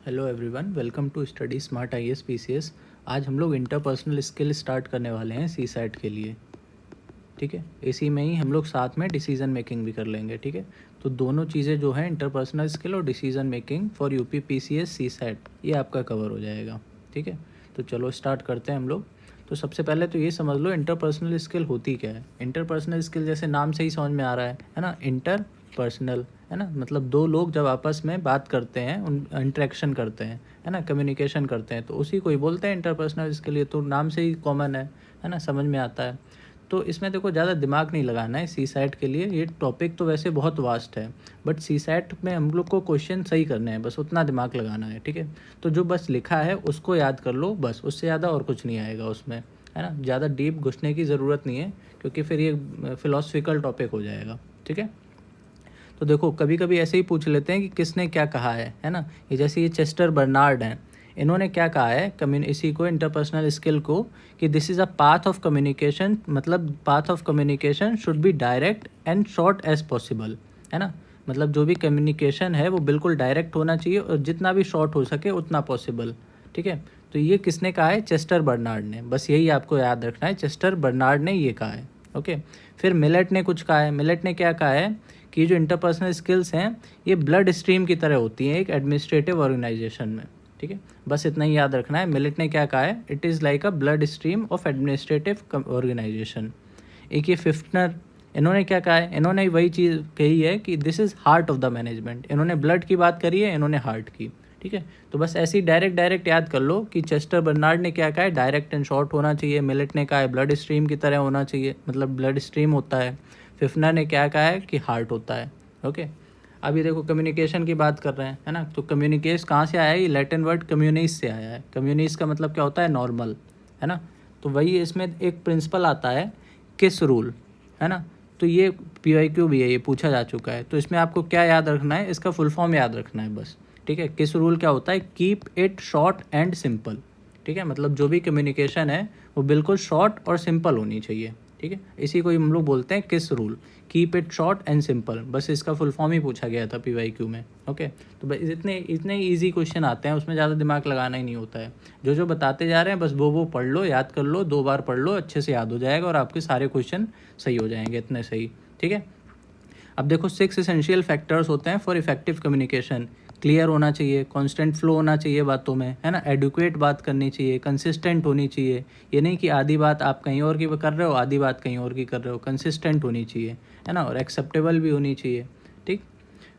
Hello everyone, welcome to Study Smart IAS PCS. आज हम लोग इंटरपर्सनल स्किल स्टार्ट करने वाले हैं सी सैट के लिए। ठीक है, इसी में ही हम लोग साथ में डिसीजन मेकिंग भी कर लेंगे। ठीक है, तो दोनों चीज़ें जो हैं इंटरपर्सनल स्किल और decision making for UP PCS CSAT, ये आपका कवर हो जाएगा। ठीक है, तो चलो स्टार्ट करते हैं हम लोग। तो सबसे पहले तो ये समझ लो इंटरपर्सनल स्किल होती क्या है। इंटरपर्सनल स्किल जैसे नाम से ही समझ में आ रहा है ना, इंटरपर्सनल है ना, मतलब दो लोग जब आपस में बात करते हैं, उन इंटरेक्शन करते हैं, है ना, कम्युनिकेशन करते हैं, तो उसी को ही बोलते हैं इंटरपर्सनल स्किल। ये तो नाम से ही कॉमन है ना, समझ में आता है। तो इसमें देखो ज़्यादा दिमाग नहीं लगाना है सी सैट के लिए। ये टॉपिक तो वैसे बहुत वास्ट है, बट सी सैट में हम लोग को क्वेश्चन सही करने हैं, बस उतना दिमाग लगाना है। ठीक है, तो जो बस लिखा है उसको याद कर लो, बस उससे ज़्यादा और कुछ नहीं आएगा उसमें, है ना। ज़्यादा डीप घुसने की ज़रूरत नहीं है, क्योंकि फिर ये फिलोसफिकल टॉपिक हो जाएगा। ठीक है, तो देखो कभी कभी ऐसे ही पूछ लेते हैं कि किसने क्या कहा है ना। ये जैसे ये चेस्टर बर्नार्ड हैं, इन्होंने क्या कहा है इसी को इंटरपर्सनल स्किल को, कि this is a path of communication, मतलब path of communication should be direct and short as possible, है ना। मतलब जो भी कम्युनिकेशन है वो बिल्कुल डायरेक्ट होना चाहिए और जितना भी शॉर्ट हो सके उतना पॉसिबल। ठीक है, तो ये किसने कहा है? चेस्टर बर्नार्ड ने। बस यही आपको याद रखना है, चेस्टर बर्नार्ड ने ये कहा है। ओके, फिर मिलेट ने कुछ कहा है। मिलेट ने क्या कहा है कि जो इंटरपर्सनल स्किल्स हैं ये ब्लड स्ट्रीम की तरह होती हैं एक एडमिनिस्ट्रेटिव ऑर्गेनाइजेशन में। ठीक है, बस इतना ही याद रखना है। मिलेट ने क्या कहा है? It is like a blood stream of administrative organisation. एक ये फिफ्टनर, इन्होंने क्या कहा है? इन्होंने वही चीज़ कही है कि this is heart of the management. इन्होंने ब्लड की बात करी है, इन्होंने हार्ट की। ठीक है, तो बस ऐसे ही डायरेक्ट याद कर लो कि चेस्टर बर्नार्ड ने क्या कहा है? डायरेक्ट एंड शॉर्ट होना चाहिए। मिलेट ने कहा है ब्लड स्ट्रीम की तरह होना चाहिए, मतलब ब्लड स्ट्रीम होता है। फिफ्नर ने क्या कहा है? कि हार्ट होता है। ओके, अभी देखो कम्युनिकेशन की बात कर रहे हैं, है ना। तो कम्युनिकेश कहाँ से आया है? ये लैटिन वर्ड कम्युनिस से आया है। कम्युनिस का मतलब क्या होता है? नॉर्मल, है ना। तो वही इसमें एक प्रिंसिपल आता है, किस रूल, है ना। तो ये PYQ भी है, ये पूछा जा चुका है। तो इसमें आपको क्या याद रखना है? इसका फुल फॉर्म याद रखना है बस। ठीक है, किस रूल क्या होता है? Keep it short and simple. ठीक है, मतलब जो भी कम्युनिकेशन है वो बिल्कुल शॉर्ट और सिंपल होनी चाहिए। ठीक है, इसी को हम लोग बोलते हैं किस rule, keep it short and simple. बस इसका फुल फॉर्म ही पूछा गया था PYQ में। ओके, तो बस इतने इतने ईजी क्वेश्चन आते हैं, उसमें ज़्यादा दिमाग लगाना ही नहीं होता है। जो जो बताते जा रहे हैं बस वो पढ़ लो, याद कर लो, 2 बार पढ़ लो, अच्छे से याद हो जाएगा और आपके सारे क्वेश्चन सही हो जाएंगे, इतने सही। ठीक है, अब देखो 6 एसेंशियल फैक्टर्स होते हैं फॉर इफेक्टिव कम्युनिकेशन। क्लियर होना चाहिए, कांस्टेंट फ्लो होना चाहिए बातों में, है ना, एडुकेट बात करनी चाहिए, कंसिस्टेंट होनी चाहिए। ये नहीं कि आधी बात आप कहीं और की कर रहे हो, आधी बात कहीं और की कर रहे हो। कंसिस्टेंट होनी चाहिए, है ना, और एक्सेप्टेबल भी होनी चाहिए। ठीक,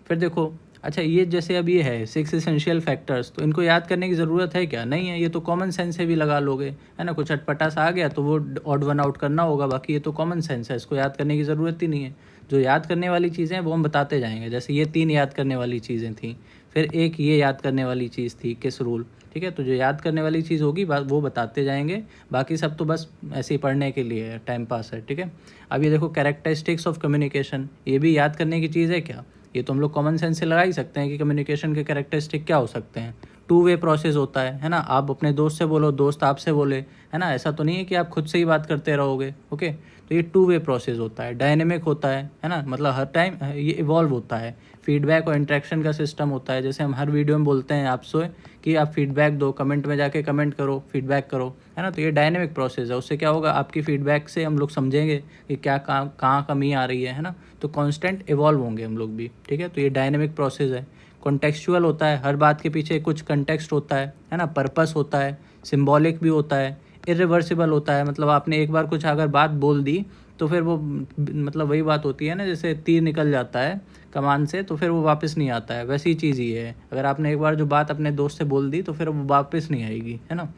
फिर देखो, अच्छा ये जैसे अब ये है 6 एसेंशियल फैक्टर्स, तो इनको याद करने की ज़रूरत है क्या? नहीं है, ये तो कॉमन सेंस से भी लगा लोगे, है ना। कुछ अटपटा सा आ गया तो वो ऑड वन आउट करना होगा, बाकी ये तो कॉमन सेंस है, इसको याद करने की ज़रूरत ही नहीं है। जो याद करने वाली चीज़ें हैं वो हम बताते जाएंगे। जैसे ये 3 याद करने वाली चीज़ें थी, फिर एक ये याद करने वाली चीज़ थी, किस रूल। ठीक है, तो जो याद करने वाली चीज़ होगी वो बताते जाएंगे, बाकी सब तो बस ऐसे ही पढ़ने के लिए है, टाइम पास है। ठीक है, अब ये देखो कैरेक्टरिस्टिक्स ऑफ कम्युनिकेशन, ये भी याद करने की चीज़ है क्या? ये तो हम लोग कॉमन सेंस से लगा ही सकते हैं कि कम्युनिकेशन के कैरेक्टरिस्टिक क्या हो सकते हैं। 2 वे प्रोसेस होता है ना। आप अपने दोस्त से बोलो, दोस्त आपसे बोले, है ना। ऐसा तो नहीं है कि आप खुद से ही बात करते रहोगे। ओके, तो ये 2 वे प्रोसेस होता है, डायनेमिक होता है ना, मतलब हर टाइम ये इवॉल्व होता है। फीडबैक और इंटरेक्शन का सिस्टम होता है, जैसे हम हर वीडियो में बोलते हैं आपसे कि आप फीडबैक दो, कमेंट में जाके कमेंट करो, फीडबैक करो, है ना। तो ये डायनेमिक प्रोसेस है। उससे क्या होगा, आपकी फीडबैक से हम लोग समझेंगे कि क्या कहाँ कमी आ रही है ना। तो कांस्टेंट इवॉल्व होंगे हम लोग भी। ठीक है, तो ये डायनेमिक प्रोसेस है। कॉन्टेक्चुअल होता है, हर बात के पीछे कुछ कंटेक्स्ट होता है ना, पर्पस होता है। सिम्बॉलिक भी होता है। इरिवर्सिबल होता है, मतलब आपने एक बार कुछ अगर बात बोल दी तो फिर वो मतलब वही बात होती है ना, जैसे तीर निकल जाता है कमान से तो फिर वो वापस नहीं आता है, वैसी चीज़ ही है। अगर आपने एक बार जो बात अपने दोस्त से बोल दी तो फिर वो वापस नहीं आएगी, है ना।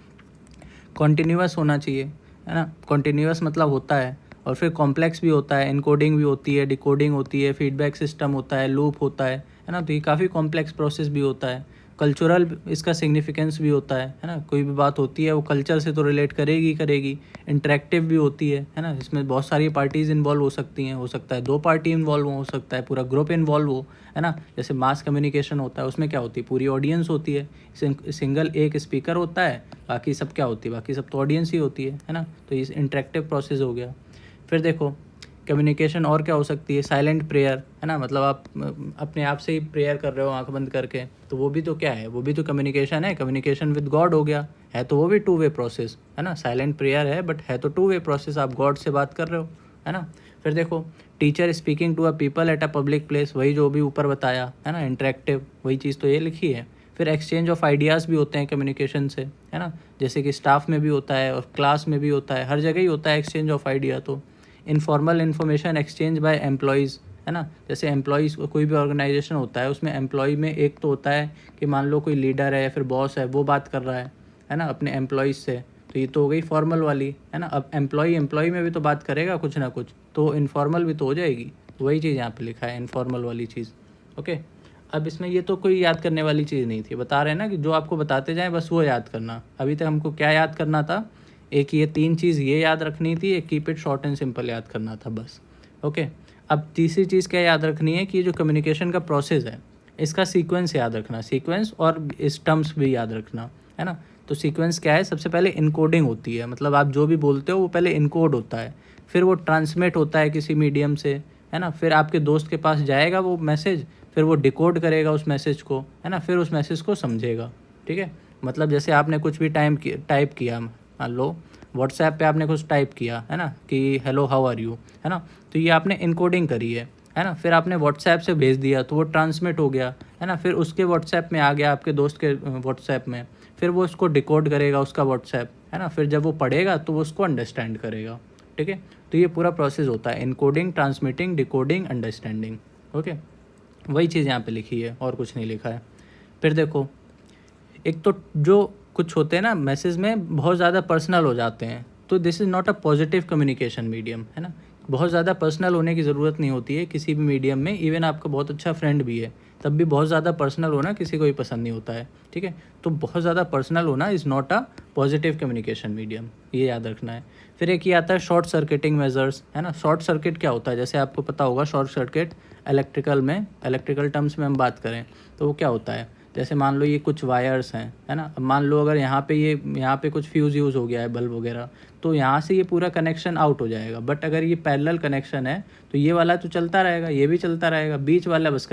कॉन्टीन्यूअस होना चाहिए, है ना। कॉन्टीन्यूअस मतलब होता है, और फिर कॉम्प्लेक्स भी होता है, इनकोडिंग भी होती है, डिकोडिंग होती है, फीडबैक सिस्टम होता है, लूप होता है ना। तो ये काफ़ी कॉम्प्लेक्स प्रोसेस भी होता है। कल्चरल इसका सिग्निफिकेंस भी होता है ना। कोई भी बात होती है वो कल्चर से तो रिलेट करेगी। इंटरेक्टिव भी होती है ना। इसमें बहुत सारी पार्टीज़ इन्वॉल्व हो सकती हैं, हो सकता है 2 पार्टी इन्वॉल्व हो सकता है पूरा ग्रुप इन्वॉल्व हो, है ना। जैसे मास कम्युनिकेशन होता है, उसमें क्या होती है, पूरी ऑडियंस होती है। सिंगल एक स्पीकर होता है, बाकी सब क्या होती है, बाकी सब तो ऑडियंस ही होती है ना। तो ये इंटरेक्टिव प्रोसेस हो गया। फिर देखो कम्युनिकेशन और क्या हो सकती है, साइलेंट प्रेयर, है ना, मतलब आप अपने आप से ही प्रेयर कर रहे हो आंख बंद करके, तो वो भी तो क्या है, वो भी तो कम्युनिकेशन है, कम्युनिकेशन विद गॉड हो गया, है तो वो भी टू वे प्रोसेस, है ना, साइलेंट प्रेयर है बट है तो टू वे प्रोसेस, आप गॉड से बात कर रहे हो, है ना। फिर देखो teacher speaking to a people at a public place, वही जो भी ऊपर बताया, है ना, इंटरेक्टिव, वही चीज़ तो ये लिखी है। फिर एक्सचेंज ऑफ आइडियाज़ भी होते हैं कम्युनिकेशन से, है ना, जैसे कि स्टाफ में भी होता है और क्लास में भी होता है, हर जगह ही होता है एक्सचेंज ऑफ आइडिया। तो informal information exchange bye employees, है ना, जैसे एम्प्लॉयज़ कोई भी ऑर्गेनाइजेशन होता है उसमें एम्प्लॉय में एक तो होता है कि मान लो कोई लीडर है या फिर बॉस है, वो बात कर रहा है ना, अपने एम्प्लॉयज़ से, तो ये तो हो गई फॉर्मल वाली, है ना। अब एम्प्लॉय में भी तो बात करेगा कुछ ना कुछ, तो इनफॉर्मल भी तो हो जाएगी, तो वही चीज़ यहाँ पे लिखा है, इनफॉर्मल वाली चीज़। ओके, अब इसमें ये तो कोई याद करने वाली चीज़ नहीं थी, बता रहे हैं ना कि जो आपको बताते जाएं बस वो याद करना। अभी तक हमको क्या याद करना था, एक ये 3 चीज़ ये याद रखनी थी, एक keep it short and simple याद करना था बस। ओके, अब तीसरी चीज़ क्या याद रखनी है कि जो कम्युनिकेशन का प्रोसेस है इसका सीक्वेंस याद रखना, सीक्वेंस और इस टर्म्स भी याद रखना, है ना। तो सीक्वेंस क्या है, सबसे पहले इनकोडिंग होती है, मतलब आप जो भी बोलते हो वो पहले इनकोड होता है, फिर वो ट्रांसमिट होता है किसी मीडियम से, है ना, फिर आपके दोस्त के पास जाएगा वो मैसेज, फिर वो डिकोड करेगा उस मैसेज को, है ना, फिर उस मैसेज को समझेगा। ठीक है, मतलब जैसे आपने कुछ भी टाइप किया, मान लो व्हाट्सएप पे आपने कुछ टाइप किया, है ना, कि हेलो हाउ आर यू, है ना, तो ये आपने इनकोडिंग करी है ना, फिर आपने व्हाट्सएप से भेज दिया तो वो ट्रांसमिट हो गया, है ना, फिर उसके व्हाट्सएप में आ गया आपके दोस्त के व्हाट्सएप में, फिर वो उसको डिकोड करेगा उसका व्हाट्सएप, है ना, फिर जब वो पढ़ेगा तो वो उसको अंडरस्टैंड करेगा। ठीक है, तो ये पूरा प्रोसेस होता है, encoding, transmitting, decoding, understanding. Okay, वही चीज़ यहाँ पे लिखी है और कुछ नहीं लिखा है। फिर देखो, एक तो जो कुछ होते हैं ना मैसेज में बहुत ज़्यादा पर्सनल हो जाते हैं, तो this is not a positive communication medium, है ना। बहुत ज़्यादा पर्सनल होने की ज़रूरत नहीं होती है किसी भी मीडियम में, इवन आपका बहुत अच्छा फ्रेंड भी है तब भी बहुत ज़्यादा पर्सनल होना किसी को भी पसंद नहीं होता है। ठीक है, तो बहुत ज़्यादा पर्सनल होना is not a positive communication medium, ये याद रखना है। फिर एक ये आता है शॉर्ट सर्किटिंग मेजर्स, है ना। शॉर्ट सर्किट क्या होता है, जैसे आपको पता होगा शॉर्ट सर्किट इलेक्ट्रिकल टर्म्स में हम बात करें तो वो क्या होता है, जैसे मान लो ये कुछ वायर्स हैं, है ना, अब मान लो अगर यहाँ पे कुछ फ्यूज़ यूज़ हो गया है, बल्ब वगैरह, तो यहाँ से ये पूरा कनेक्शन आउट हो जाएगा। बट अगर ये पैरेलल कनेक्शन है तो ये वाला तो चलता रहेगा, ये भी चलता रहेगा, बीच वाला बस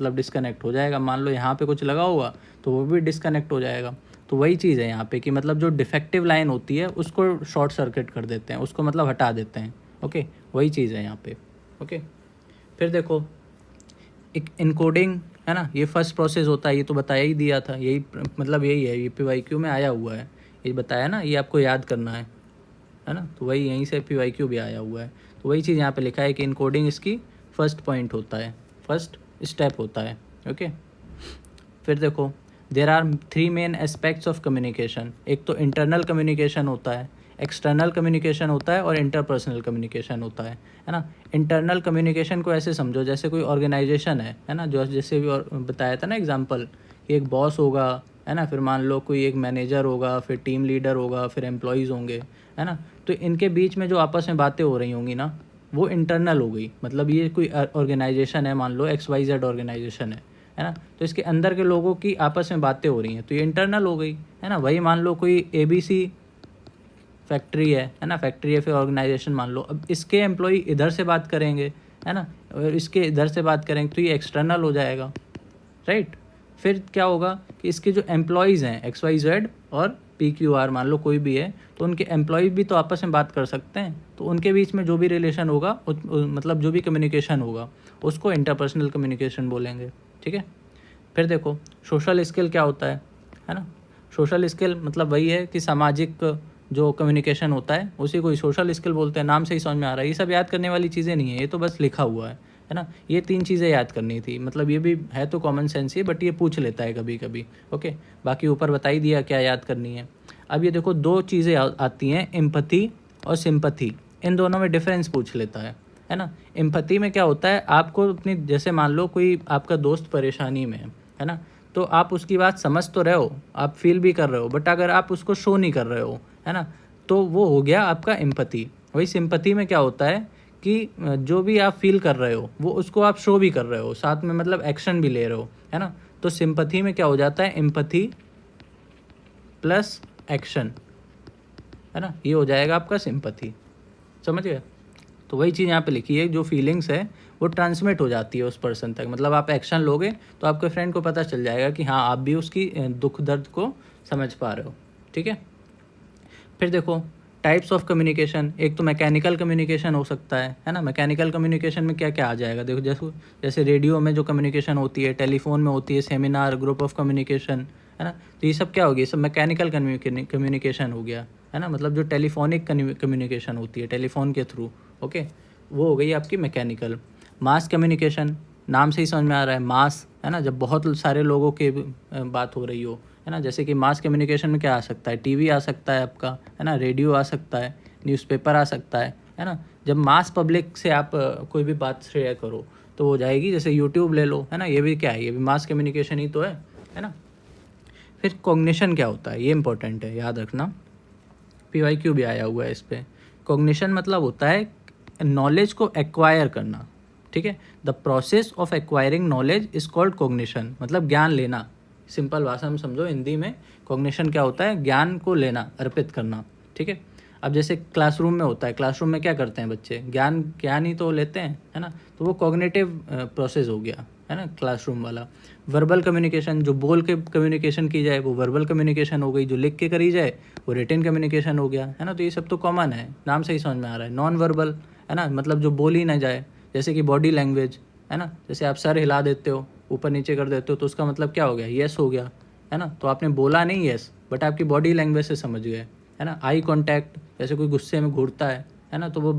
डिस्कनेक्ट हो जाएगा। मान लो यहाँ पे कुछ लगा होगा तो वो भी डिस्कनेक्ट हो जाएगा। तो वही चीज़ है यहाँ पे कि मतलब जो डिफेक्टिव लाइन होती है उसको शॉर्ट सर्किट कर देते हैं, उसको मतलब हटा देते हैं। ओके, वही चीज़ है यहाँ पे। ओके, फिर देखो एक इनकोडिंग, है ना, ये फर्स्ट प्रोसेस होता है, ये तो बताया ही दिया था, यही मतलब यही है, ये PYQ में आया हुआ है, ये बताया ना, ये आपको याद करना है ना, तो वही यहीं से PYQ भी आया हुआ है। तो वही चीज़ यहाँ पे लिखा है कि इनकोडिंग इसकी फर्स्ट पॉइंट होता है, फर्स्ट स्टेप होता है। ओके, फिर देखो there are 3 main aspects of communication, एक तो इंटरनल कम्युनिकेशन होता है, एक्सटर्नल कम्युनिकेशन होता है और इंटरपर्सनल कम्युनिकेशन होता है ना। इंटरनल कम्युनिकेशन को ऐसे समझो जैसे कोई ऑर्गेनाइजेशन है ना, जो जैसे भी और बताया था ना एग्जांपल, कि एक बॉस होगा, है ना, फिर मान लो कोई एक मैनेजर होगा, फिर टीम लीडर होगा, फिर एम्प्लॉयज़ होंगे, है ना, तो इनके बीच में जो आपस में बातें हो रही होंगी ना वो इंटरनल हो गई। मतलब ये कोई ऑर्गेनाइजेशन है, मान लो XYZ ऑर्गेनाइजेशन है ना, तो इसके अंदर के लोगों की आपस में बातें हो रही हैं तो ये इंटरनल हो गई, है ना। वही मान लो कोई ABC फैक्ट्री है ना, फैक्ट्री है फिर ऑर्गेनाइजेशन मान लो, अब इसके एम्प्लॉय इधर से बात करेंगे, है ना, और इसके इधर से बात करेंगे तो ये एक्सटर्नल हो जाएगा, राइट। फिर क्या होगा कि इसके जो एम्प्लॉयज़ हैं XYZ और PQR मान लो कोई भी है, तो उनके एम्प्लॉय भी तो आपस में बात कर सकते हैं, तो उनके बीच में जो भी रिलेशन होगा मतलब जो भी कम्युनिकेशन होगा उसको इंटरपर्सनल कम्युनिकेशन बोलेंगे। ठीक है, फिर देखो सोशल स्किल क्या होता है ना। सोशल स्किल मतलब वही है कि सामाजिक जो कम्युनिकेशन होता है उसी को ही सोशल स्किल बोलते हैं, नाम से ही समझ में आ रहा है। ये सब याद करने वाली चीज़ें नहीं है, ये तो बस लिखा हुआ है ना। ये 3 चीज़ें याद करनी थी, मतलब ये भी है तो कॉमन सेंस ही, बट ये पूछ लेता है कभी कभी। ओके, बाकी ऊपर बता ही दिया क्या याद करनी है। अब ये देखो 2 चीज़ें आती हैं, एम्पैथी और सिंपैथी, इन दोनों में डिफरेंस पूछ लेता है ना। एम्पैथी में क्या होता है, आपको अपनी, जैसे मान लो कोई आपका दोस्त परेशानी में है ना, तो आप उसकी बात समझ तो रहे हो, आप फील भी कर रहे हो, बट अगर आप उसको शो नहीं कर रहे हो, है ना, तो वो हो गया आपका एम्पैथी। वही सिंपैथी में क्या होता है कि जो भी आप फील कर रहे हो वो उसको आप शो भी कर रहे हो, साथ में मतलब एक्शन भी ले रहे हो, है ना। तो सिंपैथी में क्या हो जाता है, एम्पैथी प्लस एक्शन, है ना, ये हो जाएगा आपका सिंपैथी। समझ गए। तो वही चीज़ यहाँ पे लिखी है, जो फीलिंग्स है वो ट्रांसमिट हो जाती है उस पर्सन तक। मतलब आप एक्शन लोगे तो आपके फ्रेंड को पता चल जाएगा कि हाँ आप भी उसकी दुख दर्द को समझ पा रहे हो, ठीक है। फिर देखो टाइप्स ऑफ कम्युनिकेशन, एक तो मैकेनिकल कम्युनिकेशन हो सकता है ना। मैकेनिकल कम्युनिकेशन में क्या क्या आ जाएगा, देखो जैसे रेडियो में जो कम्युनिकेशन होती है, टेलीफोन में होती है, सेमिनार, ग्रुप ऑफ कम्युनिकेशन, है ना। तो ये सब क्या हो गया, ये सब मैकेनिकल कम्युनिकेशन हो गया, है ना। मतलब जो टेलीफोनिक कम्युनिकेशन होती है टेलीफोन के थ्रू, ओके, वो हो गई आपकी मैकेनिकल। मास कम्युनिकेशन, नाम से ही समझ में आ रहा है मास, है ना, जब बहुत सारे लोगों के बात हो रही हो, है ना। जैसे कि मास कम्युनिकेशन में क्या आ सकता है, टीवी आ सकता है आपका, है ना, रेडियो आ सकता है, न्यूज़पेपर आ सकता है ना। जब मास पब्लिक से आप कोई भी बात शेयर करो तो हो जाएगी, जैसे यूट्यूब ले लो, है ना, ये भी क्या है, ये भी मास कम्युनिकेशन ही तो है ना। फिर कॉग्निशन क्या होता है, ये इंपॉर्टेंट है, याद रखना, PYQ भी आया हुआ है इस पर। कॉग्निशन मतलब होता है नॉलेज को एक्वायर करना, ठीक है। The process of acquiring knowledge is called cognition, मतलब ज्ञान लेना। सिंपल भाषा में समझो हिंदी में, कॉग्निशन क्या होता है, ज्ञान को लेना, अर्पित करना, ठीक है। अब जैसे क्लासरूम में होता है, क्लासरूम में क्या करते हैं बच्चे, ज्ञान ही तो लेते हैं, है ना। तो वो कॉग्निटिव प्रोसेस हो गया, है ना, क्लासरूम वाला। वर्बल कम्युनिकेशन, जो बोल के कम्युनिकेशन की जाए वो वर्बल कम्युनिकेशन हो गई, जो लिख के करी जाए वो रिटन कम्युनिकेशन हो गया, है ना। तो ये सब तो कॉमन है, नाम से ही समझ में आ रहा है। नॉन वर्बल, है ना, मतलब जो बोली ना जाए, जैसे कि बॉडी लैंग्वेज, है ना। जैसे आप सर हिला देते हो, ऊपर नीचे कर देते हो, तो उसका मतलब क्या हो गया, यस हो गया, है ना। तो आपने बोला नहीं यस, बट आपकी बॉडी लैंग्वेज से समझ गए, है ना। आई कॉन्टैक्ट, जैसे कोई गुस्से में घूरता है ना, तो वो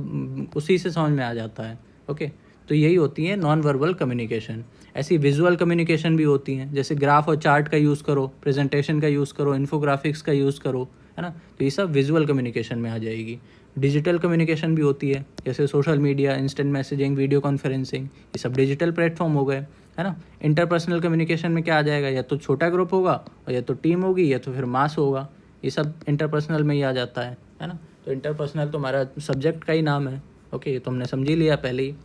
उसी से समझ में आ जाता है, ओके। तो यही होती है नॉन वर्बल कम्युनिकेशन। ऐसी विजुअल कम्युनिकेशन भी होती हैं, जैसे ग्राफ और चार्ट का यूज़ करो, प्रेजेंटेशन का यूज़ करो, इन्फोग्राफिक्स का यूज़ करो, है ना। तो ये सब विजुअल कम्युनिकेशन में आ जाएगी। डिजिटल कम्युनिकेशन भी होती है, जैसे social media, instant messaging, video conferencing, ये सब डिजिटल प्लेटफॉर्म हो गए, है ना। इंटरपर्सनल कम्युनिकेशन में क्या आ जाएगा, या तो छोटा ग्रुप होगा, और या तो टीम होगी, या तो फिर मास होगा। ये सब इंटरपर्सनल में ही आ जाता है ना। तो इंटरपर्सनल तो हमारा सब्जेक्ट का ही नाम है, ओके, ये तो हमने समझ ही लिया पहले ही।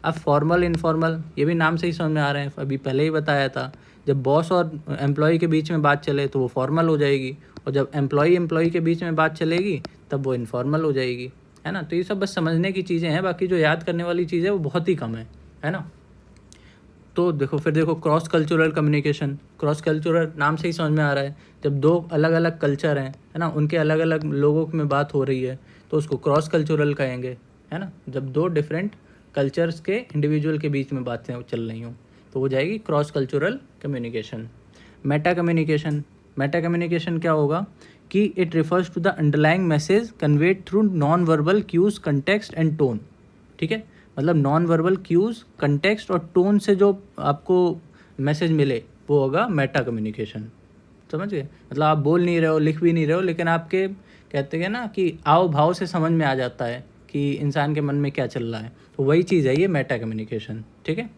अब फॉर्मल इनफॉर्मल, ये भी नाम से ही समझ में आ रहे हैं, अभी पहले ही बताया था। जब बॉस और एम्प्लॉय के बीच में बात चले तो वो फॉर्मल हो जाएगी, और जब एम्प्लॉय के बीच में बात चलेगी तब वो इनफॉर्मल हो जाएगी, है ना। तो ये सब बस समझने की चीज़ें हैं, बाकी जो याद करने वाली चीज़ है वो बहुत ही कम है ना। तो देखो फिर देखो cross cultural communication, cross cultural नाम से ही समझ में आ रहा है, जब दो अलग अलग कल्चर हैं, है ना, उनके अलग अलग लोगों में बात हो रही है तो उसको क्रॉस कल्चरल कहेंगे, है ना। जब दो डिफरेंट कल्चर्स के इंडिविजुअल के बीच में बातें चल रही हों तो हो जाएगी cross cultural communication. Meta communication, meta communication क्या होगा कि it refers to the underlying message conveyed through non verbal cues, context and tone, ठीक है। मतलब नॉन वर्बल क्यूज, कंटेक्स्ट और टोन से जो आपको मैसेज मिले वो होगा मेटा कम्युनिकेशन, समझ गए। मतलब आप बोल नहीं रहे हो, लिख भी नहीं रहे हो, लेकिन आपके कहते हैं ना कि आव भाव से समझ में आ जाता है कि इंसान के मन में क्या चल रहा है, तो वही चीज़ है ये मेटा कम्युनिकेशन, ठीक है।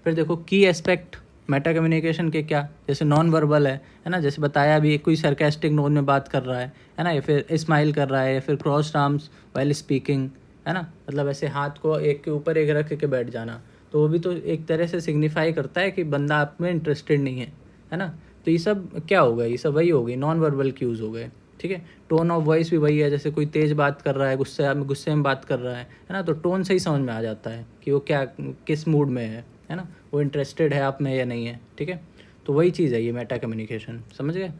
फिर देखो की एस्पेक्ट मेटा कम्युनिकेशन के क्या, जैसे नॉन वर्बल है ना, जैसे बताया भी, कोई सरकास्टिक नोन में बात कर रहा है ना, या फिर स्माइल कर रहा है, या फिर क्रॉस आर्म्स वाइल स्पीकिंग, है ना, मतलब ऐसे हाथ को एक के ऊपर एक रख के बैठ जाना, तो वो भी तो एक तरह से सिग्निफाई करता है कि बंदा आप में इंटरेस्टेड नहीं है ना। तो ये सब क्या हो गया, ये सब वही हो गई नॉन वर्बल क्यूज़ हो गए, ठीक है। टोन ऑफ वॉइस भी वही है, जैसे कोई तेज़ बात कर रहा है, गुस्से में बात कर रहा है ना, तो टोन से ही समझ में आ जाता है कि वो क्या, किस मूड में है ना, वो इंटरेस्टेड है आप में या नहीं है, ठीक है। तो वही चीज़ है ये मेटा कम्युनिकेशन, समझ गए।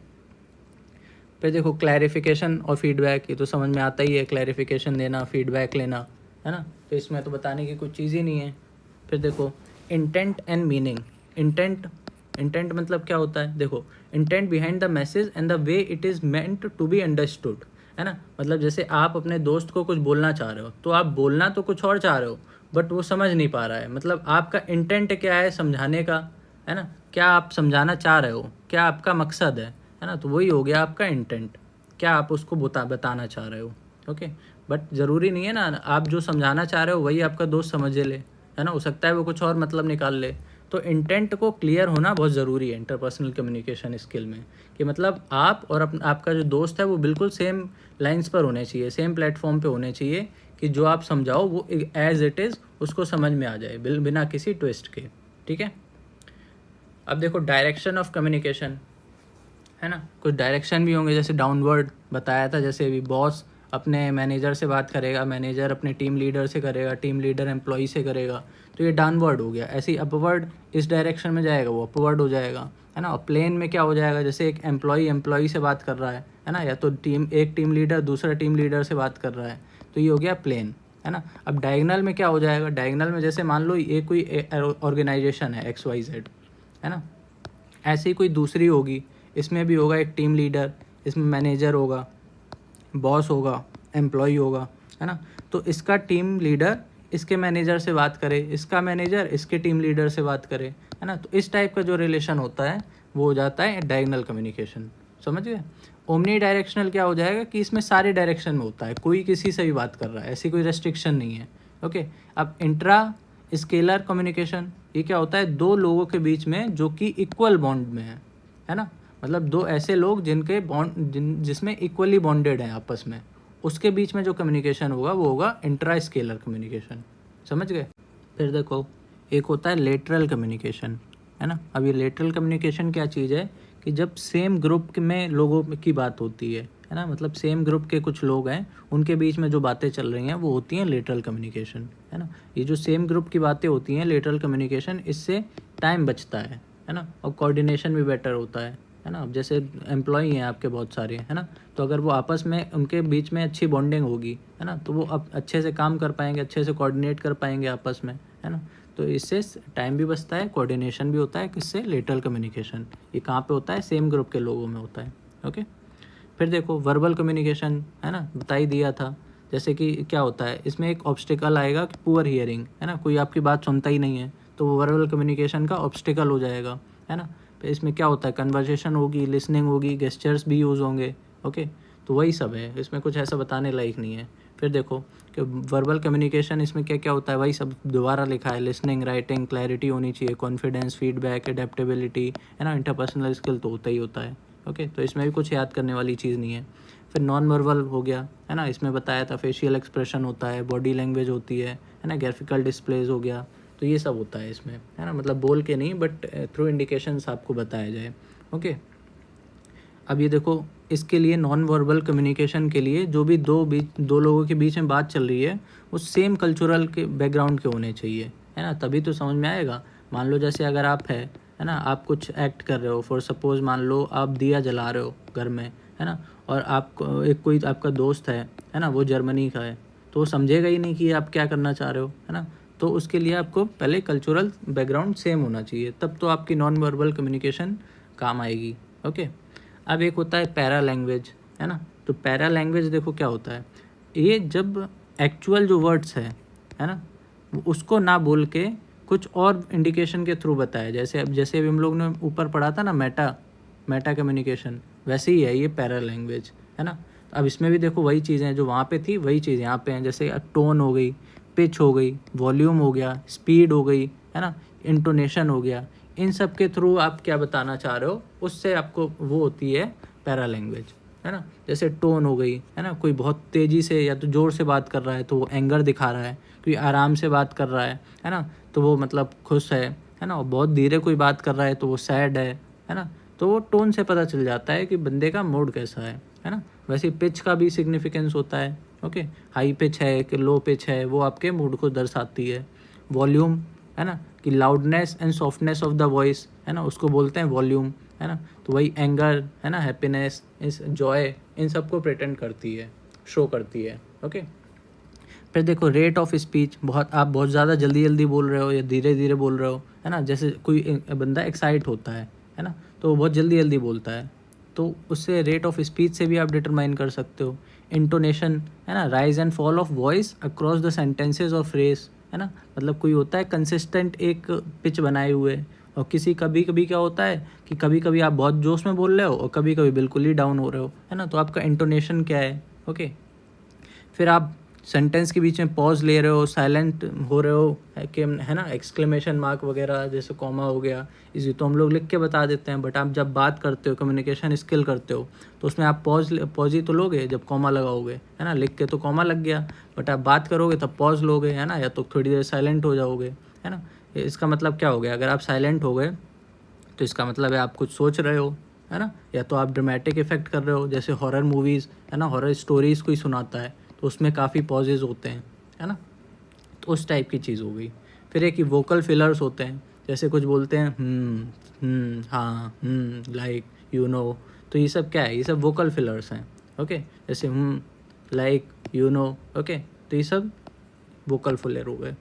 फिर देखो क्लैरिफिकेशन और फीडबैक, ये तो समझ में आता ही है, क्लैरिफिकेशन देना, फीडबैक लेना, है ना। तो इसमें तो बताने की कुछ चीज़ ही नहीं है। फिर देखो इंटेंट एंड मीनिंग। इंटेंट मतलब क्या होता है, देखो intent behind the message and the way it is meant to be understood, है ना। मतलब जैसे आप अपने दोस्त को कुछ बोलना चाह रहे हो, तो आप बोलना तो कुछ और चाह रहे हो, बट वो समझ नहीं पा रहा है, मतलब आपका इंटेंट क्या है समझाने का, है ना। क्या आप समझाना चाह रहे हो, क्या आपका मकसद है ना। तो वही हो गया आपका इंटेंट, क्या आप उसको बताना चाह रहे हो, ओके। बट ज़रूरी नहीं है ना आप जो समझाना चाह रहे हो वही आपका दोस्त समझ ले, है ना, हो सकता है वो कुछ और मतलब निकाल ले। तो इंटेंट को क्लियर होना बहुत ज़रूरी है इंटरपर्सनल कम्युनिकेशन स्किल में, कि मतलब आप और आपका जो दोस्त है वो बिल्कुल सेम लाइंस पर होने चाहिए, सेम प्लेटफॉर्म पे होने चाहिए, कि जो आप समझाओ वो एज इट इज़ उसको समझ में आ जाए बिना किसी ट्विस्ट के, ठीक है। अब देखो डायरेक्शन ऑफ कम्युनिकेशन, है ना, कुछ डायरेक्शन भी होंगे, जैसे डाउनवर्ड बताया था, जैसे अभी बॉस अपने मैनेजर से बात करेगा, मैनेजर अपने टीम लीडर से करेगा, टीम लीडर एम्प्लॉई से करेगा, तो ये डाउनवर्ड हो गया। ऐसे ही अपवर्ड इस डायरेक्शन में जाएगा वो अपवर्ड हो जाएगा, है ना। और प्लेन में क्या हो जाएगा, जैसे एक एम्प्लॉई से बात कर रहा है ना, या तो एक टीम लीडर दूसरा टीम लीडर से बात कर रहा है, तो ये हो गया प्लेन, है ना। अब डायगनल में क्या हो जाएगा, डायगनल में जैसे मान लो ये कोई ऑर्गेनाइजेशन है XYZ, है ना, ऐसी कोई दूसरी होगी, इसमें भी होगा एक टीम लीडर, इसमें मैनेजर होगा, बॉस होगा, एम्प्लॉय होगा, है ना। तो इसका टीम लीडर इसके मैनेजर से बात करे, इसका मैनेजर इसके टीम लीडर से बात करे, है ना। तो इस टाइप का जो रिलेशन होता है वो हो जाता है डायगोनल कम्युनिकेशन, समझ गए। ओमनी डायरेक्शनल क्या हो जाएगा कि इसमें सारे डायरेक्शन में होता है, कोई किसी से भी बात कर रहा है, ऐसी कोई रेस्ट्रिक्शन नहीं है। ओके, अब इंट्रा स्केलर कम्युनिकेशन, ये क्या होता है, दो लोगों के बीच में जो कि इक्वल बॉन्ड में है ना, मतलब दो ऐसे लोग जिनके जिसमें इक्वली बॉन्डेड हैं आपस में, उसके बीच में जो कम्युनिकेशन होगा वो होगा इंट्रा स्केलर कम्युनिकेशन, समझ गए। फिर देखो एक होता है लेटरल कम्युनिकेशन, है ना। अब ये लेटरल कम्युनिकेशन क्या चीज़ है कि जब सेम ग्रुप में लोगों की बात होती है ना, मतलब सेम ग्रुप के कुछ लोग हैं, उनके बीच में जो बातें चल रही हैं वो होती हैं लेटरल कम्युनिकेशन, है ना। ये जो सेम ग्रुप की बातें होती हैं लेटरल कम्युनिकेशन, इससे टाइम बचता है ना, और कोऑर्डिनेशन भी बेटर होता है ना। अब जैसे एम्प्लॉई हैं आपके बहुत सारे, है ना, तो अगर वो आपस में उनके बीच में अच्छी बॉन्डिंग होगी, है ना, तो वो अब अच्छे से काम कर पाएंगे, अच्छे से कोऑर्डिनेट कर पाएंगे आपस में, है ना। तो इससे टाइम भी बचता है, कोऑर्डिनेशन भी होता है, किससे, लेटरल कम्युनिकेशन। ये कहाँ पे होता है, सेम ग्रुप के लोगों में होता है। ओके, फिर देखो वर्बल कम्युनिकेशन, है ना, बता ही दिया था। जैसे कि क्या होता है, इसमें एक ऑब्स्टिकल आएगा कि पुअर हियरिंग, है ना, कोई आपकी बात सुनता ही नहीं है, तो वो वर्बल कम्युनिकेशन का ऑब्स्टिकल हो जाएगा, है ना। फिर इसमें क्या होता है, कन्वर्सेशन होगी, लिसनिंग होगी, गेस्चर्स भी यूज़ होंगे। ओके, तो वही सब है, इसमें कुछ ऐसा बताने लायक नहीं है। फिर देखो कि वर्बल कम्युनिकेशन इसमें क्या क्या होता है, वही सब दोबारा लिखा है, लिसनिंग, राइटिंग, क्लैरिटी होनी चाहिए, कॉन्फिडेंस, फीडबैक, एडेप्टेबिलिटी, है ना, इंटरपर्सनल स्किल तो होता ही होता है। ओके, तो इसमें भी कुछ याद करने वाली चीज़ नहीं है। फिर नॉन वर्बल हो गया, है ना, इसमें बताया था फेशियल एक्सप्रेशन होता है, बॉडी लैंग्वेज होती है ना, ग्राफिकल डिस्प्लेज हो गया, तो ये सब होता है इसमें, है ना, मतलब बोल के नहीं बट थ्रू इंडिकेशंस आपको बताया जाए। ओके, अब ये देखो इसके लिए नॉन वर्बल कम्युनिकेशन के लिए जो भी दो लोगों के बीच में बात चल रही है वो सेम कल्चरल के बैकग्राउंड के होने चाहिए, है ना, तभी तो समझ में आएगा। मान लो जैसे अगर आप है ना, आप कुछ एक्ट कर रहे हो, फॉर सपोज मान लो आप दिया जला रहे हो घर में, है ना, और आपको एक कोई आपका दोस्त है ना, वो जर्मनी का है, तो वो समझेगा ही नहीं कि आप क्या करना चाह रहे हो, है ना। तो उसके लिए आपको पहले कल्चरल बैकग्राउंड सेम होना चाहिए, तब तो आपकी नॉन वर्बल कम्युनिकेशन काम आएगी। ओके, अब एक होता है पैरा लैंग्वेज, है ना। तो पैरा लैंग्वेज देखो क्या होता है, ये जब एक्चुअल जो वर्ड्स है ना, उसको ना बोल के कुछ और इंडिकेशन के थ्रू बताया, जैसे अभी हम लोग ने ऊपर पढ़ा था ना मेटा कम्युनिकेशन, वैसे ही है ये पैरा लैंग्वेज, है ना। अब इसमें भी देखो वही चीज़ें जो वहाँ पे थी वही चीज़ यहाँ पे हैं, जैसे टोन हो गई, पिच हो गई, वॉल्यूम हो गया, स्पीड हो गई, है ना, इंटोनेशन हो गया, इन सब के थ्रू आप क्या बताना चाह रहे हो, उससे आपको वो होती है पैरा लैंग्वेज, है ना। जैसे टोन हो गई, है ना, कोई बहुत तेज़ी से या तो ज़ोर से बात कर रहा है तो वो एंगर दिखा रहा है, कोई आराम से बात कर रहा है ना, तो वो मतलब खुश है ना, और बहुत धीरे कोई बात कर रहा है तो वो सैड है ना। तो वो टोन से पता चल जाता है कि बंदे का मूड कैसा है ना। वैसे पिच का भी सिग्निफिकेंस होता है। ओके, हाई पिच है कि लो पिच है, वो आपके मूड को दर्शाती है। वॉल्यूम, है ना, कि loudness and softness of the voice, है ना, उसको बोलते हैं वॉल्यूम, है ना। तो वही एंगर, है ना, हैप्पीनेस, इस जॉय, इन सब को प्रेटेंड करती है, शो करती है। ओके, फिर देखो रेट ऑफ स्पीच, आप बहुत ज़्यादा जल्दी बोल रहे हो या धीरे धीरे बोल रहे हो, है ना। जैसे कोई बंदा एक्साइट होता है ना, तो वो बहुत जल्दी बोलता है, तो उससे रेट ऑफ स्पीच से भी आप डिटरमाइन कर सकते हो। इंटोनेशन, है ना, rise and fall of voice across the sentences और फ्रेज, है ना, मतलब कोई होता है कंसिस्टेंट एक पिच बनाए हुए, और कभी कभी क्या होता है कि कभी कभी आप बहुत जोश में बोल रहे हो और कभी कभी बिल्कुल ही डाउन हो रहे हो, है ना, तो आपका इंटोनेशन क्या है। ओके, फिर आप सेंटेंस के बीच में पॉज ले रहे हो, साइलेंट हो रहे हो, है ना, एक्सक्लेमेशन मार्क वगैरह, जैसे कॉमा हो गया, इसी तो हम लोग लिख के बता देते हैं, बट आप जब बात करते हो, कम्युनिकेशन स्किल करते हो, तो उसमें आप पॉज ही तो लोगे जब कॉमा लगाओगे, है ना। लिख के तो कॉमा लग गया, बट आप बात करोगे तब पॉज लोगे, है ना, या तो थोड़ी देर साइलेंट हो जाओगे, है ना। इसका मतलब क्या हो गया, अगर आप साइलेंट हो गए तो इसका मतलब है आप कुछ सोच रहे हो, है ना, या तो आप ड्रामेटिक इफेक्ट कर रहे हो, जैसे हॉरर मूवीज़ है ना, हॉरर स्टोरीज़ कोई सुनाता है तो उसमें काफ़ी पॉजेज होते हैं, है ना, तो उस टाइप की चीज़ हो गई। फिर एक वोकल फिलर्स होते हैं, जैसे कुछ बोलते हैं हाँ, लाइक, यू नो, तो ये सब क्या है, ये सब वोकल फिलर्स हैं। ओके, जैसे लाइक, यू नो, ओके, तो ये सब वोकल फिलर हो गए।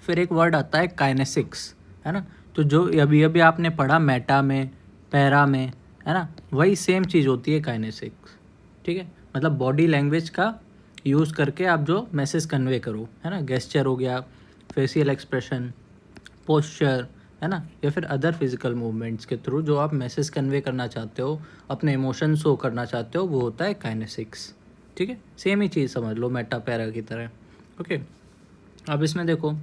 फिर एक वर्ड आता है काइनेसिक्स, है ना, तो जो अभी अभी आपने पढ़ा मेटा में, पैरा में, है ना, वही सेम चीज़ होती है काइनेसिक्स। ठीक है, मतलब बॉडी लैंग्वेज का यूज़ करके आप जो मैसेज कन्वे करो, है ना, गेस्चर हो गया, फेशियल एक्सप्रेशन, पोस्चर, है ना, या फिर अदर फिजिकल मूवमेंट्स के थ्रू जो आप मैसेज कन्वे करना चाहते हो, अपने इमोशन शो करना चाहते हो, वो होता है काइनेसिक्स। ठीक है, सेम ही चीज़ समझ लो मेटा पैरा की तरह। ओके, अब इसमें देखो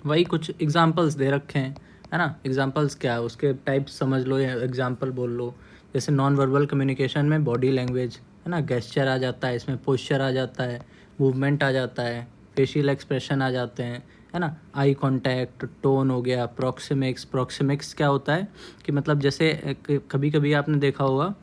वही कुछ एग्जांपल्स दे रखे हैं, है ना, एग्जांपल्स क्या है उसके टाइप्स समझ लो या एग्जांपल बोल लो। जैसे नॉन वर्बल कम्युनिकेशन में बॉडी लैंग्वेज, है ना, गेस्चर आ जाता है, इसमें पोस्चर आ जाता है, मूवमेंट आ जाता है, फेशियल एक्सप्रेशन आ जाते हैं, है ना, आई कांटेक्ट, टोन हो गया, प्रॉक्सिमिक्स। प्रॉक्सिमिक्स क्या होता है कि मतलब जैसे कभी कभी आपने देखा होगा,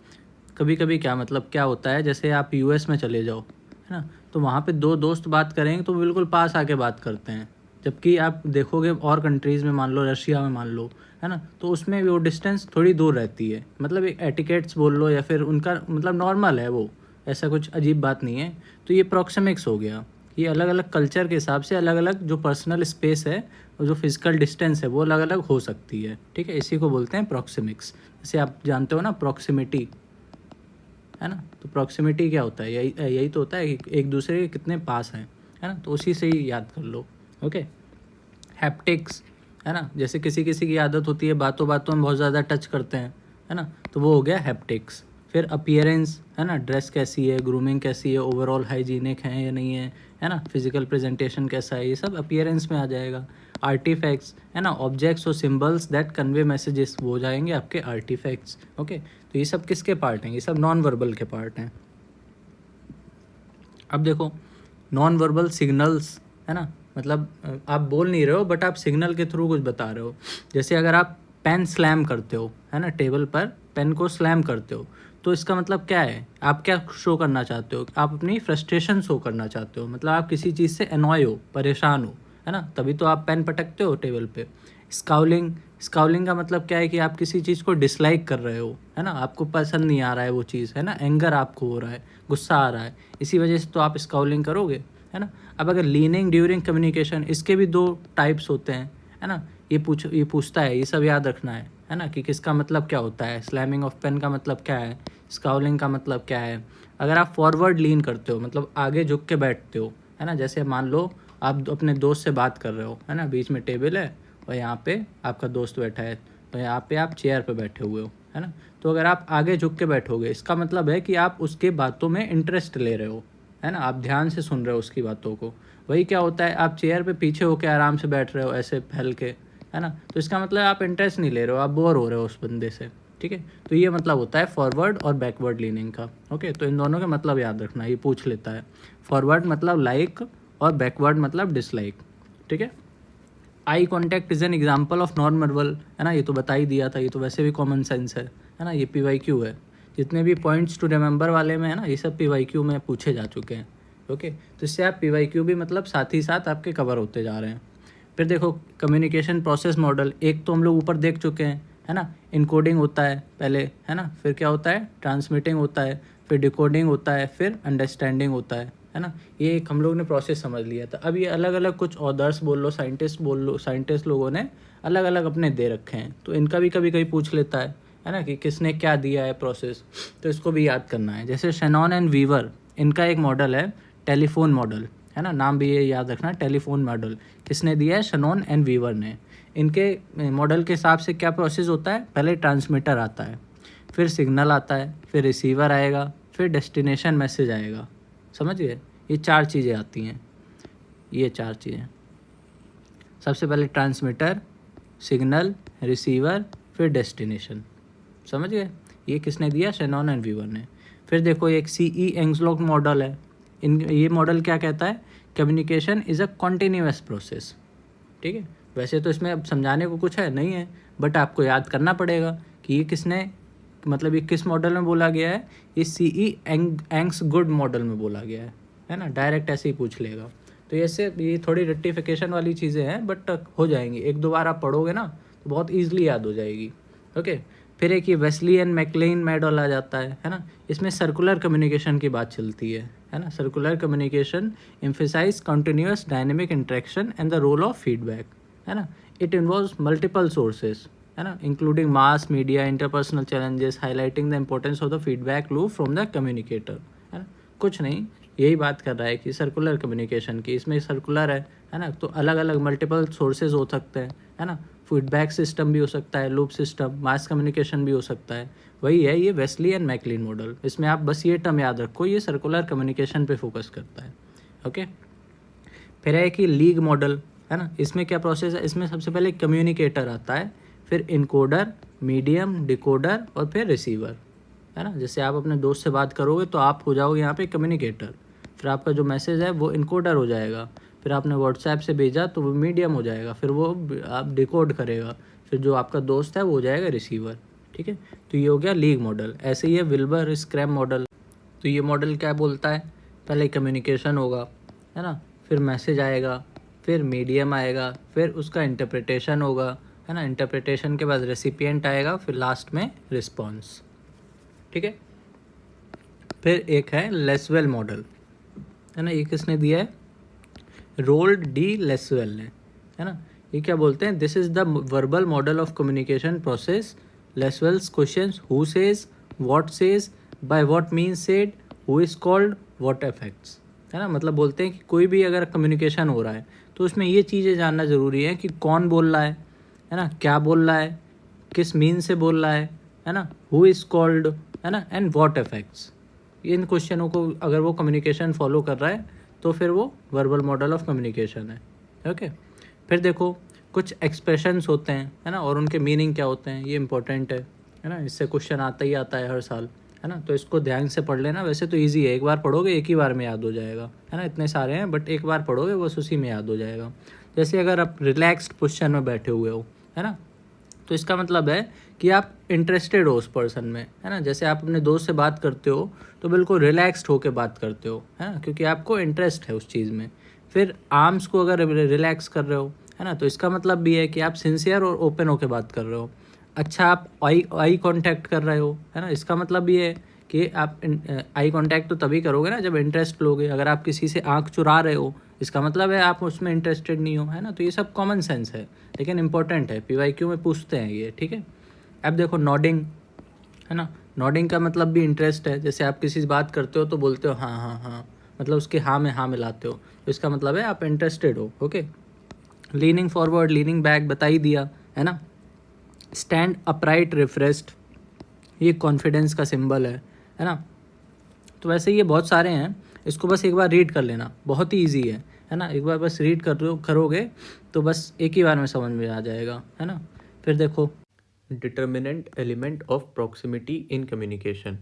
कभी कभी क्या मतलब क्या होता है, जैसे आप यूएस में चले जाओ, है ना, तो वहाँ पे दो दोस्त बात करेंगे तो बिल्कुल पास आके बात करते हैं, जबकि आप देखोगे और कंट्रीज़ में, मान लो रशिया में मान लो, है ना, तो उसमें वो डिस्टेंस थोड़ी दूर रहती है, मतलब एक एटिकेट्स बोल लो या फिर उनका मतलब नॉर्मल है वो, ऐसा कुछ अजीब बात नहीं है। तो ये प्रॉक्सिमिक्स हो गया, ये अलग अलग कल्चर के हिसाब से अलग अलग जो पर्सनल स्पेस है और जो फिजिकल डिस्टेंस है वो अलग अलग हो सकती है। ठीक है, इसी को बोलते हैं प्रॉक्सिमिक्स। जैसे आप जानते हो ना प्रॉक्सिमिटी, है ना, तो प्रॉक्सिमिटी क्या होता है, यही यही तो होता है कि एक दूसरे के कितने पास हैं, है ना, तो उसी से ही याद कर लो। ओके, हैप्टिक्स, है ना, जैसे किसी किसी की आदत होती है बातों बातों में बहुत ज़्यादा टच करते हैं, है ना, तो वो हो गया हैप्टिक्स। फिर अपीयरेंस, है ना, ड्रेस कैसी है, ग्रूमिंग कैसी है, ओवरऑल हाइजीनिक है या नहीं है ना, फिजिकल प्रेजेंटेशन कैसा है, ये सब अपीयरेंस में आ जाएगा। आर्टिफैक्ट्स, है ना, ऑब्जेक्ट्स और सिम्बल्स दैट कन्वे मैसेजेस, वो हो जाएंगे आपके आर्टिफैक्ट्स। ओके, तो ये सब किसके पार्ट हैं, ये सब नॉन वर्बल के पार्ट हैं। अब देखो नॉन वर्बल सिग्नल्स, है ना, मतलब आप बोल नहीं रहे हो बट आप सिग्नल के थ्रू कुछ बता रहे हो। जैसे अगर आप पेन स्लैम करते हो, है ना, टेबल पर पेन को स्लैम करते हो, तो इसका मतलब क्या है, आप क्या शो करना चाहते हो, आप अपनी फ्रस्ट्रेशन शो करना चाहते हो, मतलब आप किसी चीज़ से एनॉय हो, परेशान हो, है ना, तभी तो आप पेन पटकते हो टेबल पे। स्काउलिंग, स्काउलिंग का मतलब क्या है कि आप किसी चीज़ को डिसलाइक कर रहे हो, है ना, आपको पसंद नहीं आ रहा है वो चीज़, है ना, एंगर आपको हो रहा है, गुस्सा आ रहा है, इसी वजह से तो आप स्काउलिंग करोगे, है ना। अब अगर लीनिंग ड्यूरिंग कम्युनिकेशन, इसके भी दो टाइप्स होते हैं, है ना, ये पूछता है, ये सब याद रखना है ना, कि किसका मतलब क्या होता है, स्लैमिंग ऑफ पेन का मतलब क्या है, स्काउलिंग का मतलब क्या है। अगर आप फॉरवर्ड लीन करते हो, मतलब आगे झुक के बैठते हो, है ना, जैसे मान लो आप अपने दोस्त से बात कर रहे हो, है ना, बीच में टेबल है और यहाँ पे आपका दोस्त बैठा है, तो यहाँ पे आप चेयर पे बैठे हुए हो, है ना, तो अगर आप आगे झुक के बैठोगे, इसका मतलब है कि आप उसके बातों में इंटरेस्ट ले रहे हो, है ना, आप ध्यान से सुन रहे हो उसकी बातों को। वही क्या होता है, आप चेयर पे पीछे होके आराम से बैठ रहे हो ऐसे फैल के, है ना, तो इसका मतलब आप इंटरेस्ट नहीं ले रहे हो, आप बोर हो रहे हो उस बंदे से। ठीक है, तो ये मतलब होता है फॉरवर्ड और बैकवर्ड लीनिंग का। ओके, तो इन दोनों के मतलब याद रखना, ये पूछ लेता है। फॉरवर्ड मतलब लाइक और बैकवर्ड मतलब डिसलाइक। ठीक है, eye contact is an example of non verbal, है ना, ये तो बता ही दिया था, ये तो वैसे भी कॉमन सेंस है ना, ये PYQ है। जितने भी पॉइंट्स टू रिमेंबर वाले में है ना, ये सब PYQ में पूछे जा चुके हैं। ओके, तो इससे आप PYQ भी मतलब साथ ही साथ आपके कवर होते जा रहे हैं। फिर देखो कम्युनिकेशन प्रोसेस मॉडल, एक तो हम लोग ऊपर देख चुके हैं, है ना, इनकोडिंग होता है पहले, है ना, फिर क्या होता है, ट्रांसमिटिंग होता है, फिर डिकोडिंग होता है, फिर अंडरस्टैंडिंग होता है ना, ये एक हम लोग ने प्रोसेस समझ लिया था। अब ये अलग अलग कुछ ऑदर्स बोल लो, साइंटिस्ट बोल लो, साइंटिस्ट लोगों ने अलग अलग अपने दे रखे हैं, तो इनका भी कभी कभी पूछ लेता है ना, कि किसने क्या दिया है प्रोसेस, तो इसको भी याद करना है। जैसे शेनॉन एंड वीवर, इनका एक मॉडल है टेलीफोन मॉडल, है ना, नाम भी ये याद रखना, टेलीफोन मॉडल किसने दिया है, शेनॉन एंड वीवर ने। इनके मॉडल के हिसाब से क्या प्रोसेस होता है, पहले ट्रांसमीटर आता है, फिर सिग्नल आता है, फिर रिसीवर आएगा, फिर डेस्टिनेशन मैसेज आएगा। समझ गए, ये चार चीज़ें आती हैं, ये चार चीज़ें, सबसे पहले ट्रांसमीटर, सिग्नल, रिसीवर, फिर डेस्टिनेशन। समझ गए, ये किसने दिया, शेनॉन एंड वीवर ने। फिर देखो एक CE एंग्सलॉट मॉडल है, ये मॉडल क्या कहता है, communication is a continuous process. ठीक है, वैसे तो इसमें अब समझाने को कुछ है नहीं है, बट आपको याद करना पड़ेगा कि ये किसने मतलब ये किस मॉडल में बोला गया है, ये CE एंग्स गुड मॉडल में बोला गया है ना, डायरेक्ट ऐसे ही पूछ लेगा। तो ये थोड़ी रेक्टिफिकेशन वाली चीज़ें हैं, बट हो जाएंगी, एक दो बार आप पढ़ोगे ना तो बहुत ईजिली याद हो जाएगी। ओके, फिर एक ये वेस्ली एंड मैकलेन मॉडल आ जाता है ना। इसमें सर्कुलर कम्युनिकेशन की बात चलती है ना। Circular communication emphasize continuous dynamic interaction and the role of feedback, है ना। इट इन्वॉल्व्स मल्टीपल सोर्सेज, है ना, including mass media interpersonal challenges, highlighting the importance of the feedback loop from the communicator, है ना। कुछ नहीं, यही बात कर रहा है कि सर्कुलर कम्युनिकेशन की, इसमें सर्कुलर है ना, तो अलग अलग मल्टीपल सोर्सेज हो सकते हैं, है ना। फीडबैक सिस्टम भी हो सकता है, लूप सिस्टम, मास कम्युनिकेशन भी हो सकता है। वही है ये वेस्ली एंड मैकलीन मॉडल। इसमें आप बस ये टर्म याद रखो, ये सर्कुलर कम्युनिकेशन पे फोकस करता है। ओके, फिर है कि लीग मॉडल, है ना। इसमें क्या प्रोसेस है, इसमें सबसे पहले कम्युनिकेटर आता है, फिर इनकोडर, मीडियम, डिकोडर और फिर रिसीवर, है ना। जैसे आप अपने दोस्त से बात करोगे तो आप हो जाओगे यहाँ पे कम्युनिकेटर, फिर आपका जो मैसेज है वो इनकोडर हो जाएगा, फिर आपने व्हाट्सएप से भेजा तो वो मीडियम हो जाएगा, फिर वो आप डिकोड करेगा, फिर जो आपका दोस्त है वो हो जाएगा रिसीवर। ठीक है, तो ये हो गया लीग मॉडल। ऐसे ही है विल्बर स्क्रैम मॉडल। तो ये मॉडल क्या बोलता है, पहले कम्युनिकेशन होगा, है ना, फिर मैसेज आएगा, फिर मीडियम आएगा, फिर उसका इंटरप्रिटेशन होगा, है ना, इंटरप्रिटेशन के बाद रेसिपिएंट आएगा, फिर लास्ट में रिस्पॉन्स। ठीक है, फिर एक है लेसवेल मॉडल, है ना। ये किसने दिया है, रोल्ड डी लेसवेल ने, है ना। ये क्या बोलते हैं, this is the verbal model of communication process, Lasswell's questions, who says, what says, by what means said, who is called, what effects, है ना। मतलब बोलते हैं कि कोई भी अगर कम्युनिकेशन हो रहा है तो उसमें ये चीज़ें जानना ज़रूरी है कि कौन बोल रहा है ना, क्या बोल रहा है, किस मीन से बोल रहा है ना, हु इज़ कॉल्ड, है ना, एंड व्हाट इफेक्ट्स। इन क्वेश्चनों को अगर वो कम्युनिकेशन फॉलो कर रहा है तो फिर वो वर्बल मॉडल ऑफ कम्युनिकेशन है। ओके, फिर देखो कुछ एक्सप्रेशंस होते हैं, है ना, और उनके मीनिंग क्या होते हैं, ये इंपॉर्टेंट है ना। इससे क्वेश्चन आता ही आता है हर साल, है ना, तो इसको ध्यान से पढ़ लेना। वैसे तो इजी है, एक बार पढ़ोगे एक ही बार में याद हो जाएगा, है ना। इतने सारे हैं बट एक बार पढ़ोगे बस उसी में याद हो जाएगा। जैसे अगर आप रिलैक्स्ड पोजीशन में बैठे हुए हो, है ना, तो इसका मतलब है कि आप इंटरेस्टेड हो उस पर्सन में, है ना। जैसे आप अपने दोस्त से बात करते हो तो बिल्कुल रिलैक्स्ड होकर बात करते हो, है ना, क्योंकि आपको इंटरेस्ट है उस चीज़ में। फिर आर्म्स को अगर रिलैक्स कर रहे हो, है ना, तो इसका मतलब भी है कि आप सिंसियर और ओपन होकर बात कर रहे हो। अच्छा, आप आई कांटेक्ट कर रहे हो, है ना, इसका मतलब भी है कि आप आई कांटेक्ट तो तभी करोगे ना जब इंटरेस्ट लोगे। अगर आप किसी से आंख चुरा रहे हो, इसका मतलब है आप उसमें इंटरेस्टेड नहीं हो, है ना। तो ये सब कॉमन सेंस है लेकिन इंपॉर्टेंट है, PYQ में पूछते हैं ये। ठीक है, अब देखो नॉडिंग, है ना। नॉडिंग का मतलब भी इंटरेस्ट है। जैसे आप किसी से बात करते हो तो बोलते हो हाँ हाँ हाँ, मतलब उसके हाँ में हाँ मिलाते हो, तो इसका मतलब है आप इंटरेस्टेड हो। Okay, leaning forward, leaning back बता ही दिया, है ना। स्टैंड अपराइट रिफ्रेस्ड, ये कॉन्फिडेंस का सिंबल है ना। तो वैसे ये बहुत सारे हैं, इसको बस एक बार रीड कर लेना, बहुत ही ईजी है ना। एक बार बस रीड करोगे तो बस एक ही बार में समझ में आ जाएगा, है ना। फिर देखो determinant element of proximity in communication,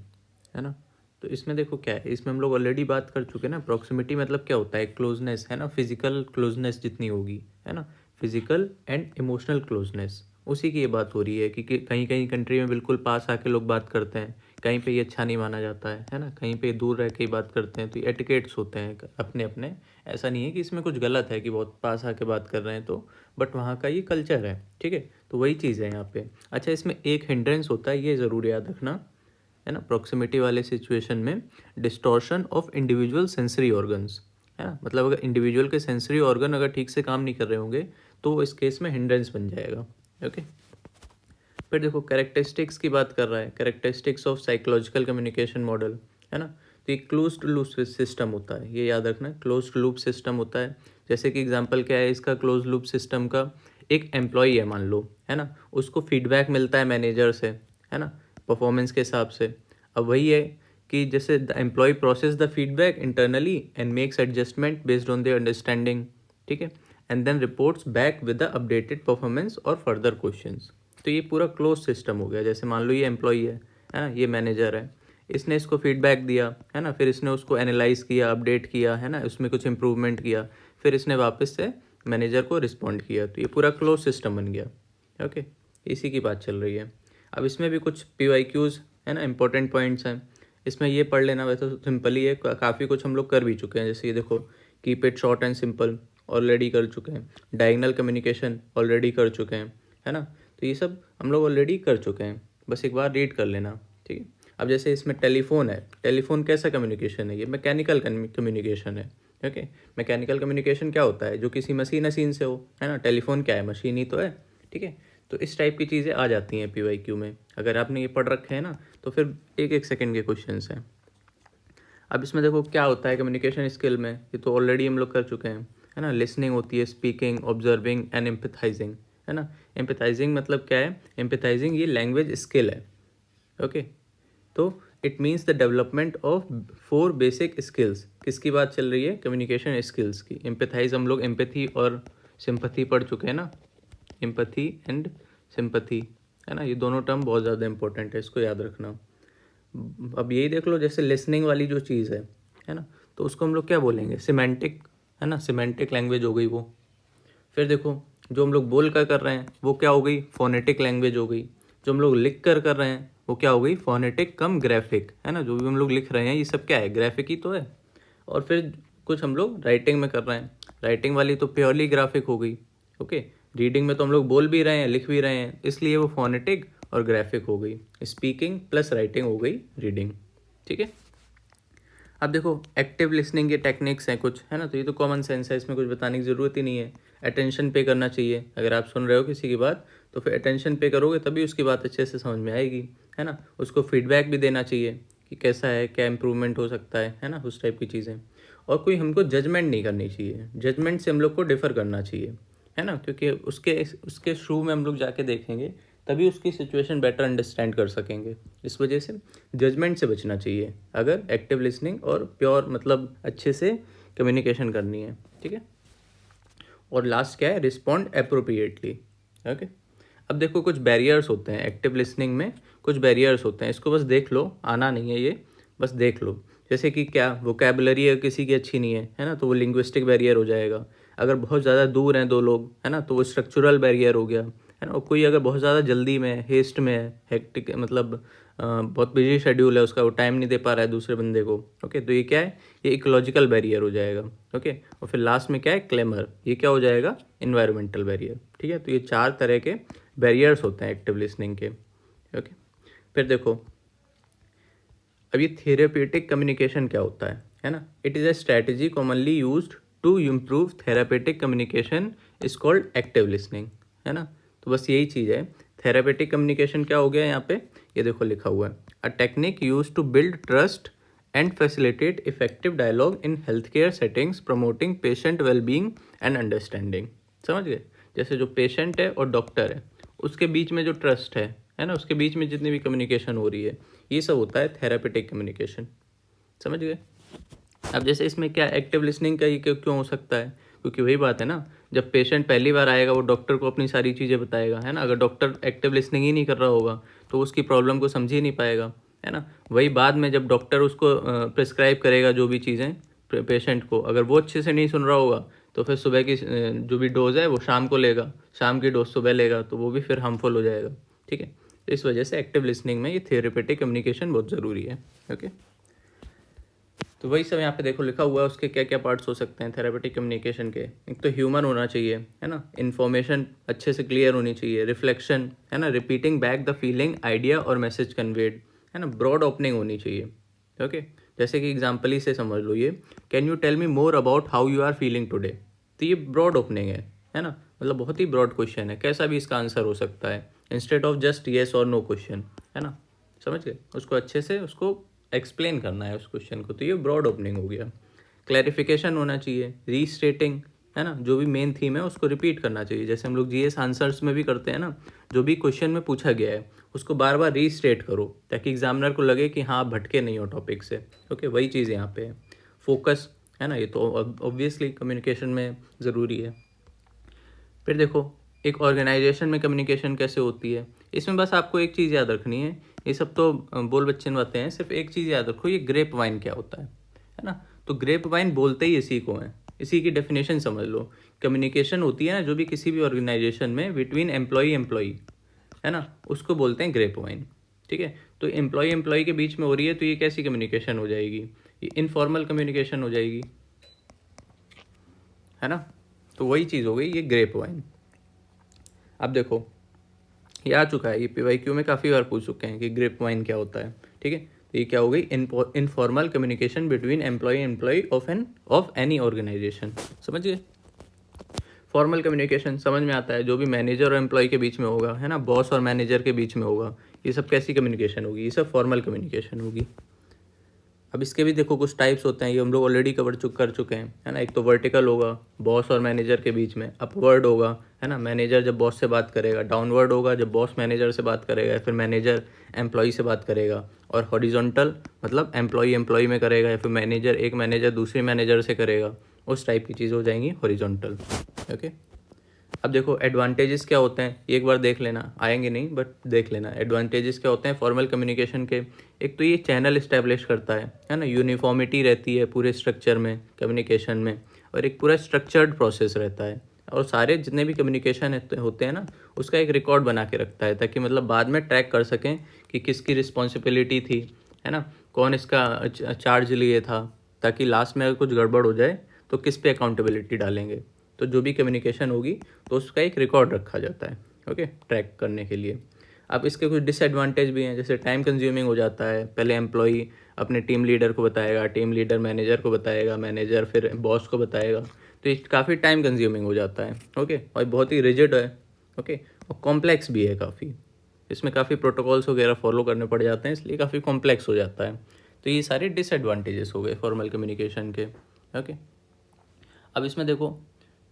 है ना। तो इसमें देखो क्या है, इसमें हम लोग ऑलरेडी बात कर चुके हैं ना। प्रॉक्सिमिटी मतलब क्या होता है, क्लोजनेस, है ना, फिजिकल क्लोजनेस जितनी होगी, है ना, फिजिकल एंड इमोशनल क्लोजनेस, उसी की ये बात हो रही है कि कहीं कहीं कंट्री में बिल्कुल पास आके लोग बात करते हैं, कहीं पे ये अच्छा नहीं माना जाता है ना, कहीं पे दूर रह के ही बात करते हैं। तो ये एटिकेट्स होते हैं अपने अपने, ऐसा नहीं है कि इसमें कुछ गलत है कि बहुत पास आके बात कर रहे हैं तो, बट वहाँ का ये कल्चर है। ठीक है, तो वही चीज़ है यहाँ पे। अच्छा, इसमें एक हिंड्रेंस होता है, ये ज़रूर याद रखना, है ना, प्रॉक्सिमिटी वाले सिचुएशन में, distortion of individual sensory organs, है ना। मतलब अगर इंडिविजुअल के सेंसरी ऑर्गन अगर ठीक से काम नहीं कर रहे होंगे तो इस केस में हिंड्रेंस बन जाएगा। ओके, फिर देखो कैरेक्टरिस्टिक्स की बात कर रहा है, characteristics of psychological communication model, है ना। तो ये क्लोज्ड लूप सिस्टम होता है, ये याद रखना, क्लोज्ड लूप सिस्टम होता है। जैसे कि एग्जांपल क्या है इसका, क्लोज लूप सिस्टम का, एक एम्प्लॉई है मान लो, है ना, उसको फीडबैक मिलता है मैनेजर से, है ना, परफॉर्मेंस के हिसाब से। अब वही है कि जैसे the employ process the feedback internally and makes adjustment based on their understanding, ठीक है, and then reports back with the updated performance और फर्दर क्वेश्चंस। तो ये पूरा क्लोज सिस्टम हो गया। जैसे मान लो ये एम्प्लॉई है ना, ये मैनेजर है, इसने इसको फीडबैक दिया, है ना, फिर इसने उसको एनालाइज किया, अपडेट किया, है ना, उसमें कुछ इंप्रूवमेंट किया, फिर इसने वापस से मैनेजर को रिस्पॉन्ड किया। तो ये पूरा क्लोज सिस्टम बन गया। ओके, इसी की बात चल रही है। अब इसमें भी कुछ PYQs है ना, इंपॉर्टेंट पॉइंट्स हैं। इसमें ये पढ़ लेना, वैसे तो सिंपल ही है, काफ़ी कुछ हम लोग कर भी चुके हैं। जैसे ये देखो, keep it short and simple already कर चुके हैं, डायगोनल कम्युनिकेशन ऑलरेडी कर चुके हैं, है ना। तो ये सब हम लोग ऑलरेडी कर चुके हैं, बस एक बार रीड कर लेना, ठीक है। अब जैसे इसमें टेलीफोन है, टेलीफोन कैसा कम्युनिकेशन है, ये मैकेनिकल कम्युनिकेशन है, ओके। मैकेनिकल कम्युनिकेशन क्या होता है, जो किसी मशीन से हो, है ना। टेलीफोन क्या है, मशीन ही तो है, ठीक है। तो इस टाइप की चीज़ें आ जाती हैं PYQ में, अगर आपने ये पढ़ रखे हैं ना, तो फिर एक एक सेकंड के क्वेश्चंस हैं। अब इसमें देखो क्या होता है कम्युनिकेशन स्किल में, ये तो ऑलरेडी हम लोग कर चुके हैं, है ना। लिसनिंग होती है, स्पीकिंग, ऑब्जर्विंग एंड एम्पथाइजिंग, है ना। एम्पथाइजिंग मतलब क्या है, एम्पथाइजिंग ये लैंग्वेज स्किल है, ओके। तो it means the development of 4 basic skills. किसकी बात चल रही है, कम्युनिकेशन स्किल्स की। एम्पथाइज हम लोग एम्पैथी और सिंपैथी पढ़ चुके हैं ना, एम्पैथी एंड सिंपैथी, है ना। ये दोनों टर्म बहुत ज़्यादा इंपॉर्टेंट है, इसको याद रखना। अब यही देख लो, जैसे लिसनिंग वाली जो चीज़ है ना, तो उसको हम लोग क्या बोलेंगे, सिमेंटिक, है ना, सिमेंटिक लैंग्वेज हो गई वो। फिर देखो, जो हम लोग बोल कर रहे हैं वो क्या हो गई, फोनेटिक लैंग्वेज हो गई। जो हम लोग लिख कर रहे हैं वो क्या हो गई, फोनेटिक कम ग्राफिक, है ना। जो भी हम लोग लिख रहे हैं ये सब क्या है, ग्राफिक ही तो है। और फिर कुछ हम लोग राइटिंग में कर रहे हैं, राइटिंग वाली तो प्योरली ग्राफिक हो गई, ओके। रीडिंग में तो हम लोग बोल भी रहे हैं, लिख भी रहे हैं, इसलिए वो फोनेटिक और ग्राफिक हो गई। स्पीकिंग प्लस राइटिंग हो गई रीडिंग, ठीक है। अब देखो, एक्टिव लिसनिंग के टेक्निक्स हैं कुछ, है ना। तो ये तो कॉमन सेंस है, इसमें कुछ बताने की ज़रूरत ही नहीं है। अटेंशन पे करना चाहिए, अगर आप सुन रहे हो किसी की बात तो फिर अटेंशन पे करोगे तभी उसकी बात अच्छे से समझ में आएगी, है ना। उसको फीडबैक भी देना चाहिए कि कैसा है, क्या इम्प्रूवमेंट हो सकता है ना, उस टाइप की चीज़ें। और कोई हमको जजमेंट नहीं करनी चाहिए, जजमेंट से हम लोग को डिफ़र करना चाहिए, है ना। क्योंकि उसके थ्रू में हम लोग जाके देखेंगे, तभी उसकी सिचुएशन बेटर अंडरस्टैंड कर सकेंगे। इस वजह से जजमेंट से बचना चाहिए अगर एक्टिव लिसनिंग और प्योर मतलब अच्छे से कम्युनिकेशन करनी है, ठीक है। और लास्ट क्या है, रिस्पॉन्ड अप्रोप्रिएटली, ओके। अब देखो, कुछ बैरियर्स होते हैं एक्टिव लिसनिंग में, कुछ बैरियर्स होते हैं, इसको बस देख लो, आना नहीं है ये, बस देख लो। जैसे कि क्या वोकैबुलरी किसी की अच्छी नहीं है ना, तो वो लिंग्विस्टिक बैरियर हो जाएगा। अगर बहुत ज़्यादा दूर हैं दो लोग, है ना, तो वो स्ट्रक्चरल बैरियर हो गया, है ना। और कोई अगर बहुत ज़्यादा जल्दी में, हेस्ट में है, हेक्टिक मतलब बहुत बिजी शेड्यूल है उसका, वो टाइम नहीं दे पा रहा है दूसरे बंदे को, ओके। तो ये क्या है, ये इकोलॉजिकल बैरियर हो जाएगा, ओके। और फिर लास्ट में क्या है, क्लेमर, ये क्या हो जाएगा, इन्वायरमेंटल बैरियर, ठीक है। तो ये 4 तरह के बैरियर्स होते हैं एक्टिव लिसनिंग के, ओके। फिर देखो, अब ये थेरेपेटिक कम्युनिकेशन क्या होता है ना। It is a strategy commonly used to improve therapeutic communication is called active listening, है ना। तो बस यही चीज़ है। थेरापेटिक कम्युनिकेशन क्या हो गया यहाँ पे, ये देखो लिखा हुआ है, a technique use to build trust and facilitate effective dialogue in health care settings, promoting patient wellbeing and understanding. समझ गए, जैसे जो पेशेंट है और डॉक्टर है उसके बीच में जो ट्रस्ट है ना, उसके बीच में जितनी भी कम्युनिकेशन हो रही है, ये सब होता है थेरापेटिक कम्युनिकेशन, समझ गए। अब जैसे इसमें क्या एक्टिव लिसनिंग का ये क्यों हो सकता है, क्योंकि वही बात है ना, जब पेशेंट पहली बार आएगा वो डॉक्टर को अपनी सारी चीज़ें बताएगा, है ना। अगर डॉक्टर एक्टिव लिसनिंग ही नहीं कर रहा होगा तो उसकी प्रॉब्लम को समझ ही नहीं पाएगा, है ना। वही बाद में जब डॉक्टर उसको प्रिस्क्राइब करेगा जो भी चीज़ें पेशेंट को, अगर वो अच्छे से नहीं सुन रहा होगा तो फिर सुबह की जो भी डोज है वो शाम को लेगा, शाम की डोज सुबह लेगा, तो वो भी फिर हार्मफुल हो जाएगा, ठीक है। तो इस वजह से एक्टिव लिसनिंग में ये थेरेपेटिक कम्युनिकेशन बहुत ज़रूरी है, ओके। तो वही सब यहाँ पे देखो लिखा हुआ है, उसके क्या क्या पार्ट्स हो सकते हैं थेरेपेटिक कम्युनिकेशन के। एक तो ह्यूमन होना चाहिए, है ना, इन्फॉर्मेशन अच्छे से क्लियर होनी चाहिए, रिफ्लेक्शन, है ना, repeating back the feeling, idea और मैसेज कन्वेड, है ना, ब्रॉड ओपनिंग होनी चाहिए, ओके। जैसे कि एग्जाम्पल ही से समझ लो, ये can you tell me more about how you are feeling today. तो ये ब्रॉड ओपनिंग है ना, मतलब बहुत ही ब्रॉड क्वेश्चन है, कैसा भी इसका आंसर हो सकता है, इंस्टेड ऑफ जस्ट येस और नो क्वेश्चन, है ना। समझ गए, उसको अच्छे से उसको एक्सप्लेन करना है उस क्वेश्चन को, तो ये ब्रॉड ओपनिंग हो गया। क्लैरिफिकेशन होना चाहिए, रीस्टेटिंग, है ना, जो भी मेन थीम है उसको रिपीट करना चाहिए, जैसे हम लोग जीएस आंसर्स में भी करते हैं ना, जो भी क्वेश्चन में पूछा गया है उसको बार बार रीस्टेट करो ताकि एग्जामिनर को लगे कि हाँ भटके नहीं हो टॉपिक से, ओके। वही चीज़ यहाँ पे है, फोकस, है ना, ये तो ऑब्वियसली कम्युनिकेशन में ज़रूरी है। फिर देखो, एक ऑर्गेनाइजेशन में कम्युनिकेशन कैसे होती है, इसमें बस आपको एक चीज़ याद रखनी है, ये सब तो बोल बच्चन बातें हैं, सिर्फ एक चीज़ याद रखो, ये ग्रेप वाइन क्या होता है ना। तो ग्रेप वाइन बोलते ही इसी को है, इसी की डेफिनेशन समझ लो। कम्युनिकेशन होती है ना जो भी किसी भी ऑर्गेनाइजेशन में बिटवीन एम्प्लॉई, है ना, उसको बोलते हैं ग्रेप वाइन, ठीक है। तो एम्प्लॉय के बीच में हो रही है, तो ये कैसी कम्युनिकेशन हो जाएगी, ये इनफॉर्मल कम्युनिकेशन हो जाएगी, है ना। तो वही चीज़ हो गई ये ग्रेप वाइन। अब देखो ये आ चुका है, ये PYQ में काफ़ी बार पूछ चुके हैं कि ग्रेप वाइन क्या होता है, ठीक है। तो ये क्या हो गई, informal communication between employ of any organisation, समझ गए। फॉर्मल कम्युनिकेशन समझ में आता है, जो भी मैनेजर और एम्प्लॉय के बीच में होगा, है ना, बॉस और मैनेजर के बीच में होगा, ये सब कैसी कम्युनिकेशन होगी, ये सब फॉर्मल कम्युनिकेशन होगी। अब इसके भी देखो कुछ टाइप्स होते हैं, ये हम लोग ऑलरेडी कर चुके हैं, है ना। एक तो वर्टिकल होगा, बॉस और मैनेजर के बीच में, अपवर्ड होगा, है ना, मैनेजर जब बॉस से बात करेगा, डाउनवर्ड होगा जब बॉस मैनेजर से बात करेगा, या फिर मैनेजर एम्प्लॉय से बात करेगा, और हॉरिजॉन्टल मतलब एम्प्लॉय में करेगा, या फिर एक मैनेजर दूसरे मैनेजर से करेगा, उस टाइप की चीज़ हो जाएंगी हॉरिजॉन्टल। ओके, अब देखो एडवांटेजेस क्या होते हैं, एक बार देख लेना, आएंगे नहीं बट देख लेना एडवांटेजेस क्या होते हैं फॉर्मल कम्युनिकेशन के। एक तो ये चैनल इस्टेब्लिश करता है ना, यूनिफॉर्मिटी रहती है पूरे स्ट्रक्चर में, कम्युनिकेशन में, और एक पूरा स्ट्रक्चर्ड प्रोसेस रहता है, और सारे जितने भी कम्युनिकेशन होते हैं ना, उसका एक रिकॉर्ड बना के रखता है, ताकि मतलब बाद में ट्रैक कर सकें कि किसकी रिस्पॉन्सिबिलिटी थी, है ना, कौन इसका चार्ज लिए था, ताकि लास्ट में अगर कुछ गड़बड़ हो जाए तो किस पे अकाउंटेबिलिटी डालेंगे। तो जो भी कम्युनिकेशन होगी तो उसका एक रिकॉर्ड रखा जाता है, ओके, ट्रैक करने के लिए। अब इसके कुछ डिसएडवांटेज भी हैं, जैसे टाइम कंज्यूमिंग हो जाता है, पहले एम्प्लॉई अपने टीम लीडर को बताएगा, टीम लीडर मैनेजर को बताएगा, मैनेजर फिर बॉस को बताएगा, तो ये काफ़ी टाइम कंज्यूमिंग हो जाता है, ओके, और बहुत ही रिजिड है, ओके, और कॉम्प्लेक्स भी है काफ़ी, इसमें काफ़ी प्रोटोकॉल्स वगैरह फॉलो करने पड़ जाते हैं, इसलिए काफ़ी कॉम्प्लेक्स हो जाता है। तो ये सारे डिसएडवांटेजेस हो गए फॉर्मल कम्युनिकेशन के, ओके। अब इसमें देखो,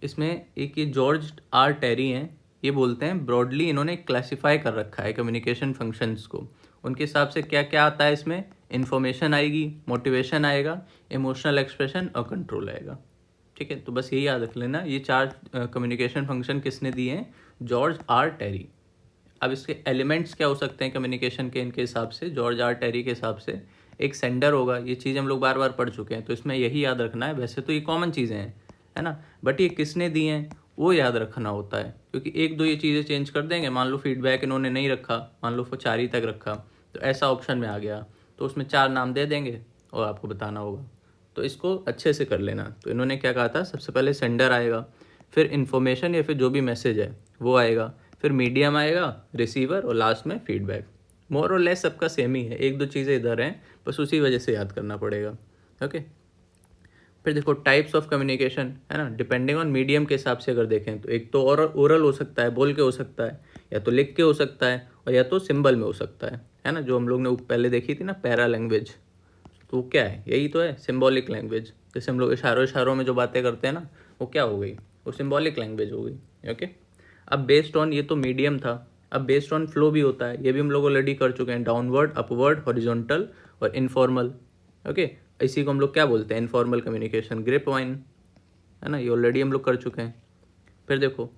इसमें एक ये जॉर्ज आर टेरी हैं, ये बोलते हैं ब्रॉडली इन्होंने क्लासिफाई कर रखा है कम्युनिकेशन फंक्शंस को, उनके हिसाब से क्या क्या आता है इसमें, इन्फॉर्मेशन आएगी, मोटिवेशन आएगा, इमोशनल एक्सप्रेशन और कंट्रोल आएगा, ठीक है। तो बस यही याद रख लेना, ये 4 कम्युनिकेशन फंक्शन किसने दिए हैं, जॉर्ज आर टेरी। अब इसके एलिमेंट्स क्या हो सकते हैं कम्युनिकेशन के, इनके हिसाब से, जॉर्ज आर टेरी के हिसाब से, एक सेंडर होगा, ये चीज़ हम लोग बार बार पढ़ चुके हैं, तो इसमें यही याद रखना है, वैसे तो ये कॉमन चीज़ें हैं, है ना, बट ये किसने दिए हैं वो याद रखना होता है, क्योंकि एक दो ये चीज़ें चेंज कर देंगे, मान लो फीडबैक इन्होंने नहीं रखा, मान लो 4 ही तक रखा, तो ऐसा ऑप्शन में आ गया, तो उसमें 4 नाम दे देंगे और आपको बताना होगा, तो इसको अच्छे से कर लेना। तो इन्होंने क्या कहा था, सबसे पहले सेंडर आएगा, फिर इन्फॉर्मेशन या फिर जो भी मैसेज है वो आएगा, फिर मीडियम आएगा, रिसीवर, और लास्ट में फीडबैक। मोर और लेस सबका सेम ही है, एक दो चीज़ें इधर हैं, बस उसी वजह से याद करना पड़ेगा, ओके। फिर देखो टाइप्स ऑफ कम्युनिकेशन, है ना, डिपेंडिंग ऑन मीडियम के हिसाब से अगर देखें तो एक तो ओरल हो सकता है, बोल के हो सकता है, या तो लिख के हो सकता है, और या तो सिंबल में हो सकता है ना, जो हम लोग ने पहले देखी थी ना पैरा लैंग्वेज, तो वो क्या है, यही तो है सिंबॉलिक लैंग्वेज, जैसे हम लोग इशारों में जो बातें करते हैं ना, वो क्या हो गई, वो सिंबॉलिक लैंग्वेज हो गई, ओके। अब बेस्ड ऑन, ये तो मीडियम था, अब बेस्ड ऑन फ्लो भी होता है, ये भी हम लोग ऑलरेडी कर चुके हैं, डाउनवर्ड, अपवर्ड, हॉरिजॉन्टल और इनफॉर्मल, ओके। इसी को हम लोग क्या बोलते हैं, इनफॉर्मल कम्युनिकेशन, ग्रेप वाइन, है ना, ये ऑलरेडी हम लोग कर चुके हैं। फिर देखो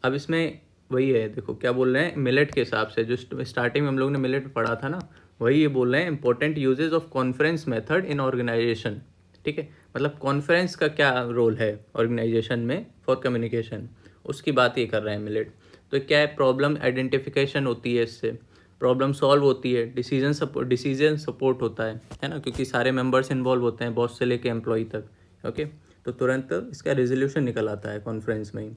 अब इसमें वही है, देखो क्या बोल रहे हैं, मिलेट के हिसाब से, जो स्टार्टिंग में हम लोग ने मिलेट पढ़ा था ना, वही ये बोल रहे हैं, important usages of conference method in organisation, ठीक है, मतलब कॉन्फ्रेंस का क्या रोल है ऑर्गेनाइजेशन में फॉर कम्युनिकेशन, उसकी बात ये कर रहे हैं मिलेट। तो क्या है, प्रॉब्लम आइडेंटिफिकेशन होती है इससे, प्रॉब्लम सॉल्व होती है, डिसीजन सपोर्ट होता है ना, क्योंकि सारे मेंबर्स इन्वॉल्व होते हैं, बॉस से लेके एम्प्लॉय तक, ओके। तो तुरंत इसका रेजोल्यूशन निकल आता है कॉन्फ्रेंस में ही।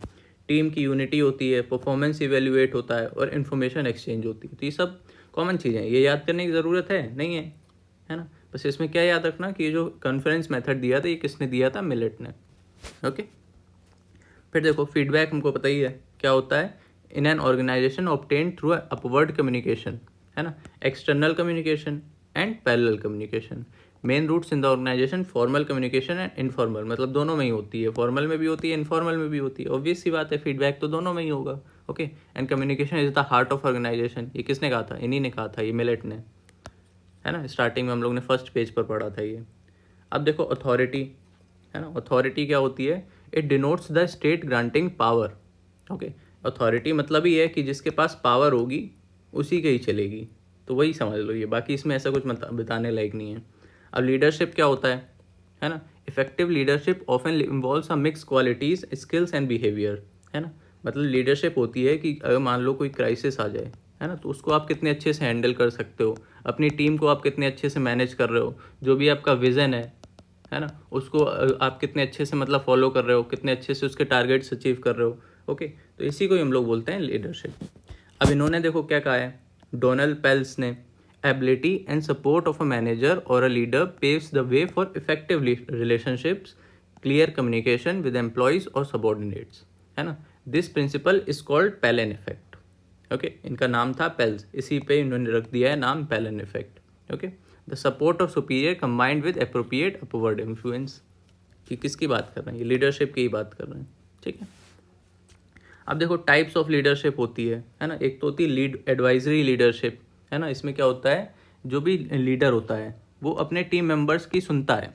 टीम की यूनिटी होती है, परफॉर्मेंस इवेल्युएट होता है, और इन्फॉर्मेशन एक्सचेंज होती है। तो ये सब कॉमन चीज़ें हैं, ये याद करने की ज़रूरत है नहीं है ना। बस इसमें क्या याद रखना कि ये जो कॉन्फ्रेंस मेथड दिया था, ये किसने दिया था, मिलेट ने, ओके। फिर देखो फीडबैक हमको पता ही है क्या होता है, in an organisation obtain through upward communication, है ना, external communication and parallel communication. Main routes in the organisation, formal communication and informal, मतलब दोनों में ही होती है, फॉर्मल में भी होती है, इनफॉर्मल में भी होती है, ऑब्वियस सी बात है, फीडबैक तो दोनों में ही होगा, okay. And communication is the heart of organisation, ये किसने कहा था, इन्हीं ने कहा था, ये मिलेट ने, है ना, स्टार्टिंग में हम लोग ने फर्स्ट पेज पर पढ़ा था ये। अब देखो अथॉरिटी, है ना, अथॉरिटी क्या होती है, it denotes the state granting power, okay. Authority मतलब ही है कि जिसके पास पावर होगी उसी के ही चलेगी, तो वही समझ लो ये, बाकी इसमें ऐसा कुछ बताने लायक नहीं है। अब लीडरशिप क्या होता है ना, effective leadership often involves a mix qualities, skills and behaviour, है ना, मतलब लीडरशिप होती है कि अगर मान लो कोई क्राइसिस आ जाए, है ना, तो उसको आप कितने अच्छे से हैंडल कर सकते हो, अपनी टीम को आप कितने अच्छे से मैनेज कर रहे हो, जो भी आपका विज़न है ना, उसको आप कितने अच्छे से मतलब फॉलो कर रहे हो, कितने अच्छे से उसके टारगेट्स अचीव कर रहे हो। ओके, तो इसी को ही हम लोग बोलते हैं लीडरशिप। अब इन्होंने देखो क्या कहा है, डोनाल्ड पेल्स ने, ability and support of a manager और a leader paves the way for effective relationships, clear communication with employees और सबॉर्डिनेट्स, है ना। This principle is called Pelz effect. Okay, इनका नाम था पेल्स, इसी पे इन्होंने रख दिया है नाम पेलन effect. Okay, the support of superior combined with appropriate upward influence. कि किसकी बात कर रहे हैं, ये लीडरशिप की ही बात कर रहे हैं, ठीक है। अब देखो टाइप्स ऑफ लीडरशिप होती है ना। एक तो होती है लीड एडवाइजरी लीडरशिप, है ना। इसमें क्या होता है, जो भी लीडर होता है वो अपने टीम मेंबर्स की सुनता है,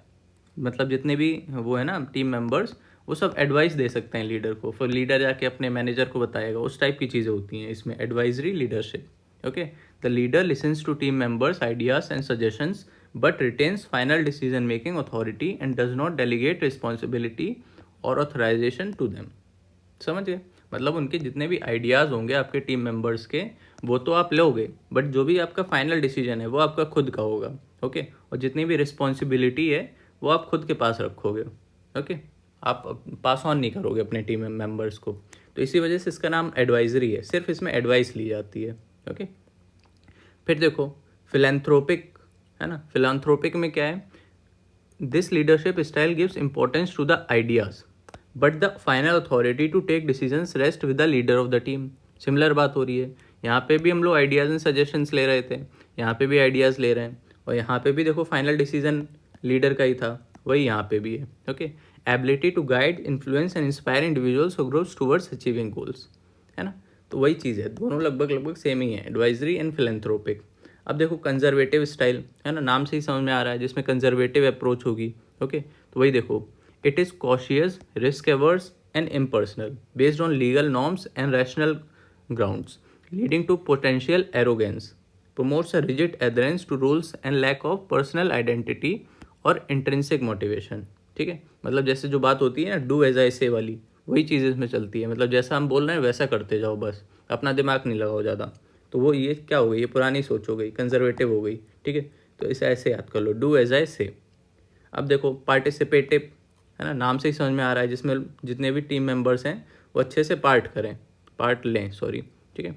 मतलब जितने भी वो है ना टीम मेंबर्स, वो सब एडवाइस दे सकते हैं लीडर को, फिर लीडर जाके अपने मैनेजर को बताएगा, उस टाइप की चीज़ें होती हैं इसमें advisory leadership. Okay, the leader listens to team members ideas and suggestions but retains final decision making authority and does not delegate responsibility और ऑथराइजेशन टू देम। समझ गए, मतलब उनके जितने भी आइडियाज़ होंगे आपके टीम मेंबर्स के, वो तो आप लोगे, बट जो भी आपका फाइनल डिसीजन है वो आपका खुद का होगा। ओके, और जितनी भी रिस्पॉन्सिबिलिटी है वो आप खुद के पास रखोगे। ओके, आप पास ऑन नहीं करोगे अपने टीम मेंबर्स को, तो इसी वजह से इसका नाम एडवाइजरी है, सिर्फ इसमें एडवाइस ली जाती है। ओके, फिर देखो फिलैंथ्रोपिक, है ना। फिलैंथ्रोपिक में क्या है, this leadership style gives importance to the ideas but the final authority to take decisions rest with the leader of the team. Similar बात हो रही है, यहाँ पे भी हम लोग आइडियाज़ एंड सजेशंस ले रहे थे, यहाँ पे भी आइडियाज़ ले रहे हैं, और यहाँ पे भी देखो फाइनल डिसीजन लीडर का ही था, वही यहाँ पे भी है। Okay, ability to guide influence and inspire individuals who groves towards achieving goals, है ना। तो वही चीज़ है, दोनों लगभग सेम ही है, एडवाइजरी एंड फिलेंथ्रोपिक। अब देखो कंजर्वेटिव स्टाइल, है ना, नाम से ही समझ में आ रहा है, जिसमें कंजर्वेटिव अप्रोच होगी। ओके, तो वही देखो, it is cautious, risk averse and impersonal, based on legal norms and rational grounds, leading to potential arrogance, promotes a rigid adherence to rules and lack of personal identity और intrinsic motivation। ठीक है, मतलब जैसे जो बात होती है ना डू एज आई से वाली, वही चीज़ इसमें चलती है, मतलब जैसा हम बोल रहे हैं वैसा करते जाओ, बस अपना दिमाग नहीं लगाओ ज़्यादा। तो वो ये क्या हो गई, ये पुरानी सोच हो गई, कंजर्वेटिव हो गई। ठीक है, तो इसे ऐसे याद कर लो, डू एज आई से। अब देखो पार्टिसिपेटिव, है ना, नाम से ही समझ में आ रहा है, जिसमें जितने भी टीम मेंबर्स हैं वो अच्छे से पार्ट लें, सॉरी। ठीक है,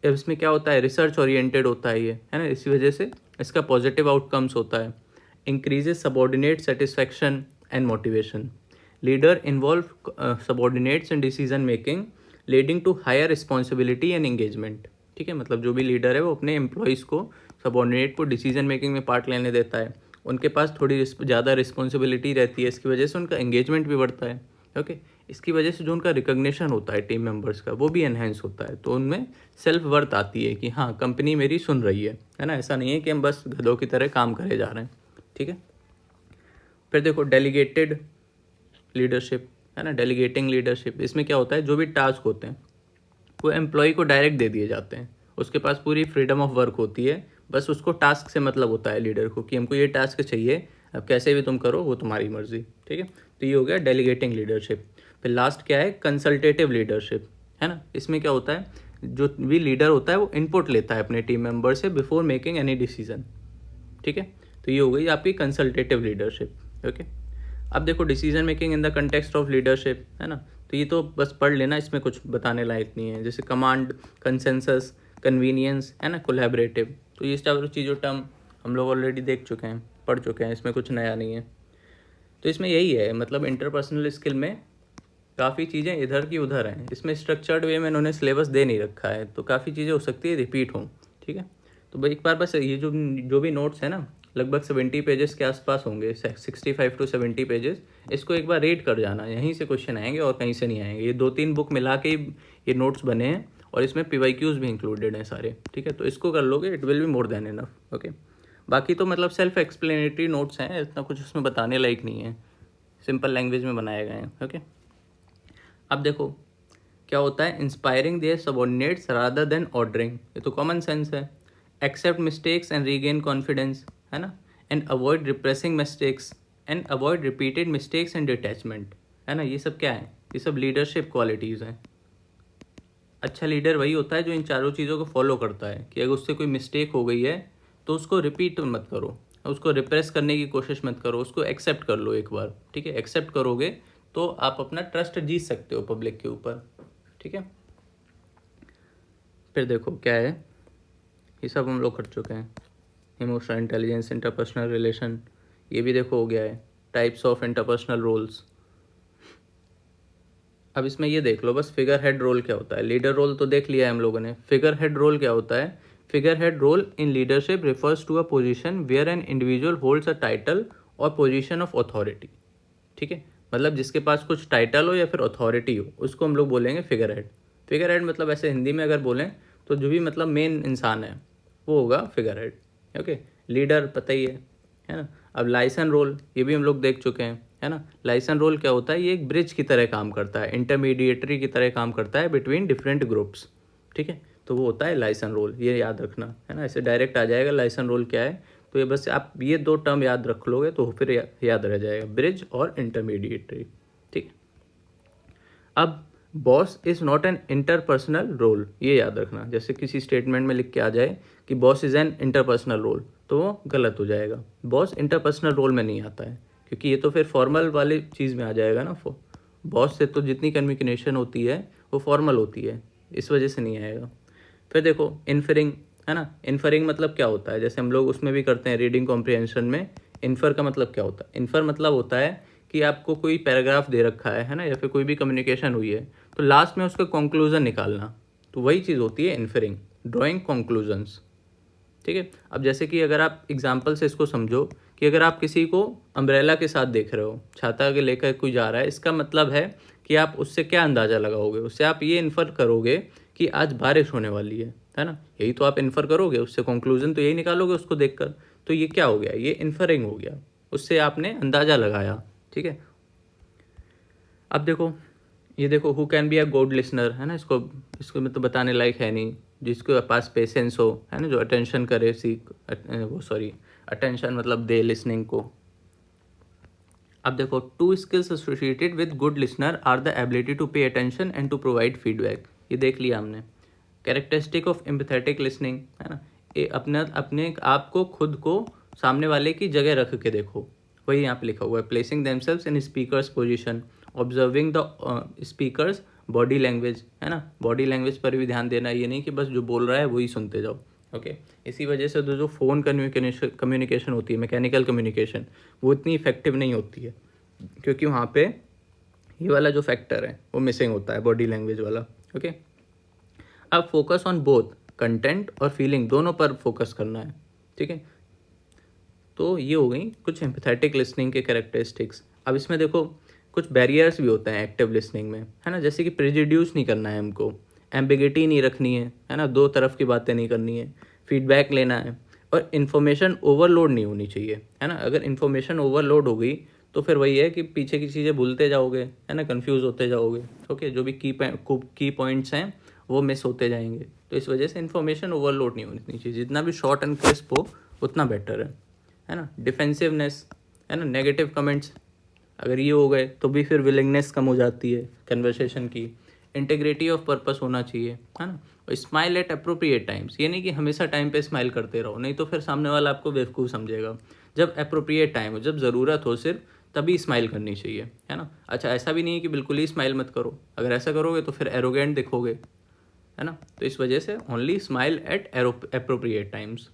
अब इसमें क्या होता है, रिसर्च ओरिएंटेड होता है ये, है ना, इसी वजह से इसका पॉजिटिव आउटकम्स होता है। Increases subordinate satisfaction and motivation, leader involve subordinates in decision making leading to higher responsibility and engagement. ठीक है, मतलब जो भी लीडर है वो अपने एम्प्लॉयज़ को, सबॉर्डिनेट को डिसीजन मेकिंग में पार्ट लेने देता है, उनके पास थोड़ी ज़्यादा रिस्पॉन्सिबिलिटी रहती है, इसकी वजह से उनका एंगेजमेंट भी बढ़ता है। ओके, इसकी वजह से जो उनका रिकग्निशन होता है टीम मेंबर्स का, वो भी एनहेंस होता है, तो उनमें सेल्फ वर्थ आती है कि हाँ कंपनी मेरी सुन रही है ना, ऐसा नहीं है कि हम बस गधों की तरह काम करे जा रहे हैं। ठीक है, फिर देखो डेलीगेटेड लीडरशिप, है ना, डेलीगेटिंग लीडरशिप। इसमें क्या होता है, जो भी टास्क होते हैं वो एम्प्लॉय को डायरेक्ट दे दिए जाते हैं, उसके पास पूरी फ्रीडम ऑफ वर्क होती है, बस उसको टास्क से मतलब होता है लीडर को कि हमको ये टास्क चाहिए, अब कैसे भी तुम करो वो तुम्हारी मर्जी। ठीक है, तो ये हो गया डेलीगेटिंग लीडरशिप। फिर लास्ट क्या है, कंसल्टेटिव लीडरशिप, है ना। इसमें क्या होता है, जो भी लीडर होता है वो इनपुट लेता है अपने टीम मेंबर से बिफोर मेकिंग एनी डिसीजन। ठीक है, तो ये हो गई आपकी कंसल्टेटिव लीडरशिप। ओके, अब देखो decision making in the context of leadership, है ना, तो ये तो बस पढ़ लेना, इसमें कुछ बताने लायक नहीं है। जैसे कमांड, कंसेंसस, कन्वीनियंस, है ना, कोलैबोरेटिव, तो ये सब चीज़ों टर्म हम लोग ऑलरेडी देख चुके हैं, पढ़ चुके हैं, इसमें कुछ नया नहीं है। तो इसमें यही है, मतलब इंटरपर्सनल स्किल में काफ़ी चीज़ें इधर की उधर हैं, इसमें स्ट्रक्चर्ड वे में इन्होंने सिलेबस दे नहीं रखा है, तो काफ़ी चीज़ें हो सकती है रिपीट हों। ठीक है, तो एक बार बस ये जो भी नोट्स है ना, लगभग 70 पेजेस के आसपास होंगे, 65 to 70 पेजेस, इसको एक बार रीड कर जाना, यहीं से क्वेश्चन आएंगे और कहीं से नहीं आएंगे। ये 2-3 बुक मिला के ये नोट्स बने हैं, और इसमें PYQs भी इंक्लूडेड हैं सारे। ठीक है, तो इसको कर लोगे, it will be more than enough. Okay, बाकी तो मतलब सेल्फ एक्सप्लेनेटरी नोट्स हैं, इतना कुछ उसमें बताने लायक नहीं है, सिंपल लैंग्वेज में बनाए गए हैं। ओके, अब देखो क्या होता है, inspiring their subordinates rather than ordering, ये तो कॉमन सेंस है। Accept mistakes and regain confidence, है ना, and avoid repressing mistakes and avoid repeated mistakes and detachment, है ना, ये सब क्या है, ये सब लीडरशिप क्वालिटीज़ हैं। अच्छा लीडर वही होता है जो इन चारों चीज़ों को फॉलो करता है कि अगर उससे कोई मिस्टेक हो गई है तो उसको रिपीट मत करो, उसको रिप्रेस करने की कोशिश मत करो, उसको एक्सेप्ट कर लो एक बार, ठीक है। एक्सेप्ट करोगे तो आप अपना ट्रस्ट जीत सकते हो पब्लिक के ऊपर, ठीक है। फिर देखो क्या है, ये सब हम लोग कर चुके हैं। इमोशनल इंटेलिजेंस, इंटरपर्सनल रिलेशन, ये भी देखो हो गया है। Types of interpersonal roles. अब इसमें ये देख लो बस, फिगर हेड रोल क्या होता है। लीडर रोल तो देख लिया है हम लोगों ने। फिगर हेड रोल क्या होता है? Figurehead role in leadership refers to a position where an individual holds a title और पोजीशन ऑफ अथॉरिटी, ठीक है। मतलब जिसके पास कुछ टाइटल हो या फिर अथॉरिटी हो, उसको हम लोग बोलेंगे फिगर हेड। फिगर हेड मतलब ऐसे हिंदी में अगर बोलें तो जो भी मतलब मेन इंसान है वो होगा फिगर हेड, ओके। लीडर पता ही है ना। अब लाइसन रोल, ये भी हम लोग देख चुके हैं, है ना। लाइसन रोल क्या होता है? ये एक ब्रिज की तरह काम करता है, इंटरमीडिएटरी की तरह काम करता है बिटवीन डिफरेंट ग्रुप्स, ठीक है। तो वो होता है लाइसन रोल, ये याद रखना, है ना। ऐसे डायरेक्ट आ जाएगा लाइसन रोल क्या है, तो ये बस आप ये दो टर्म याद रख लोगे तो फिर याद रह जाएगा, ब्रिज और इंटरमीडिएटरी, ठीक। अब boss is not an interpersonal role, ये याद रखना। जैसे किसी स्टेटमेंट में लिख के आ जाए कि boss is an interpersonal role, तो वो गलत हो जाएगा। बॉस इंटरपर्सनल रोल में नहीं आता है, क्योंकि ये तो फिर फॉर्मल वाली चीज़ में आ जाएगा ना। बॉस से तो जितनी कम्युनिकेशन होती है वो फॉर्मल होती है, इस वजह से नहीं आएगा। फिर देखो इन्फरिंग, है ना। इन्फरिंग मतलब क्या होता है? जैसे हम लोग उसमें भी करते हैं रीडिंग कॉम्प्रिहेंशन में। इन्फर का मतलब क्या होता है? इन्फर मतलब होता है कि आपको कोई पैराग्राफ दे रखा है ना, या फिर कोई भी कम्युनिकेशन हुई है, तो लास्ट में उसका कंक्लूजन निकालना, तो वही चीज़ होती है इन्फरिंग, ड्राइंग कंक्लूजन्स, ठीक है। अब जैसे कि अगर आप एग्जाम्पल से इसको समझो कि अगर आप किसी को अम्ब्रेला के साथ देख रहे हो, छाता के लेकर कोई जा रहा है, इसका मतलब है कि आप उससे क्या अंदाज़ा लगाओगे? उससे आप ये इन्फर करोगे कि आज बारिश होने वाली है ना। यही तो आप इन्फर करोगे, उससे कंक्लूजन तो यही निकालोगे उसको देखकर। तो ये क्या हो गया? ये इन्फरिंग हो गया, उससे आपने अंदाज़ा लगाया, ठीक है। अब देखो, ये देखो, who can be a good listener, है ना। इसको इसको में तो बताने लायक है नहीं। जिसके पास पेशेंस हो, है ना, जो अटेंशन करे, अटेंशन मतलब दे लिसनिंग को। अब देखो, two skills associated with good listener are the ability to pay attention and to provide feedback. ये देख लिया हमने। कैरेक्टरिस्टिक ऑफ एम्पैथेटिक लिसनिंग, है ना। ये अपने आप को, खुद को सामने वाले की जगह रख के देखो, वही यहाँ पे लिखा हुआ है। Placing themselves in speakers position, observing the speakers body language, है ना। बॉडी लैंग्वेज पर भी ध्यान देना, ये नहीं कि बस जो बोल रहा है वही सुनते जाओ, ओके। इसी वजह से जो फ़ोन कम्युनिकेशन होती है, मैकेनिकल कम्युनिकेशन, वो इतनी इफेक्टिव नहीं होती है, क्योंकि वहाँ पे ये वाला जो फैक्टर है वो मिसिंग होता है, बॉडी लैंग्वेज वाला, ओके। अब फोकस ऑन बोथ कंटेंट और फीलिंग, दोनों पर फोकस करना है, ठीक है। तो ये हो गई कुछ एम्पैथेटिक लिसनिंग के कैरेक्टरिस्टिक्स। अब इसमें देखो कुछ बैरियर्स भी होते हैं एक्टिव लिसनिंग में, है ना। जैसे कि प्रेजुड्यूस नहीं करना है हमको, एम्बिगिटी नहीं रखनी है ना, दो तरफ की बातें नहीं करनी है, फीडबैक लेना है, और इन्फॉर्मेशन ओवरलोड नहीं होनी चाहिए, है ना। अगर इन्फॉर्मेशन ओवरलोड हो गई तो फिर वही है कि पीछे की चीज़ें भूलते जाओगे, है ना, कंफ्यूज होते जाओगे, ओके। जो भी की पॉइंट्स हैं वो मिस होते जाएंगे। तो इस वजह से इन्फॉर्मेशन ओवरलोड नहीं होनी चाहिए, जितना भी शॉर्ट एंड क्रिस्प हो उतना बेटर है ना। डिफेंसिवनेस, है ना, नेगेटिव कमेंट्स अगर ये हो गए तो भी फिर विलिंगनेस कम हो जाती है कन्वर्सेशन की। इंटीग्रिटी ऑफ पर्पस होना चाहिए, है ना। और स्माइल एट अप्रोप्रिएट टाइम्स, ये नहीं कि हमेशा टाइम पे स्माइल करते रहो, नहीं तो फिर सामने वाला आपको बेवकूफ़ समझेगा। जब अप्रोप्रिएट टाइम हो, जब ज़रूरत हो सिर्फ, तभी स्माइल करनी चाहिए, है ना। अच्छा, ऐसा भी नहीं है कि बिल्कुल ही स्माइल मत करो, अगर ऐसा करोगे तो फिर एरोगेंट दिखोगे, है ना। तो इस वजह से only smile at appropriate times.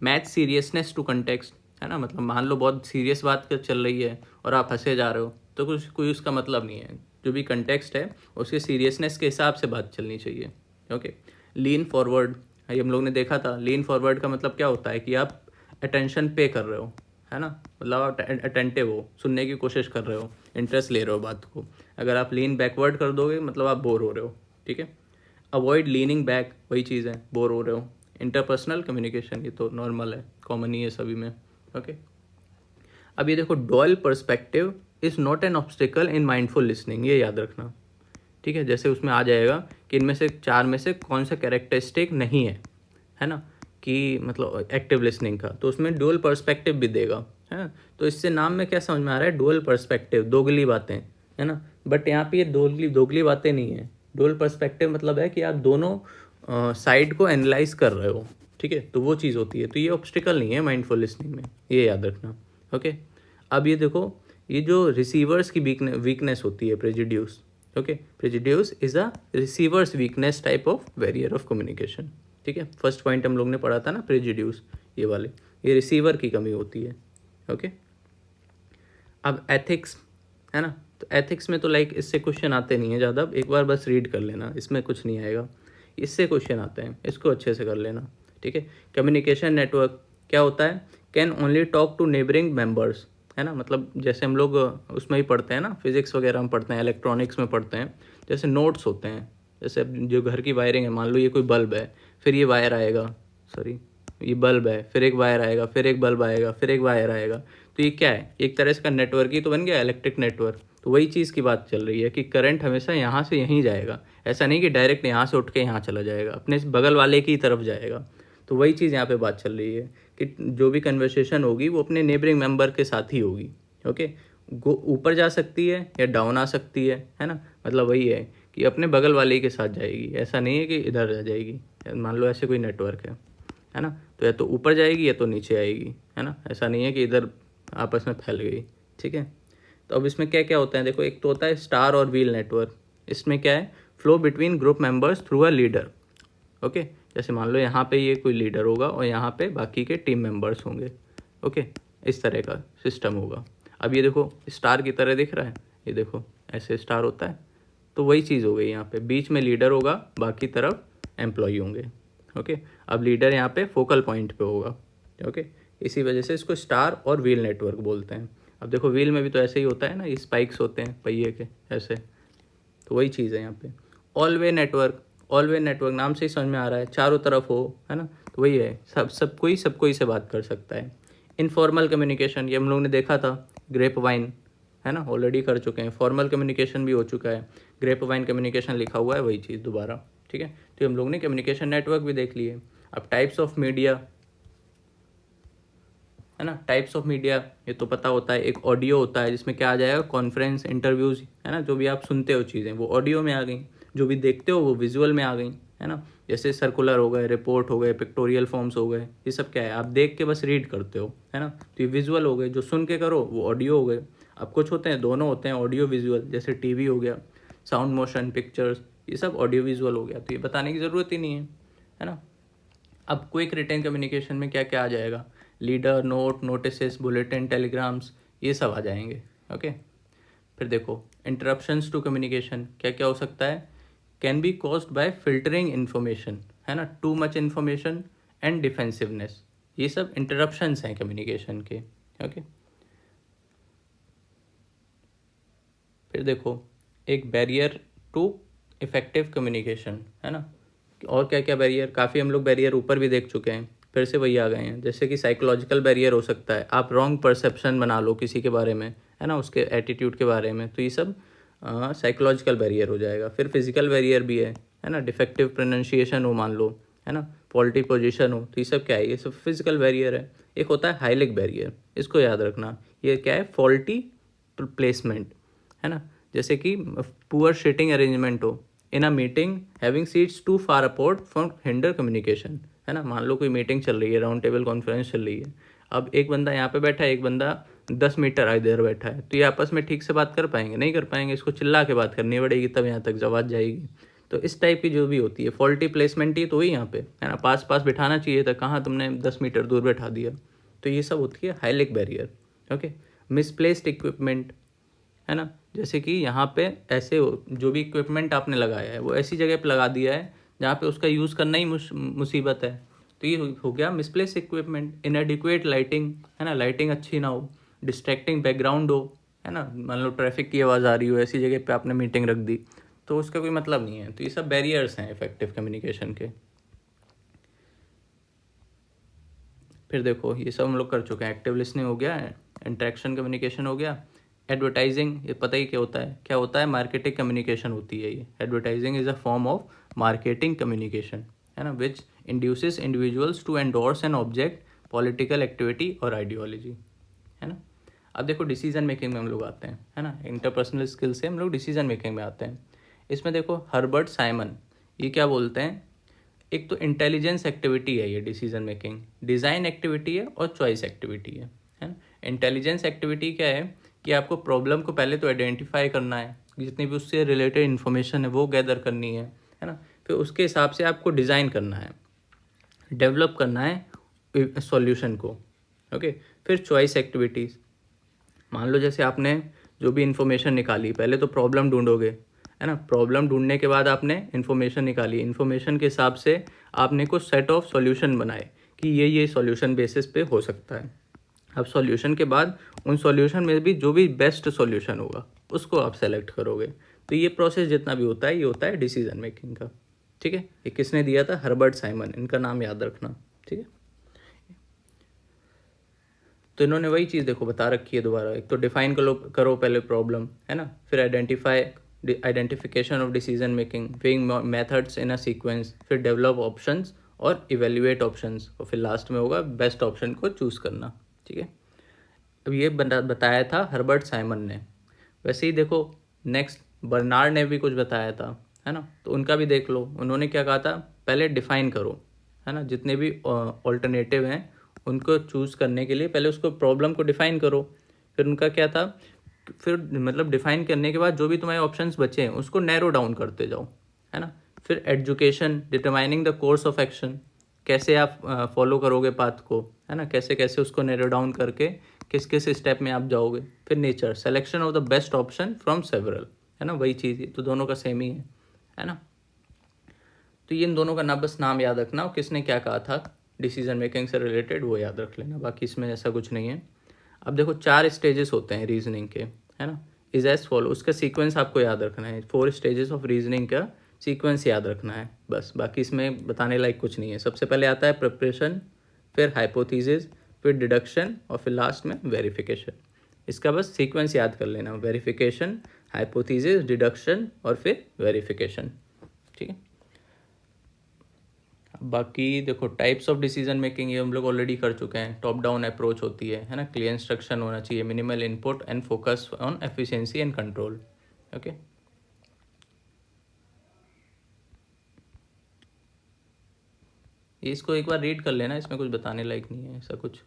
Match seriousness to context, है ना। मतलब मान लो बहुत सीरियस बात चल रही है और आप हंसे जा रहे हो, तो कुछ कोई उसका मतलब नहीं है। जो भी कंटेक्स्ट है उसके सीरियसनेस के हिसाब से बात चलनी चाहिए, ओके। लीन फॉरवर्ड, ये हम लोग ने देखा था। लीन फॉरवर्ड का मतलब क्या होता है कि आप अटेंशन पे कर रहे हो, है ना। मतलब आप अटेंटिव हो, सुनने की कोशिश कर रहे हो, इंटरेस्ट ले रहे हो बात को। अगर आप लीन बैकवर्ड कर दोगे मतलब आप बोर हो रहे हो, ठीक है। अवॉइड लीनिंग बैक, वही चीज़ है, बोर हो रहे हो। इंटरपर्सनल कम्युनिकेशन, ये तो नॉर्मल है, कॉमन ही है सभी में, ओके। अब ये देखो, dual perspective is not an obstacle in mindful listening, ये याद रखना, ठीक है। जैसे उसमें आ जाएगा कि इनमें से चार में से कौन सा कैरेक्टरिस्टिक नहीं है ना, कि मतलब एक्टिव लिसनिंग का, तो उसमें डुअल पर्सपेक्टिव भी देगा, है ना। तो इससे नाम में क्या समझ में आ रहा है? डुअल पर्सपेक्टिव, दोगली बातें, है ना। बट यहाँ पे ये दोगली बातें नहीं है, डुअल पर्सपेक्टिव मतलब है कि आप दोनों साइड को एनालाइज कर रहे हो, ठीक है, तो वो चीज़ होती है। तो ये ऑब्स्टिकल नहीं है माइंडफुल लिसनिंग में, ये याद रखना। ओके, अब ये देखो, ये जो रिसीवर्स की वीकनेस होती है prejudice, okay, prejudice is a receiver's weakness type of barrier of communication, ठीक है। फर्स्ट पॉइंट हम लोग ने पढ़ा था ना, प्रेजुडियूस, ये वाले, ये रिसीवर की कमी होती है। ओके, अब एथिक्स है ना, तो एथिक्स में तो लाइक इससे क्वेश्चन आते नहीं है ज़्यादा, एक बार बस रीड कर लेना, इसमें कुछ नहीं आएगा। इससे क्वेश्चन आते हैं, इसको अच्छे से कर लेना, ठीक है। कम्युनिकेशन नेटवर्क क्या होता है, can only talk to neighbouring members, है ना, मतलब जैसे हम लोग उसमें ही पढ़ते हैं ना, फिजिक्स वगैरह में पढ़ते हैं, इलेक्ट्रॉनिक्स में पढ़ते हैं, जैसे नोट्स होते हैं, जैसे जो घर की वायरिंग है, मान लो ये कोई बल्ब है, फिर ये वायर आएगा, सॉरी ये बल्ब है, फिर एक वायर आएगा, फिर एक बल्ब आएगा, फिर एक वायर आएगा, तो ये क्या है, एक तरह से का नेटवर्क ही तो बन गया, इलेक्ट्रिक नेटवर्क। तो वही चीज़ की बात चल रही है कि करंट हमेशा यहाँ से यहीं जाएगा, ऐसा नहीं कि डायरेक्ट यहाँ से उठ के यहाँ चला जाएगा, अपने बगल वाले की तरफ जाएगा। तो वही चीज़ यहाँ पे बात चल रही है कि जो भी कन्वर्सेशन होगी वो अपने नेबरिंग मेंबर के साथ ही होगी। ओके, ऊपर जा सकती है या डाउन आ सकती है ना, मतलब वही है कि अपने बगल वाले के साथ जाएगी, ऐसा नहीं है कि इधर जा जाएगी। मान लो ऐसे कोई नेटवर्क है ना, तो या तो ऊपर जाएगी या तो नीचे आएगी, है ना, ऐसा नहीं है कि इधर आपस में फैल गई, ठीक है। तो अब इसमें क्या क्या होता है, देखो, एक तो होता है स्टार और व्हील नेटवर्क। इसमें क्या है, flow between group members through a leader. Okay, जैसे मान लो यहाँ पे ये कोई लीडर होगा और यहाँ पे बाकी के टीम मेंबर्स होंगे। ओके, इस तरह का सिस्टम होगा। अब ये देखो स्टार की तरह दिख रहा है, ये देखो ऐसे स्टार होता है, तो वही चीज़ हो गई यहाँ पे, बीच में लीडर होगा, बाकी तरफ एम्प्लॉय होंगे। ओके, अब लीडर यहाँ पे फोकल पॉइंट पे होगा। ओके, इसी वजह से इसको स्टार और व्हील नेटवर्क बोलते हैं। अब देखो व्हील में भी तो ऐसे ही होता है ना, ये स्पाइक्स होते हैं पहिए के ऐसे, तो वही चीज़ है यहाँ पे। ऑल वे नेटवर्क, ऑल वे नेटवर्क नाम से ही समझ में आ रहा है, चारों तरफ हो, है ना, तो वही है, सब कोई से बात कर सकता है। इनफॉर्मल कम्युनिकेशन, ये हम लोग ने देखा था, ग्रेप वाइन, है ना, ऑलरेडी कर चुके हैं। फॉर्मल कम्युनिकेशन भी हो चुका है, ग्रेप वाइन कम्युनिकेशन लिखा हुआ है, वही चीज़ दोबारा, ठीक है। तो हम लोग ने कम्युनिकेशन नेटवर्क भी देख लिए। अब टाइप्स ऑफ मीडिया, है ना, टाइप्स ऑफ मीडिया ये तो पता होता है, एक ऑडियो होता है जिसमें क्या आ जाएगा, कॉन्फ्रेंस, इंटरव्यूज़, है ना, जो भी आप सुनते हो चीज़ें वो ऑडियो में आ गई, जो भी देखते हो वो विजुअल में आ गई, है ना, जैसे सर्कुलर हो गए, रिपोर्ट हो गए, पिक्टोरियल फॉर्म्स हो गए, ये सब क्या है, आप देख के बस रीड करते हो, है ना, तो ये विजुअल हो गए। जो सुन के करो वो ऑडियो हो गए। अब कुछ होते हैं, दोनों होते हैं, ऑडियो विजुअल, जैसे टीवी हो गया, साउंड मोशन पिक्चर्स, ये सब ऑडियो विजुअल हो गया, तो ये बताने की ज़रूरत ही नहीं है ना। अब क्विक रिटर्न कम्युनिकेशन में क्या क्या आ जाएगा, leader, note, notices, bulletin, telegrams, ये सब आ जाएंगे। ओके, फिर देखो इंटरप्शंस टू कम्युनिकेशन क्या क्या हो सकता है, can be caused by filtering information, है ना, too much information and defensiveness, ये सब इंटरप्शंस हैं कम्युनिकेशन के। ओके, फिर देखो एक बैरियर टू इफेक्टिव कम्युनिकेशन, है ना, और क्या क्या बैरियर, काफ़ी हम लोग बैरियर ऊपर भी देख चुके हैं, फिर से वही आ गए हैं। जैसे कि साइकोलॉजिकल बैरियर हो सकता है, आप रॉन्ग परसेप्शन बना लो किसी के बारे में, है ना, उसके एटीट्यूड के बारे में, तो ये सब साइकोलॉजिकल बैरियर हो जाएगा। फिर फिजिकल बैरियर भी है ना, डिफेक्टिव प्रोनाउंसिएशन हो मान लो, है ना, फॉल्टी पोजीशन हो, तो ये सब क्या है, ये सब फिजिकल बैरियर है। एक होता है हाइलिक बैरियर, इसको याद रखना, ये क्या है, फॉल्टी प्लेसमेंट, है ना, जैसे कि पुअर सीटिंग अरेंजमेंट हो in a meeting, having seats too far apart from hinder communication, है ना, मान लो कोई मीटिंग चल रही है, राउंड टेबल कॉन्फ्रेंस चल रही है, अब एक बंदा यहाँ पे बैठा है, एक बंदा 10 मीटर इधर बैठा है, तो ये आपस में ठीक से बात कर पाएंगे, नहीं कर पाएंगे, इसको चिल्ला के बात करनी पड़ेगी, तब यहाँ तक आवाज़ जाएगी। तो इस टाइप की जो भी होती है फॉल्टी प्लेसमेंट ही तो हुई यहाँ पे, है ना, पास पास बिठाना चाहिए था, कहाँ तुमने 10 मीटर दूर बैठा दिया, तो ये सब होती है हाइलिक बैरियर। ओके, मिसप्लेस्ड इक्विपमेंट, है ना, जैसे कि यहाँ पे ऐसे जो भी इक्विपमेंट आपने लगाया है वो ऐसी जगह पे लगा दिया है जहाँ पे उसका यूज़ करना ही मुसीबत है, तो ये हो गया मिसप्लेस इक्विपमेंट। इनएडिक्वेट लाइटिंग, है ना, लाइटिंग अच्छी ना हो, डिस्ट्रैक्टिंग बैकग्राउंड हो, है ना, मान लो ट्रैफिक की आवाज़ आ रही हो, ऐसी जगह पे आपने मीटिंग रख दी, तो उसका कोई मतलब नहीं है। तो ये सब बैरियर्स हैं इफेक्टिव कम्युनिकेशन के। फिर देखो ये सब हम लोग कर चुके हैं, एक्टिव लिसनिंग हो गया, इंटरेक्शन कम्युनिकेशन हो गया, एडवर्टाइजिंग, ये पता ही क्या होता है, मार्केटिंग कम्युनिकेशन होती है ये। Advertising is a form of marketing communication, है ना, which induces individuals to endorse an object, political activity और आइडियोलॉजी, है ना। अब देखो डिसीजन मेकिंग में हम लोग आते हैं, है ना, इंटरपर्सनल स्किल से हम लोग डिसीजन मेकिंग में आते हैं। इसमें देखो हर्बर्ट साइमन ये क्या बोलते हैं, एक तो इंटेलिजेंस एक्टिविटी है ये डिसीजन मेकिंग, डिज़ाइन एक्टिविटी है और चॉइस एक्टिविटी है ना। इंटेलिजेंस एक्टिविटी क्या है कि आपको प्रॉब्लम को पहले तो आइडेंटिफाई करना है, जितनी भी उससे रिलेटेड इन्फॉर्मेशन है वो गैदर करनी है ना। फिर उसके हिसाब से आपको डिज़ाइन करना है, डेवलप करना है सॉल्यूशन को। ओके, फिर चॉइस एक्टिविटीज़, मान लो जैसे आपने जो भी इन्फॉर्मेशन निकाली, पहले तो प्रॉब्लम ढूंढोगे है ना, प्रॉब्लम ढूंढने के बाद आपने इन्फॉर्मेशन निकाली, इन्फॉर्मेशन के हिसाब से आपने कुछ सेट ऑफ सॉल्यूशन बनाए कि ये सॉल्यूशन बेसिस पे हो सकता है। अब सॉल्यूशन के बाद उन सॉल्यूशन में भी जो भी बेस्ट सॉल्यूशन होगा उसको आप सेलेक्ट करोगे। तो ये प्रोसेस जितना भी होता है ये होता है डिसीजन मेकिंग का। ठीक है, ये किसने दिया था, हर्बर्ट साइमन, इनका नाम याद रखना। ठीक है, तो इन्होंने वही चीज़ देखो बता रखी है दोबारा, एक तो डिफाइन करो पहले प्रॉब्लम है ना, फिर identification of decision making, weighing methods in a sequence, फिर डेवलप ऑप्शंस और इवेल्युएट ऑप्शंस, और फिर लास्ट में होगा बेस्ट ऑप्शन को चूज़ करना। ठीक है, अब ये बताया था हर्बर्ट साइमन ने। वैसे ही देखो नेक्स्ट बर्नार्ड ने भी कुछ बताया था है ना, तो उनका भी देख लो। उन्होंने क्या कहा था, पहले डिफाइन करो है ना, जितने भी ऑल्टरनेटिव हैं उनको चूज़ करने के लिए पहले उसको प्रॉब्लम को डिफाइन करो। फिर उनका क्या था, फिर मतलब डिफाइन करने के बाद जो भी तुम्हारे ऑप्शंस बचे हैं उसको नैरो डाउन करते जाओ है ना। फिर education, determining the course of action, कैसे आप फॉलो करोगे पाथ को है ना, कैसे कैसे उसको नैरो डाउन करके किस किस स्टेप में आप जाओगे। फिर nature, selection of the best option from several, है ना, वही चीज़ तो दोनों का सेम ही है ना। तो ये इन दोनों का ना बस नाम याद रखना और किसने क्या कहा था डिसीजन मेकिंग से रिलेटेड वो याद रख लेना, बाकी इसमें ऐसा कुछ नहीं है। अब देखो 4 स्टेजेस होते हैं रीजनिंग के है ना, इज एज फॉलो, उसका सीक्वेंस आपको याद रखना है। 4 स्टेजेस ऑफ रीजनिंग का सीक्वेंस याद रखना है बस, बाकी इसमें बताने लायक कुछ नहीं है। सबसे पहले आता है प्रिपरेशन, फिर हाइपोथेसिस, फिर डिडक्शन और फिर लास्ट में वेरिफिकेशन। इसका बस सीक्वेंस याद कर लेना, वेरिफिकेशन, हाइपोथेसिस, डिडक्शन और फिर वेरिफिकेशन। ठीक है, बाकी देखो टाइप्स ऑफ डिसीजन मेकिंग ये हम लोग ऑलरेडी कर चुके हैं। टॉप डाउन अप्रोच होती है ना, क्लियर इंस्ट्रक्शन होना चाहिए, minimal input and focus on efficiency and control. Okay, ये इसको एक बार रीड कर लेना, इसमें कुछ बताने लायक नहीं है, ऐसा कुछ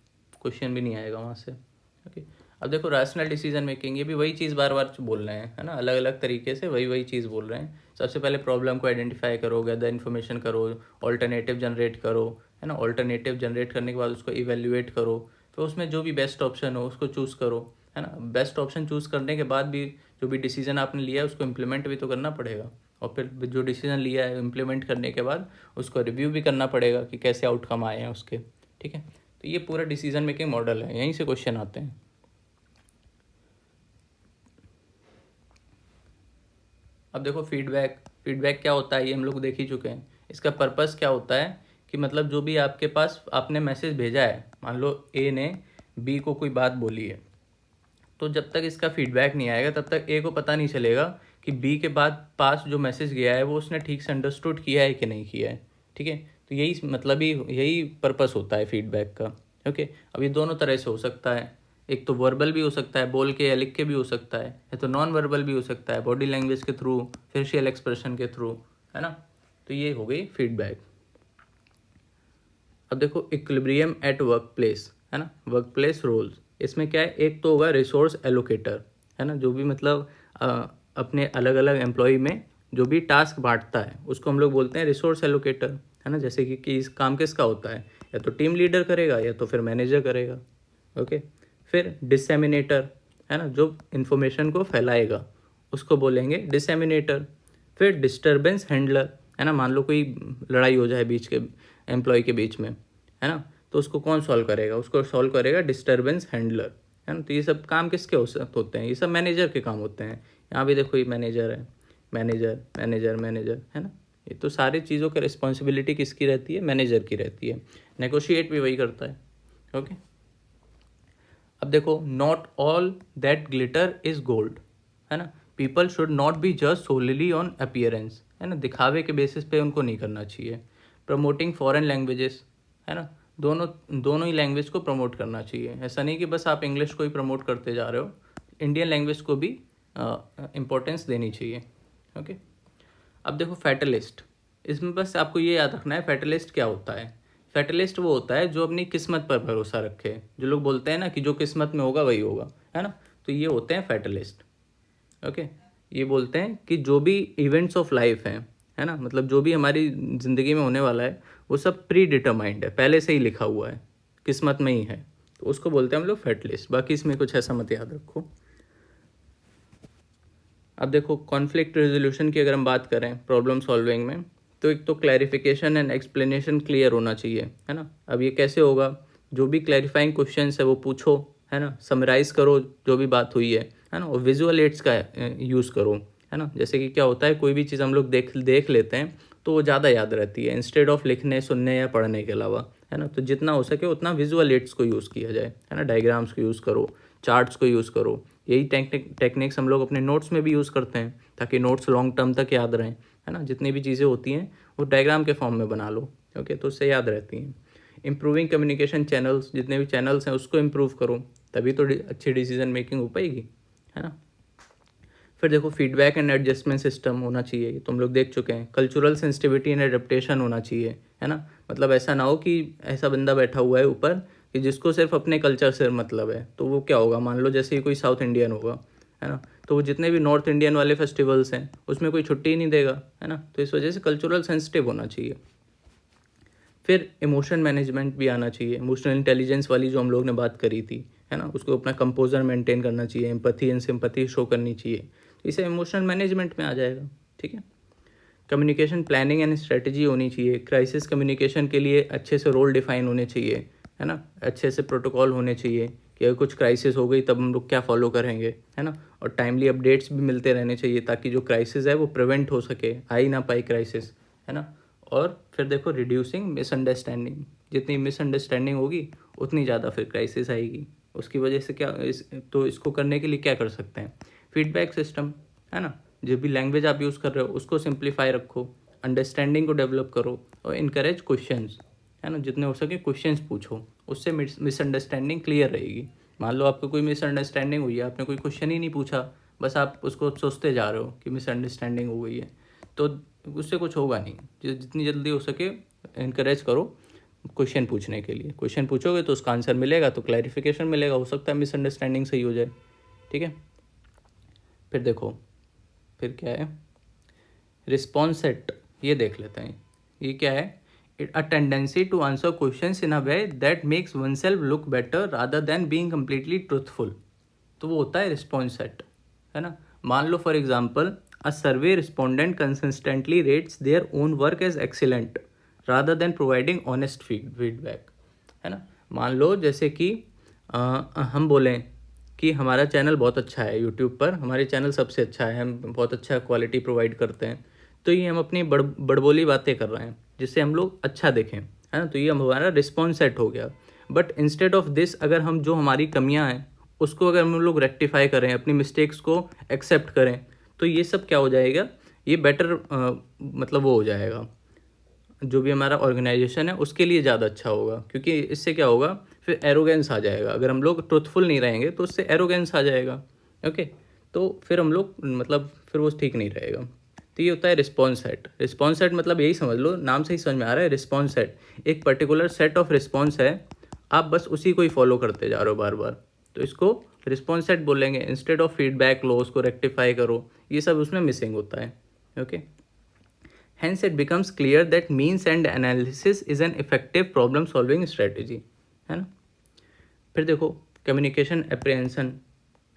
क्वेश्चन भी नहीं आएगा वहाँ से। ओके, अब देखो रैशनल डिसीजन मेकिंग, ये भी वही चीज़ बार बार बोल रहे हैं है ना, अलग अलग तरीके से वही चीज़ बोल रहे हैं। सबसे पहले प्रॉब्लम को आइडेंटिफाई करो, गैदर इन्फॉर्मेशन करो, ऑल्टरनेटिव जनरेट करो है ना, ऑल्टरनेटिव जनरेट करने के बाद उसको इवेल्युएट करो, फिर उसमें जो भी बेस्ट ऑप्शन हो उसको चूज़ करो है ना। बेस्ट ऑप्शन चूज़ करने के बाद भी जो भी डिसीजन आपने लिया है उसको इम्प्लीमेंट भी तो करना पड़ेगा, और फिर जो डिसीजन लिया है इम्प्लीमेंट करने के बाद उसको रिव्यू भी करना पड़ेगा कि कैसे आउटकम आए हैं उसके। ठीक है, तो ये पूरा डिसीजन मेकिंग मॉडल है, यहीं से क्वेश्चन आते हैं। अब देखो फीडबैक क्या होता है ये हम लोग देख ही चुके हैं। इसका पर्पस क्या होता है कि मतलब जो भी आपके पास आपने मैसेज भेजा है, मान लो ए ने बी को कोई बात बोली है, तो जब तक इसका फीडबैक नहीं आएगा तब तक ए को पता नहीं चलेगा कि बी के बाद पास जो मैसेज गया है वो उसने ठीक से अंडरस्टूड किया है कि नहीं किया है। ठीक है, तो यही मतलब ही यही पर्पस होता है फीडबैक का। ओके, अब ये दोनों तरह से हो सकता है, एक तो वर्बल भी हो सकता है, बोल के या लिख के भी हो सकता है, या तो नॉन वर्बल भी हो सकता है, बॉडी लैंग्वेज के थ्रू, फेशियल एक्सप्रेशन के थ्रू, है ना। तो ये हो गई फीडबैक। अब देखो इक्विलिब्रियम एट वर्क प्लेस है ना, वर्क प्लेस रोल्स, इसमें क्या है, एक तो होगा रिसोर्स एलोकेटर है ना, जो भी मतलब अपने अलग अलग एम्प्लॉय में जो भी टास्क बांटता है उसको हम लोग बोलते हैं रिसोर्स एलोकेटर है ना। जैसे कि इस काम किसका होता है, या तो टीम लीडर करेगा या तो फिर मैनेजर करेगा। ओके, फिर डिसेमिनेटर है ना, जो इन्फॉर्मेशन को फैलाएगा उसको बोलेंगे डिसेमिनेटर। फिर डिस्टर्बेंस हैंडलर है ना, मान लो कोई लड़ाई हो जाए बीच के एम्प्लॉय के बीच में है ना, तो उसको कौन सॉल्व करेगा, उसको सॉल्व करेगा डिस्टर्बेंस हैंडलर है ना। तो ये सब काम किसके होते हैं, ये सब मैनेजर के काम होते हैं। यहाँ भी देखो ये मैनेजर है, मैनेजर मैनेजर मैनेजर है ना, ये तो सारी चीज़ों की रिस्पॉन्सिबिलिटी किसकी रहती है, मैनेजर की रहती है। नेगोशिएट भी वही करता है। ओके, अब देखो not all that glitter is gold है ना, पीपल शुड नॉट बी जज सोलिली ऑन अपीयरेंस है ना, दिखावे के बेसिस पे उनको नहीं करना चाहिए। प्रमोटिंग फॉरेन लैंग्वेजेस है ना, दोनों ही लैंग्वेज को प्रमोट करना चाहिए, ऐसा नहीं कि बस आप इंग्लिश को ही प्रमोट करते जा रहे हो, इंडियन लैंग्वेज को भी इम्पोर्टेंस देनी चाहिए। ओके, अब देखो फैटलिस्ट, इसमें बस आपको ये याद रखना है फैटलिस्ट क्या होता है। फैटलिस्ट वो होता है जो अपनी किस्मत पर भरोसा रखे, जो लोग बोलते हैं ना कि जो किस्मत में होगा वही होगा, है ना, तो ये होते हैं फैटलिस्ट। ओके, ये बोलते हैं कि जो भी इवेंट्स ऑफ लाइफ हैं, है ना, मतलब जो भी हमारी ज़िंदगी में होने वाला है वो सब प्री डिटरमाइंड है, पहले से ही लिखा हुआ है, किस्मत में ही है, तो उसको बोलते हैं हम लोग फैटलिस्ट। बाकी इसमें कुछ ऐसा मत याद रखो। अब देखो कॉन्फ्लिक्ट रेजोल्यूशन की अगर हम बात करें प्रॉब्लम सॉल्विंग में, तो एक तो क्लैरिफिकेशन एंड एक्सप्लेनेशन क्लियर होना चाहिए, है ना। अब ये कैसे होगा, जो भी क्लैरिफाइंग क्वेश्चन है वो पूछो, है ना, समराइज करो जो भी बात हुई है ना, और विजुअल एड्स का यूज़ करो, है ना। जैसे कि क्या होता है, कोई भी चीज़ हम लोग देख लेते हैं तो वो ज़्यादा याद रहती है इंस्टेड ऑफ लिखने, सुनने या पढ़ने के अलावा, है ना। तो जितना हो सके उतना विजुअल एड्स को यूज़ किया जाए, है ना, डायग्राम्स को यूज़ करो, चार्ट्स को यूज़ करो। यही टेक्निक्स हम लोग अपने नोट्स में भी यूज़ करते हैं ताकि नोट्स लॉन्ग टर्म तक याद रहें, है ना। जितनी भी चीज़ें होती हैं वो डायग्राम के फॉर्म में बना लो, ओके, तो उससे याद रहती हैं। इम्प्रूविंग कम्युनिकेशन चैनल्स, जितने भी चैनल्स हैं उसको इम्प्रूव करो, तभी तो अच्छी डिसीजन मेकिंग हो पाएगी, है ना। फिर देखो फीडबैक एंड एडजस्टमेंट सिस्टम होना चाहिए, ये तो हम लोग देख चुके हैं। कल्चरल सेंसिटिविटी एंड एडेप्टेशन होना चाहिए, है ना। मतलब ऐसा ना हो कि ऐसा बंदा बैठा हुआ है ऊपर कि जिसको सिर्फ अपने कल्चर से मतलब है, तो वो क्या होगा, मान लो जैसे ही कोई साउथ इंडियन होगा, है ना, तो वो जितने भी नॉर्थ इंडियन वाले फेस्टिवल्स हैं उसमें कोई छुट्टी ही नहीं देगा, है ना। तो इस वजह से कल्चरल सेंसिटिव होना चाहिए। फिर इमोशन मैनेजमेंट भी आना चाहिए, इमोशनल इंटेलिजेंस वाली जो हम लोग ने बात करी थी, है ना, उसको अपना कंपोजर मेंटेन करना चाहिए, एम्पैथी एंड सिंपैथी शो करनी चाहिए, इसे इमोशनल मैनेजमेंट में आ जाएगा, ठीक है। कम्युनिकेशन प्लानिंग एंड स्ट्रेटजी होनी चाहिए, क्राइसिस कम्युनिकेशन के लिए अच्छे से रोल डिफाइन होने चाहिए, है ना, अच्छे से प्रोटोकॉल होने चाहिए कि अगर कुछ क्राइसिस हो गई तब हम लोग क्या फॉलो करेंगे, है ना, और टाइमली अपडेट्स भी मिलते रहने चाहिए ताकि जो क्राइसिस है वो प्रिवेंट हो सके, आ ही ना पाए क्राइसिस, है ना। और फिर देखो रिड्यूसिंग मिसअंडरस्टैंडिंग, जितनी मिसअंडरस्टैंडिंग होगी उतनी ज़्यादा फिर क्राइसिस आएगी, उसकी वजह से क्या तो इसको करने के लिए क्या कर सकते हैं, फीडबैक सिस्टम, है ना, जो भी लैंग्वेज आप यूज़ कर रहे हो उसको सिंप्लीफाई रखो, अंडरस्टैंडिंग को डेवलप करो और इनकरेज क्वेश्चंस, है ना, जितने हो सके क्वेश्चंस पूछो, उससे मिसअंडरस्टैंडिंग क्लियर रहेगी। मान लो आपको कोई मिसअंडरस्टैंडिंग हुई है, आपने कोई क्वेश्चन ही नहीं पूछा, बस आप उसको सोचते जा रहे हो कि मिसअंडरस्टैंडिंग हो गई है, तो उससे कुछ होगा नहीं। जितनी जल्दी हो सके इनकरेज करो क्वेश्चन पूछने के लिए, क्वेश्चन पूछोगे तो उसका आंसर मिलेगा तो क्लैरिफिकेशन मिलेगा, हो सकता है मिसअंडरस्टैंडिंग सही हो जाए, ठीक है। फिर देखो फिर क्या है, रिस्पॉन्स सेट, ये देख लेते हैं, ये क्या है, a tendency to answer questions in a way that makes one self look better rather than being completely truthful, तो वो होता है रिस्पॉन्स सेट, है ना। मान लो for example a survey respondent consistently rates their own work as excellent rather than providing honest feedback, है ना। मान लो जैसे कि हम बोलें कि हमारा चैनल बहुत अच्छा है, यूट्यूब पर हमारे चैनल सबसे अच्छा है, हम बहुत अच्छा क्वालिटी प्रोवाइड करते हैं, तो ये हम अपनी बड़बोली बातें कर रहे हैं जिससे हम लोग अच्छा दिखें, है ना, तो ये हमारा रिस्पॉन्स सेट हो गया। बट इंस्टेड ऑफ दिस अगर हम जो हमारी कमियां हैं उसको अगर हम लोग रेक्टिफाई करें, अपनी मिस्टेक्स को एक्सेप्ट करें, तो ये सब क्या हो जाएगा, ये बेटर मतलब वो हो जाएगा, जो भी हमारा ऑर्गेनाइजेशन है उसके लिए ज़्यादा अच्छा होगा, क्योंकि इससे क्या होगा, फिर एरोगेंस आ जाएगा। अगर हम लोग ट्रुथफुल नहीं रहेंगे तो उससे एरोगेंस आ जाएगा, ओके, तो फिर हम लोग मतलब फिर वो ठीक नहीं रहेगा। तो ये होता है रिस्पॉन्स सेट। रिस्पॉन्स सेट मतलब यही समझ लो, नाम से ही समझ में आ रहा है, रिस्पॉन्स सेट एक पर्टिकुलर सेट ऑफ रिस्पॉन्स है, आप बस उसी को ही फॉलो करते जा रहे हो बार बार, तो इसको रिस्पॉन्स सेट बोलेंगे। इंस्टेड ऑफ फीडबैक लो, उसको रेक्टिफाई करो, ये सब उसमें मिसिंग होता है, okay. Hence, it becomes clear that means and analysis is an effective problem solving strategy, है ना। फिर देखो कम्युनिकेशन एप्रीहेंशन,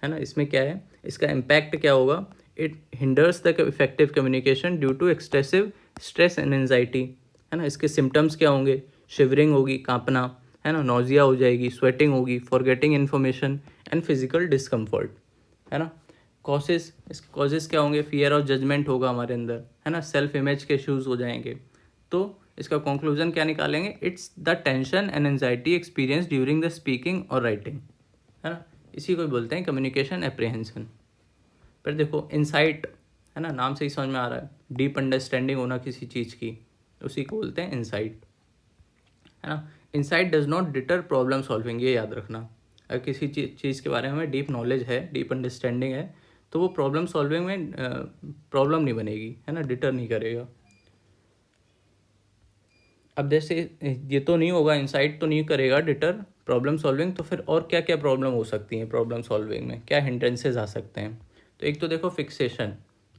है ना, इसमें क्या है, इसका इम्पैक्ट क्या होगा, it hinders the effective communication due to extensive stress and anxiety, है ना। इसके सिम्टम्स क्या होंगे, शिवरिंग होगी, कांपना, है ना, नोजिया हो जाएगी, स्वेटिंग होगी, forgetting information and physical discomfort, है ना। कॉजेस, इसके कॉजेस क्या होंगे, फियर ऑफ जजमेंट होगा हमारे अंदर, है ना, सेल्फ इमेज के इश्यूज़ हो जाएंगे। तो इसका कंक्लूजन क्या निकालेंगे, it's the tension and anxiety experience during the speaking और राइटिंग, है ना, इसी को बोलते हैं कम्युनिकेशन एप्रीहेंशन। फिर देखो इंसाइट, है ना, नाम से ही समझ में आ रहा है, डीप अंडरस्टैंडिंग होना किसी चीज़ की, उसी को बोलते हैं इंसाइट, है ना। Insight does not deter problem solving, ये याद रखना। अगर किसी चीज़ के बारे में हमें डीप नॉलेज है, डीप अंडरस्टैंडिंग है, तो वो प्रॉब्लम सॉल्विंग में प्रॉब्लम नहीं बनेगी, है ना, डिटर नहीं करेगा। अब जैसे ये तो नहीं होगा, इंसाइट तो नहीं करेगा डिटर प्रॉब्लम सॉल्विंग, तो फिर और क्या क्या प्रॉब्लम हो सकती हैं प्रॉब्लम सॉल्विंग में, क्या हिंड्रेंसेस आ सकते हैं। तो एक तो देखो फिक्सेशन,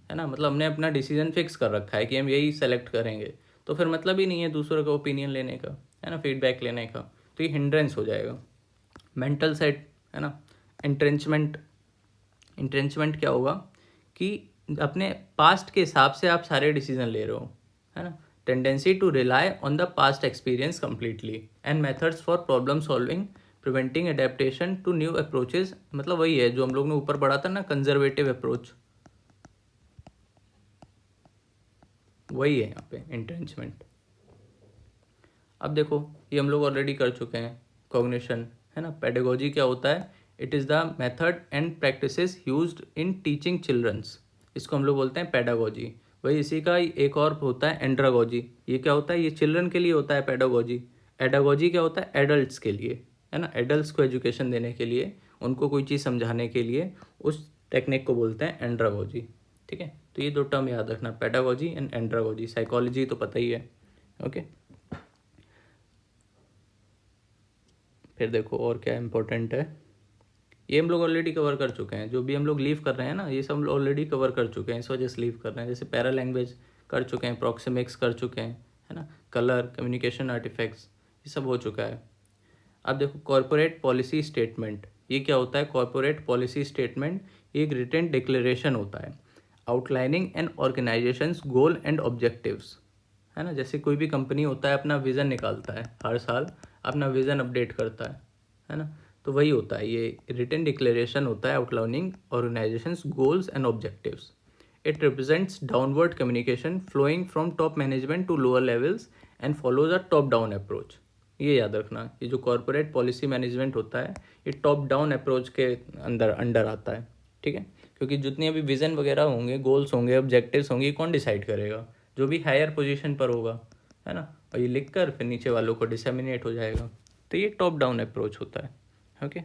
है ना, मतलब हमने अपना डिसीजन फिक्स कर रखा है कि हम यही सेलेक्ट करेंगे, तो फिर मतलब ही नहीं है दूसरों का ओपिनियन लेने का, है ना, फीडबैक लेने का, तो ये हिंड्रेंस हो जाएगा। मेंटल सेट, है ना, इंट्रेंचमेंट। इंट्रेंचमेंट क्या होगा कि अपने पास्ट के हिसाब से आप सारे डिसीजन ले रहे हो, है ना। Tendency to rely on the past experience completely and methods for problem solving preventing adaptation to new approaches, मतलब वही है जो हम लोग ने ऊपर पढ़ा था ना, कंजर्वेटिव अप्रोच, वही है यहाँ पे इंट्रेंचमेंट। अब देखो ये हम लोग ऑलरेडी कर चुके हैं, कॉग्निशन, है ना। पेडागोजी क्या होता है, it is the method and practices used in teaching childrens, इसको हम लोग बोलते हैं पेडागोजी। वही इसी का एक और होता है एंड्रागोजी, ये क्या होता है, ये चिल्ड्रन के लिए होता है पेडागोजी। एडागोजी क्या होता है, एडल्ट्स के लिए, है ना, एडल्ट्स को एजुकेशन देने के लिए, उनको कोई चीज़ समझाने के लिए, उस टेक्निक को बोलते हैं एंड्रागोजी। ठीक है, तो ये दो टर्म याद रखना, पेडागोजी एंड एंड्रागोजी। साइकोलॉजी तो पता ही है, ओके। फिर देखो और क्या इंपॉर्टेंट है, ये हम लोग ऑलरेडी कवर कर चुके हैं, जो भी हम लोग लीव कर रहे हैं ना, ये सब ऑलरेडी कवर कर चुके हैं, इस वजह से लीव कर रहे हैं। जैसे पैरा लैंग्वेज कर चुके हैं, प्रॉक्सिमिक्स कर चुके हैं, है ना, कलर, कम्युनिकेशन आर्टिफैक्ट्स, ये सब हो चुका है। अब देखो कॉरपोरेट पॉलिसी स्टेटमेंट, ये क्या होता है, कॉरपोरेट पॉलिसी स्टेटमेंट ये एक रिटन डिक्लेरेशन होता है outlining an organisations goal and objectives, है ना। जैसे कोई भी कंपनी होता है अपना विज़न निकालता है, हर साल अपना विज़न अपडेट करता है ना, तो वही होता है, ये रिटन डिक्लेरेशन होता है outlining organisations goals and objectives. It represents downward communication flowing from top management to lower levels and follows a top down approach. ये याद रखना, ये जो कॉरपोरेट पॉलिसी मैनेजमेंट होता है ये टॉप डाउन अप्रोच के अंडर आता है, ठीक है। क्योंकि जितने भी विज़न वगैरह होंगे, गोल्स होंगे, ऑब्जेक्टिव्स होंगे, कौन डिसाइड करेगा, जो भी हायर पोजीशन पर होगा, है ना, और ये लिख कर फिर नीचे वालों को डिसेमिनेट हो जाएगा। तो ये टॉप डाउन अप्रोच होता है, ओके।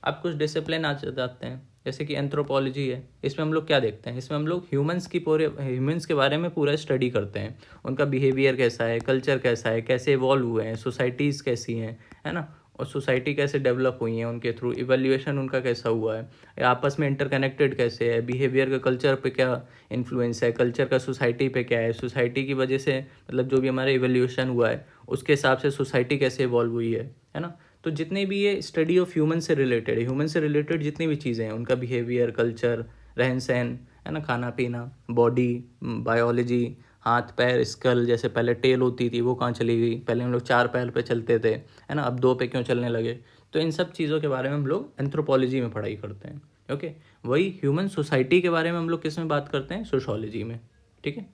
अब कुछ डिसिप्लिन आ जाते हैं, जैसे कि एंथ्रोपोलॉजी है, इसमें हम लोग क्या देखते हैं, इसमें हम लोग ह्यूमंस के बारे में पूरा स्टडी करते हैं, उनका बिहेवियर कैसा है, कल्चर कैसा है, कैसे इवॉल्व हुए हैं, सोसाइटीज़ कैसी हैं, है ना, और सोसाइटी कैसे डेवलप हुई है उनके थ्रू, इवैल्यूएशन उनका कैसा हुआ है, आपस में इंटरकनेक्टेड कैसे है, बिहेवियर का कल्चर पे क्या इन्फ्लुएंस है, कल्चर का सोसाइटी पे क्या है, सोसाइटी की वजह से मतलब जो भी हमारा इवैल्यूएशन हुआ है उसके हिसाब से सोसाइटी कैसे इवॉल्व हुई है ना। तो जितने भी ये स्टडी ऑफ ह्यूमन से रिलेटेड है, ह्यूमन से रिलेटेड जितनी भी चीज़ें हैं, उनका बिहेवियर, कल्चर, रहन सहन, है ना, खाना पीना, बॉडी, बायोलॉजी, हाथ पैर, स्कल, जैसे पहले टेल होती थी वो कहाँ चली गई, पहले हम लोग 4 पैर पे चलते थे, है ना, अब 2 पे क्यों चलने लगे, तो इन सब चीज़ों के बारे में हम लोग एंथ्रोपोलॉजी में पढ़ाई करते हैं, ओके। वही ह्यूमन सोसाइटी के बारे में हम लोग किस में बात करते हैं, सोशोलॉजी में, ठीक है।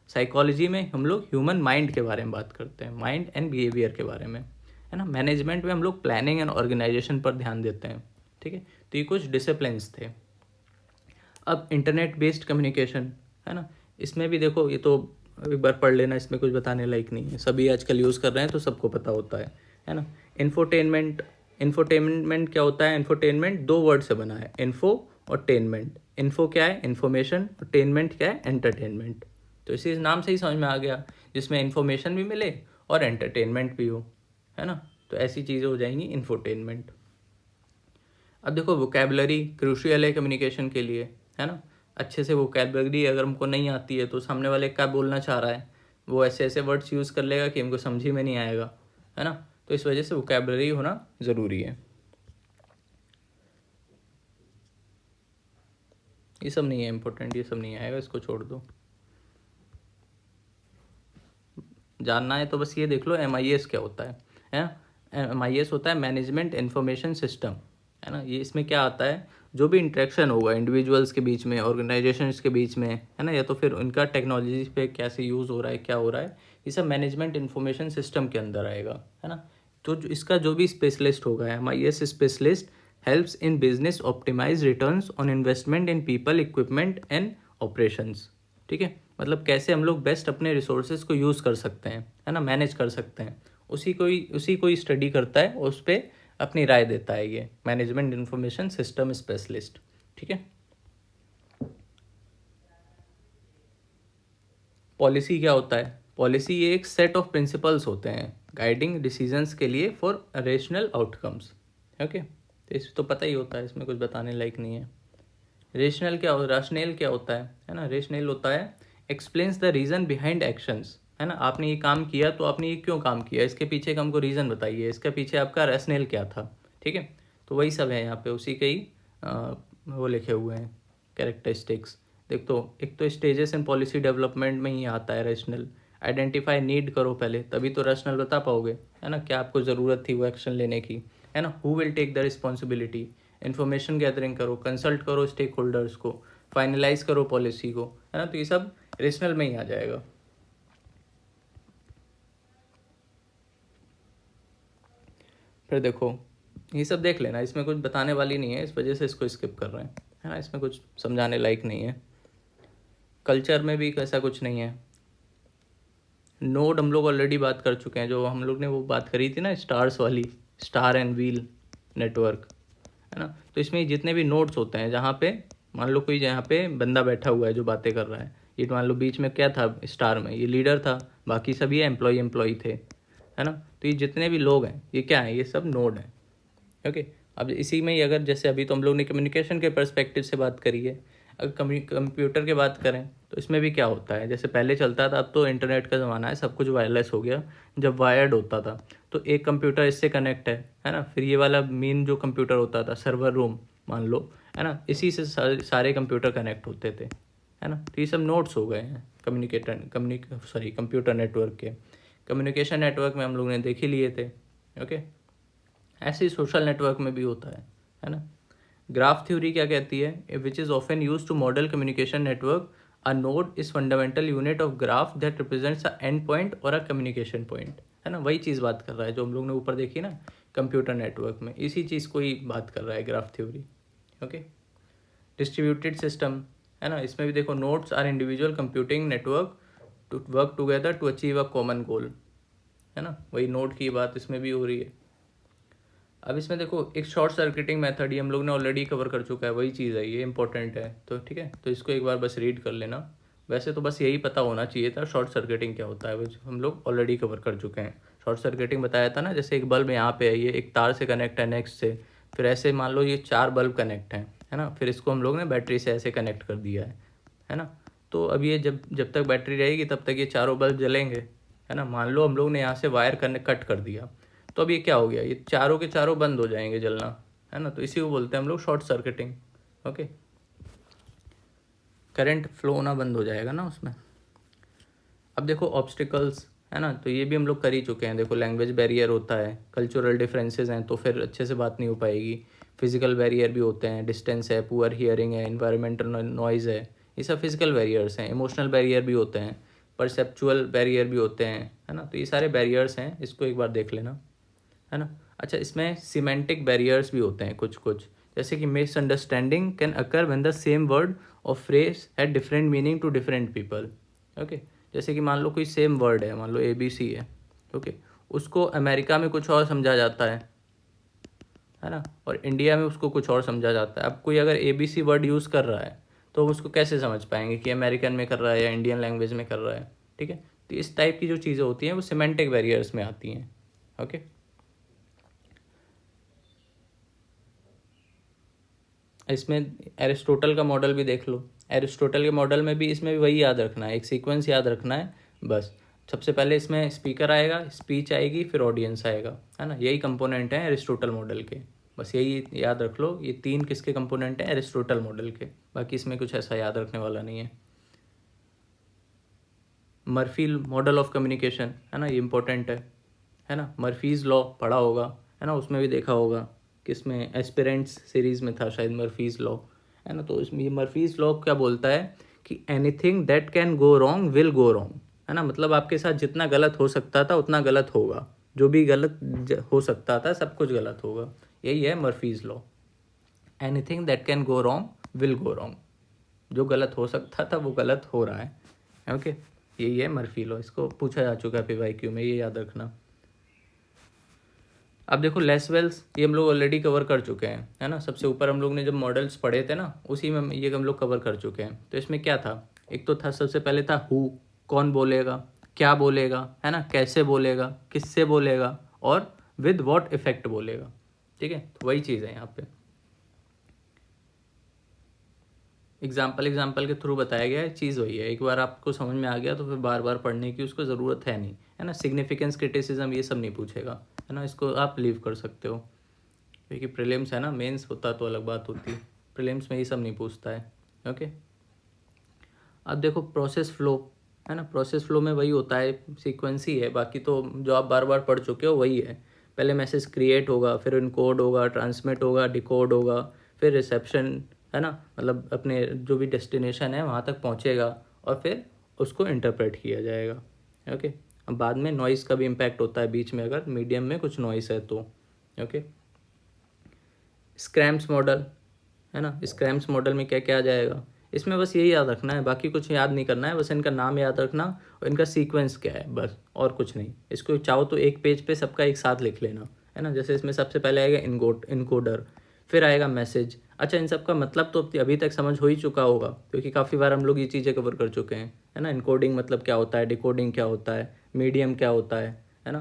साइकोलॉजी में हम लोग ह्यूमन माइंड के बारे में बात करते हैं, माइंड एंड बिहेवियर के बारे में, है ना। मैनेजमेंट में हम लोग प्लानिंग एंड ऑर्गेनाइजेशन पर ध्यान देते हैं, ठीक है। तो ये कुछ डिसिप्लिन्स थे। अब इंटरनेट बेस्ड कम्युनिकेशन, है ना, इसमें भी देखो, ये तो एक बार पढ़ लेना, इसमें कुछ बताने लायक नहीं है, सभी आजकल यूज़ कर रहे हैं तो सबको पता होता है ना। इन्फोटेनमेंट, इन्फोटेनमेंट क्या होता है, इन्फोटेनमेंट 2 वर्ड से बना है, इन्फो और टेनमेंट। इन्फो क्या है, इन्फॉर्मेशन, और टेनमेंट क्या है, एंटरटेनमेंट। तो इसी नाम से ही समझ में आ गया, जिसमें इन्फॉर्मेशन भी मिले और एंटरटेनमेंट भी हो, है ना, तो ऐसी चीज़ें हो जाएंगी इन्फोटेनमेंट। अब देखो वोकेबलरी क्रूशियल है कम्युनिकेशन के लिए, है ना। अच्छे से वोकेबलरी अगर हमको नहीं आती है तो सामने वाले क्या बोलना चाह रहा है, वो ऐसे ऐसे वर्ड्स यूज़ कर लेगा कि हमको समझ ही में नहीं आएगा, है ना। तो इस वजह से वोकेबलरी होना ज़रूरी है। ये सब नहीं है इम्पोर्टेंट, ये सब नहीं आएगा, इसको छोड़ दो। जानना है तो बस ये देख लो MIS क्या होता है ना। MIS होता है मैनेजमेंट इन्फॉर्मेशन सिस्टम, है ना। ये इसमें क्या आता है, जो भी इंटरेक्शन होगा इंडिविजुअल्स के बीच में, ऑर्गेनाइजेशंस के बीच में, है ना, या तो फिर उनका टेक्नोलॉजी पे कैसे यूज़ हो रहा है, क्या हो रहा है, ये सब मैनेजमेंट इन्फॉर्मेशन सिस्टम के अंदर आएगा, है ना। तो इसका जो भी स्पेशलिस्ट होगा, MIS specialist helps in business optimise returns on investment in people, equipment and operations, ठीक है। मतलब कैसे हम लोग बेस्ट अपने रिसोर्सेज को यूज़ कर सकते हैं, है ना, मैनेज कर सकते हैं, उसी को ही स्टडी करता है और उस पर अपनी राय देता है ये मैनेजमेंट इन्फॉर्मेशन सिस्टम स्पेशलिस्ट, ठीक है। पॉलिसी क्या होता है? पॉलिसी ये एक सेट ऑफ प्रिंसिपल्स होते हैं गाइडिंग डिसीजंस के लिए फॉर रेशनल आउटकम्स। ओके, तो इस तो पता ही होता है, इसमें कुछ बताने लायक नहीं है। रेशनल क्या हो, राशनल क्या होता है ना? रेशनल होता है explains the reason behind actions, है ना? आपने ये काम किया तो आपने ये क्यों काम किया, इसके पीछे का हमको रीज़न बताइए, इसके पीछे आपका रैशनल क्या था, ठीक है? तो वही सब है यहाँ पे, उसी के ही वो लिखे हुए हैं कैरेक्टरिस्टिक्स। देख तो एक तो स्टेजेस इन पॉलिसी डेवलपमेंट में ही आता है रैशनल। आइडेंटिफाई नीड करो पहले, तभी तो रैशनल बता पाओगे, है ना? क्या आपको ज़रूरत थी वो एक्शन लेने की, है ना? Who will take the responsibility. Information gathering करो, कंसल्ट करो स्टेक होल्डर्स को, फाइनलाइज करो पॉलिसी को, है ना? तो ये सब रेशनल में ही आ जाएगा। फिर देखो ये सब देख लेना, इसमें कुछ बताने वाली नहीं है, इस वजह से इसको स्किप कर रहे हैं, है ना? इसमें कुछ समझाने लायक नहीं है। कल्चर में भी ऐसा कुछ नहीं है। नोड हम लोग ऑलरेडी बात कर चुके हैं, जो हम लोग ने वो बात करी थी ना स्टार्स वाली, स्टार एंड व्हील नेटवर्क, है ना? तो इसमें जितने भी नोड्स होते हैं, जहाँ पे मान लो कोई यहाँ पे बंदा बैठा हुआ है जो बातें कर रहा है, ये मान लो बीच में क्या था स्टार में, ये लीडर था, बाकी सब ये एम्प्लॉय थे, है ना? तो ये जितने भी लोग हैं ये क्या है, ये सब नोड हैं। ओके, अब इसी में ही अगर जैसे अभी तो हम लोग ने कम्युनिकेशन के पर्सपेक्टिव से बात करी है, अगर कंप्यूटर की बात करें तो इसमें भी क्या होता है, जैसे पहले चलता था, अब तो इंटरनेट का ज़माना है, सब कुछ वायरलेस हो गया। जब वायर्ड होता था तो एक कंप्यूटर इससे कनेक्ट है ना? फिर ये वाला मेन जो कंप्यूटर होता था सर्वर रूम मान लो, है ना? इसी से सारे कंप्यूटर कनेक्ट होते थे, है ना? तो ये सब नोड्स हो गए हैं कंप्यूटर नेटवर्क के। कम्युनिकेशन नेटवर्क में हम लोग ने देख ही लिए थे। ओके, ऐसे ही सोशल नेटवर्क में भी होता है ना? ग्राफ थ्योरी क्या कहती है, which is often use to model communication network, a node is fundamental unit of graph that represents a end point और अ कम्युनिकेशन पॉइंट, है ना? वही चीज़ बात कर रहा है जो हम लोग ने ऊपर देखी ना कंप्यूटर नेटवर्क में, इसी चीज़ को ही बात कर रहा है graph theory. Okay, distributed system, है ना? इसमें भी देखो nodes are individual computing network to work together to achieve a common goal, है ना? वही नोड की बात इसमें भी हो रही है। अब इसमें देखो एक शॉर्ट सर्किटिंग मेथड, ये हम लोग ने ऑलरेडी कवर कर चुका है, वही चीज़ है, ये इंपॉर्टेंट है, तो ठीक है, तो इसको एक बार बस रीड कर लेना। वैसे तो बस यही पता होना चाहिए था शॉर्ट सर्किटिंग क्या होता है, वो हम लोग ऑलरेडी कवर कर चुके हैं। शॉर्ट सर्किटिंग बताया था ना, जैसे एक बल्ब यहाँ पे है, ये एक तार से कनेक्ट है नेक्स्ट से, फिर ऐसे मान लो ये 4 बल्ब कनेक्ट हैं, है ना? फिर इसको हम लोग ने बैटरी से ऐसे कनेक्ट कर दिया है ना? तो अब ये जब जब तक बैटरी रहेगी तब तक ये चारों बल्ब जलेंगे, है ना? मान लो हम लोग ने यहाँ से वायर कट कर दिया, तो अब ये क्या हो गया, ये चारों के चारों बंद हो जाएंगे जलना, है ना? तो इसी को बोलते हैं हम लोग short circuiting. Okay, current flow होना बंद हो जाएगा ना उसमें। अब देखो ऑब्स्टिकल्स, है ना? तो ये भी हम लोग कर ही चुके हैं। देखो लैंग्वेज बैरियर होता है, कल्चरल डिफरेंसेस हैं तो फिर अच्छे से बात नहीं हो पाएगी, फिजिकल बैरियर भी होते हैं, डिस्टेंस है, पुअर हियरिंग है, इन्वायरमेंटल नॉइज़ है, ये सब फिजिकल बैरियर्स हैं। इमोशनल बैरियर भी होते हैं, परसेप्चुअल बैरियर भी होते हैं, है ना? तो ये सारे बैरियर्स हैं, इसको एक बार देख लेना, है ना? अच्छा, इसमें सिमेंटिक बैरियर्स भी होते हैं कुछ कुछ, जैसे कि misunderstanding can occur when the same word और phrase had different meaning to different people. Okay, जैसे कि मान लो कोई सेम वर्ड है, मान लो ABC है, ओके, उसको अमेरिका में कुछ और समझा जाता है ना? और इंडिया में उसको कुछ और समझा जाता है। अब कोई अगर ABC वर्ड यूज़ कर रहा है तो उसको कैसे समझ पाएंगे कि अमेरिकन में कर रहा है या इंडियन लैंग्वेज में कर रहा है, ठीक है? तो इस टाइप की जो चीज़ें होती हैं वो सिमेंटिक बैरियर्स में आती हैं। ओके, इसमें एरिस्टोटल का मॉडल भी देख लो। एरिस्टोटल के मॉडल में भी इसमें भी वही याद रखना है, एक सीक्वेंस याद रखना है बस। सबसे पहले इसमें स्पीकर आएगा, स्पीच आएगी, फिर ऑडियंस आएगा, है ना? यही कंपोनेंट हैं एरिस्टोटल मॉडल के, बस यही याद रख लो। ये 3 किसके कंपोनेंट हैं? एरिस्टोटल मॉडल के, बाकी इसमें कुछ ऐसा याद रखने वाला नहीं है। मर्फी मॉडल ऑफ कम्युनिकेशन, है ना? ये इंपॉर्टेंट है ना? मर्फीज़ लॉ पढ़ा होगा, है ना? उसमें भी देखा होगा, किसमें एस्पिरेंट्स सीरीज़ में था शायद मर्फीज़ लॉ, है ना? तो इसमें ये मर्फीज़ लॉ क्या बोलता है कि anything that can go wrong will go wrong, है ना? मतलब आपके साथ जितना गलत हो सकता था उतना गलत होगा, जो भी गलत हो सकता था सब कुछ गलत होगा, यही है Murphy's law. Anything that can go wrong will go wrong, जो गलत हो सकता था वो गलत हो रहा है। ओके, यही है मर्फी लॉ, इसको पूछा जा चुका है PYQ में, ये याद रखना। अब देखो लेसवेल्स, ये हम लोग ऑलरेडी कवर कर चुके हैं, है ना? सबसे ऊपर हम लोग ने जब मॉडल्स पढ़े थे ना, उसी में ये हम लोग कवर कर चुके हैं। तो इसमें क्या था, एक तो था सबसे पहले था हु, कौन बोलेगा, क्या बोलेगा, है ना, कैसे बोलेगा, किससे बोलेगा और विद व्हाट इफेक्ट बोलेगा। ठीक है, तो वही चीज़ है यहाँ पे एग्जाम्पल के थ्रू बताया गया है, चीज़ वही है। एक बार आपको समझ में आ गया तो फिर बार बार पढ़ने की उसको ज़रूरत है नहीं, है ना। सिग्निफिकेंस, क्रिटिसिज्म ये सब नहीं पूछेगा, है ना, इसको आप लीव कर सकते हो, क्योंकि प्रीलिम्स है ना, मेंस होता तो अलग बात होती, प्रीलिम्स में ये सब नहीं पूछता है। ओके, अब देखो प्रोसेस फ्लो, है ना, प्रोसेस फ्लो में वही होता है, सीक्वेंस ही है, बाकी तो जो आप बार बार पढ़ चुके हो वही है। पहले मैसेज क्रिएट होगा, फिर इनकोड होगा, ट्रांसमिट होगा, डिकोड होगा, फिर रिसेप्शन, है ना, मतलब अपने जो भी डेस्टिनेशन है वहाँ तक पहुँचेगा और फिर उसको इंटरप्रेट किया जाएगा। ओके, अब बाद में नॉइज़ का भी इम्पैक्ट होता है बीच में, अगर मीडियम में कुछ नॉइज़ है तो। ओके, स्क्रैम्स मॉडल, है ना, स्क्रैम्स मॉडल में क्या क्या आ जाएगा, इसमें बस यही याद रखना है, बाकी कुछ याद नहीं करना है, बस इनका नाम याद रखना और इनका सीक्वेंस क्या है, बस और कुछ नहीं। इसको चाहो तो एक पेज पे सबका एक साथ लिख लेना, है ना। जैसे इसमें सबसे पहले आएगा इनकोडर, फिर आएगा मैसेज। अच्छा, इन सब का मतलब तो अभी तक समझ हो ही चुका होगा, क्योंकि काफ़ी बार हम लोग ये चीज़ें कवर कर चुके हैं, है ना। इनकोडिंग मतलब क्या होता है, डिकोडिंग क्या होता है, मीडियम क्या होता है ना,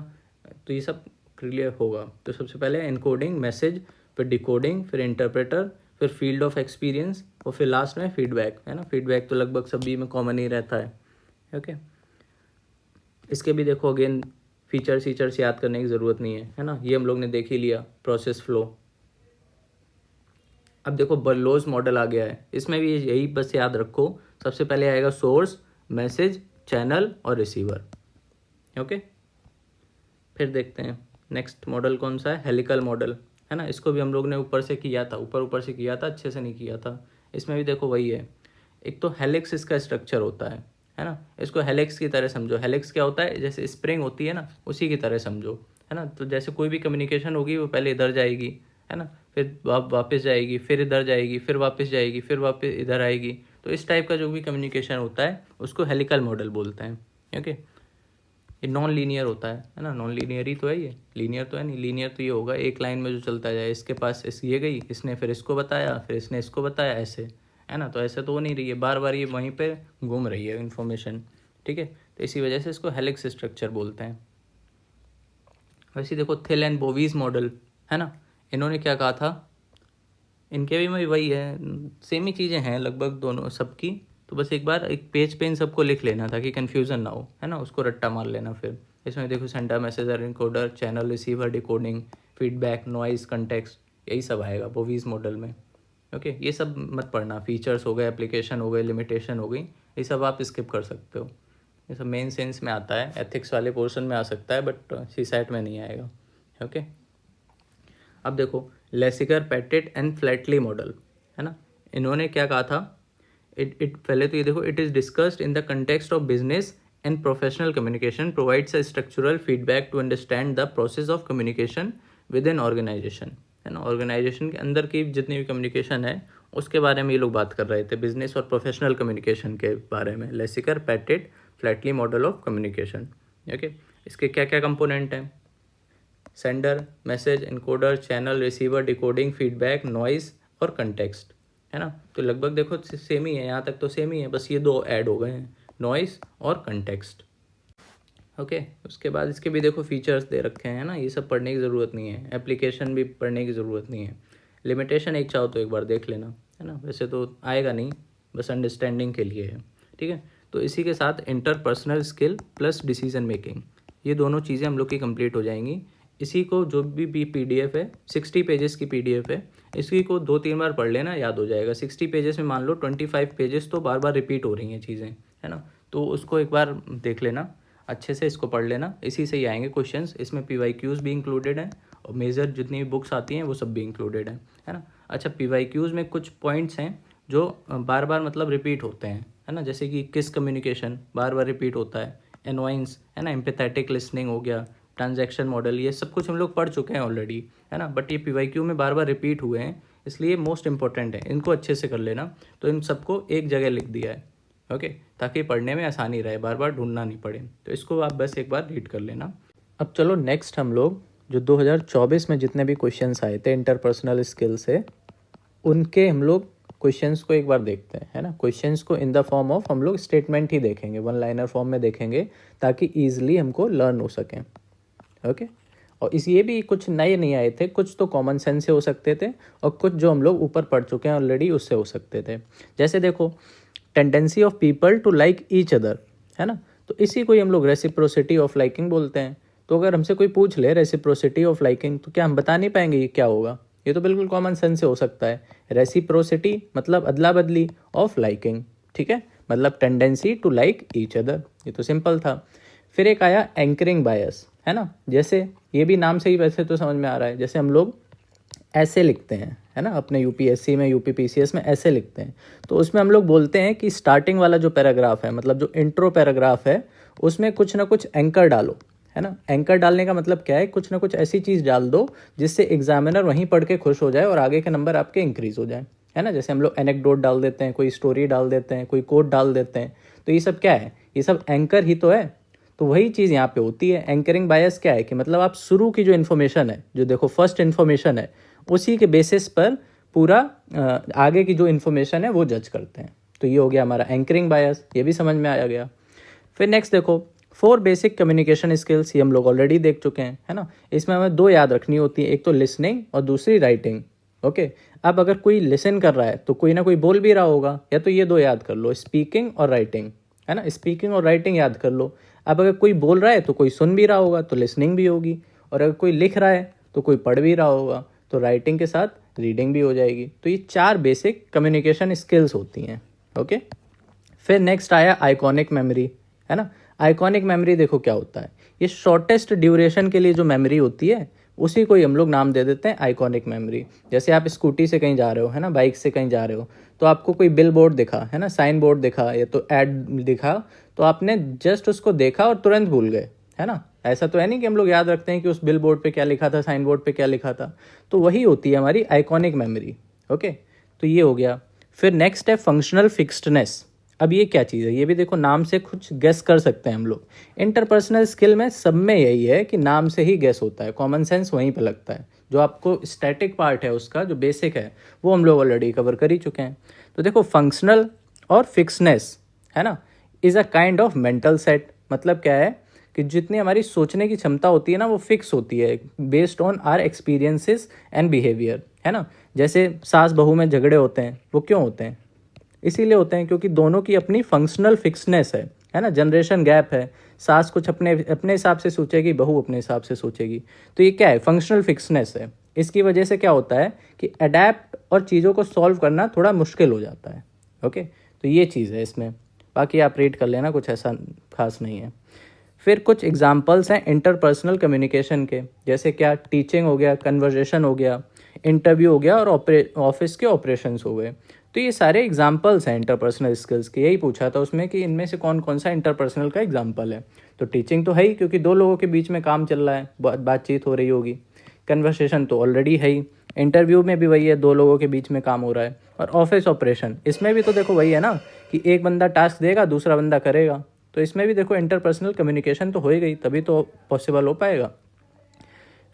तो ये सब क्लियर होगा। तो सबसे पहले इनकोडिंग, मैसेज, फिर डिकोडिंग, फिर इंटरप्रेटर, फिर फील्ड ऑफ एक्सपीरियंस और फिर लास्ट में फीडबैक, है ना। फीडबैक तो लगभग सभी में कॉमन ही रहता है। ओके, इसके भी देखो अगेन फीचर्स याद करने की ज़रूरत नहीं है ना, ये हम लोग ने देख ही लिया, प्रोसेस फ्लो। अब देखो बर्लोज मॉडल आ गया है, इसमें भी यही बस याद रखो, सबसे पहले आएगा सोर्स, मैसेज, चैनल और रिसीवर। ओके, फिर देखते हैं नेक्स्ट मॉडल कौन सा है, हेलिकल मॉडल, है ना। इसको भी हम लोग ने ऊपर से किया था, ऊपर से किया था, अच्छे से नहीं किया था। इसमें भी देखो वही है, एक तो हेलिक्स इसका स्ट्रक्चर होता है ना। इसको हेलिक्स की तरह समझो। हेलिक्स क्या होता है, जैसे स्प्रिंग होती है ना, उसी की तरह समझो, है ना। तो जैसे कोई भी कम्युनिकेशन होगी वो पहले इधर जाएगी, है ना, फिर वापस जाएगी, फिर इधर जाएगी, फिर वापस जाएगी, फिर वापस इधर आएगी। तो इस टाइप का जो भी कम्युनिकेशन होता है उसको हेलिकल मॉडल बोलते हैं। ओके, ये नॉन लीनियर होता है ना, नॉन लीनियर ही तो है, ये लीनियर तो है नहीं। लीनियर तो ये होगा एक लाइन में जो चलता जाए, इसके पास ये गई, इसने फिर इसको बताया, फिर इसने इसको बताया, ऐसे, है ना। तो ऐसे तो हो नहीं रही है, बार बार ये वहीं पे घूम रही है इन्फॉर्मेशन। ठीक है, तो इसी वजह से इसको हेलिक्स स्ट्रक्चर बोलते हैं। वैसे देखो थिल एंड बोवीज मॉडल, है ना, इन्होंने क्या कहा था, इनके भी में वही है, सेम ही चीज़ें हैं लगभग दोनों सबकी। तो बस एक बार एक पेज पे इन सबको लिख लेना ताकि कन्फ्यूज़न ना हो, है ना, उसको रट्टा मार लेना। फिर इसमें देखो sender, messenger, encoder, channel, receiver, decoding, feedback, noise, context, यही सब आएगा बोवीज मॉडल में। ओके, ये सब मत पढ़ना, फीचर्स हो गए, एप्लीकेशन हो गए, लिमिटेशन हो गई, ये सब आप स्किप कर सकते हो। ये सब मेन सेंस में आता है, एथिक्स वाले पोर्शन में आ सकता है, बट सीसैट में नहीं आएगा। ओके, अब देखो लेसिगर, पेटिट एंड फ्लैटली मॉडल, है ना, इन्होंने क्या कहा था, इट पहले तो ये देखो, it is discussed in the context of business and professional communication, provides a structural feedback to understand the process of communication within organisation, है ना। ऑर्गेनाइजेशन के अंदर की जितनी भी कम्युनिकेशन है उसके बारे में ये लोग बात कर रहे थे, बिजनेस और प्रोफेशनल कम्युनिकेशन के बारे में। Lesikar, Pettit, Flatley model of communication. Okay, इसके क्या क्या कंपोनेंट हैं, sender, message, encoder, channel, receiver, decoding, feedback, noise और कंटेक्स्ट, है ना। तो लगभग देखो सेम ही है, यहाँ तक तो सेम ही है, बस ये दो ऐड हो गए हैं, नॉइज और कंटेक्स्ट। ओके, उसके बाद इसके भी देखो फीचर्स दे रखे हैं ना, ये सब पढ़ने की ज़रूरत नहीं है, एप्लीकेशन भी पढ़ने की ज़रूरत नहीं है। लिमिटेशन एक चाहो तो एक बार देख लेना, है ना, वैसे तो आएगा नहीं, बस अंडरस्टैंडिंग के लिए है। ठीक है, तो इसी के साथ interpersonal skill plus decision making, ये दोनों चीज़ें हम लोग की कंप्लीट हो जाएंगी। इसी को जो भी PDF है, 60 पेजेस की PDF है, इसी को 2-3 बार पढ़ लेना, याद हो जाएगा। 60 पेजेस में मान लो 25 पेजेस तो बार बार रिपीट हो रही हैं चीज़ें, है ना, तो उसको एक बार देख लेना अच्छे से, इसको पढ़ लेना, इसी से ही आएंगे क्वेश्चंस। इसमें PYQs भी इंक्लूडेड हैं और मेजर जितनी भी बुक्स आती हैं वो सब भी इंक्लूडेड हैं, है ना। अच्छा, PYQs में कुछ पॉइंट्स हैं जो बार बार मतलब रिपीट होते हैं, है ना, जैसे कि किस कम्युनिकेशन बार बार रिपीट होता है, एनवाइंस, है ना, एम्पैथेटिक लिसनिंग हो गया, ट्रांजैक्शन मॉडल, ये सब कुछ हम लोग पढ़ चुके हैं ऑलरेडी, है ना, बट ये PYQ में बार बार रिपीट हुए हैं, इसलिए मोस्ट इंपॉर्टेंट है, इनको अच्छे से कर लेना। तो इन सबको एक जगह लिख दिया है, ओके, ताकि पढ़ने में आसानी रहे, बार बार ढूंढना नहीं पड़े। तो इसको आप बस एक बार रीड कर लेना। अब चलो नेक्स्ट हम लोग जो 2024 में जितने भी क्वेश्चंस आए थे इंटरपर्सनल स्किल से, उनके हम लोग क्वेश्चंस को एक बार देखते हैं, है ना। क्वेश्चंस को इन द फॉर्म ऑफ हम लोग स्टेटमेंट ही देखेंगे, वन लाइनर फॉर्म में देखेंगे ताकि ईजिली हमको लर्न हो सकें। ओके, और इस ये भी कुछ नए नहीं आए थे, कुछ तो कॉमन सेंस से हो सकते थे और कुछ जो हम लोग ऊपर पढ़ चुके हैं ऑलरेडी उससे हो सकते थे। जैसे देखो, tendency of people to like each other, है ना, तो इसी को ही हम लोग रेसिप्रोसिटी ऑफ लाइकिंग बोलते हैं। तो अगर हमसे कोई पूछ ले रेसिप्रोसिटी ऑफ लाइकिंग, तो क्या हम बता नहीं पाएंगे ये क्या होगा? ये तो बिल्कुल कॉमन सेंस से हो सकता है। रेसिप्रोसिटी मतलब अदला बदली, ऑफ लाइकिंग, ठीक है, मतलब tendency to like each other, ये तो सिंपल था। फिर एक आया एंकरिंग बायस, है ना, जैसे ये भी नाम से ही वैसे तो समझ में आ रहा है, जैसे हम लोग ऐसे लिखते हैं, है ना, अपने यूपीएससी में, यूपीपीसीएस में ऐसे लिखते हैं, तो उसमें हम लोग बोलते हैं कि स्टार्टिंग वाला जो पैराग्राफ है, मतलब जो इंट्रो पैराग्राफ है, उसमें कुछ ना कुछ एंकर डालो, है ना। एंकर डालने का मतलब क्या है, कुछ ना कुछ ऐसी चीज़ डाल दो जिससे एग्जामिनर वहीं पढ़ के खुश हो जाए और आगे के नंबर आपके इंक्रीज हो जाए, है ना। जैसे हम लोग एनेक्डोट डाल देते हैं, कोई स्टोरी डाल देते हैं, कोई कोट डाल देते हैं, तो ये सब क्या है, ये सब एंकर ही तो है। तो वही चीज़ यहाँ पे होती है। एंकरिंग बायस क्या है कि मतलब आप शुरू की जो इन्फॉर्मेशन है, जो देखो फर्स्ट इन्फॉर्मेशन है, उसी के बेसिस पर पूरा आगे की जो इन्फॉर्मेशन है वो जज करते हैं। तो ये हो गया हमारा एंकरिंग बायस, ये भी समझ में आ गया। फिर नेक्स्ट देखो, 4 बेसिक कम्युनिकेशन स्किल्स, ये हम लोग ऑलरेडी देख चुके हैं, है ना। इसमें हमें 2 याद रखनी होती है, एक तो लिसनिंग और दूसरी राइटिंग। ओके, अब अगर कोई लिसन कर रहा है तो कोई ना कोई बोल भी रहा होगा, या तो ये 2 याद कर लो, स्पीकिंग और राइटिंग, है ना। स्पीकिंग और राइटिंग याद कर लो। अब अगर कोई बोल रहा है तो कोई सुन भी रहा होगा, तो लिसनिंग भी होगी, और अगर कोई लिख रहा है तो कोई पढ़ भी रहा होगा, तो राइटिंग के साथ रीडिंग भी हो जाएगी। तो ये 4 बेसिक कम्युनिकेशन स्किल्स होती हैं। ओके, फिर नेक्स्ट आया आइकॉनिक मेमोरी, है ना। आइकॉनिक मेमोरी देखो क्या होता है, ये शॉर्टेस्ट ड्यूरेशन के लिए जो मेमोरी होती है उसी को ही हम लोग नाम दे देते हैं आइकॉनिक मेमोरी। जैसे आप स्कूटी से कहीं जा रहे हो, है ना, बाइक से कहीं जा रहे हो, तो आपको कोई बिल बोर्ड दिखा, है ना, साइन बोर्ड दिखा या तो ऐड दिखा, तो आपने जस्ट उसको देखा और तुरंत भूल गए, है ना। ऐसा तो है नहीं कि हम लोग याद रखते हैं कि उस बिल बोर्ड पे क्या लिखा था, साइन बोर्ड पे क्या लिखा था। तो वही होती है हमारी आइकॉनिक मेमोरी। ओके, तो ये हो गया। फिर नेक्स्ट है फंक्शनल फिक्स्डनेस। अब ये क्या चीज़ है, ये भी देखो नाम से कुछ गेस कर सकते हैं हम लोग। इंटरपर्सनल स्किल में सब में यही है कि नाम से ही गेस होता है, कॉमन सेंस वहीं पे लगता है। जो आपको स्टैटिक पार्ट है उसका जो बेसिक है वो हम लोग ऑलरेडी कवर कर ही चुके हैं। तो देखो फंक्शनल और फिक्सनेस, है ना, is a kind of mental set. मतलब क्या है कि जितनी हमारी सोचने की क्षमता होती है ना वो फिक्स होती है based on our experiences and behaviour, है ना। जैसे सास बहू में झगड़े होते हैं, वो क्यों होते हैं? इसीलिए होते हैं क्योंकि दोनों की अपनी फंक्शनल फिक्सनेस है ना, जनरेशन गैप है। सास कुछ अपने अपने हिसाब से सोचेगी, बहू अपने हिसाब से सोचेगी। तो ये क्या है, फंक्शनल फिक्सनेस है। इसकी वजह से क्या होता है कि अडेप्ट और चीज़ों को सॉल्व करना थोड़ा मुश्किल हो जाता है। ओके, तो ये चीज़ है इसमें, बाकी आप रीड कर लेना, कुछ ऐसा खास नहीं है। फिर कुछ एग्जाम्पल्स हैं इंटरपर्सनल कम्युनिकेशन के, जैसे क्या, टीचिंग हो गया, कन्वर्जेशन हो गया, इंटरव्यू हो गया और ऑफिस के ऑपरेशंस हो गए। तो ये सारे एग्जाम्पल्स हैं इंटरपर्सनल स्किल्स के। यही पूछा था उसमें कि इनमें से कौन कौन सा इंटरपर्सनल का एग्जाम्पल है। तो टीचिंग तो है ही, क्योंकि 2 लोगों के बीच में काम चल रहा है, बातचीत हो रही होगी। कन्वर्सेशन तो ऑलरेडी है ही। इंटरव्यू में भी वही है, 2 लोगों के बीच में काम हो रहा है। और ऑफिस ऑपरेशन, इसमें भी तो देखो वही है ना कि एक बंदा टास्क देगा, दूसरा बंदा करेगा। तो इसमें भी देखो इंटरपर्सनल कम्युनिकेशन तो हो ही गई, तभी तो पॉसिबल हो पाएगा।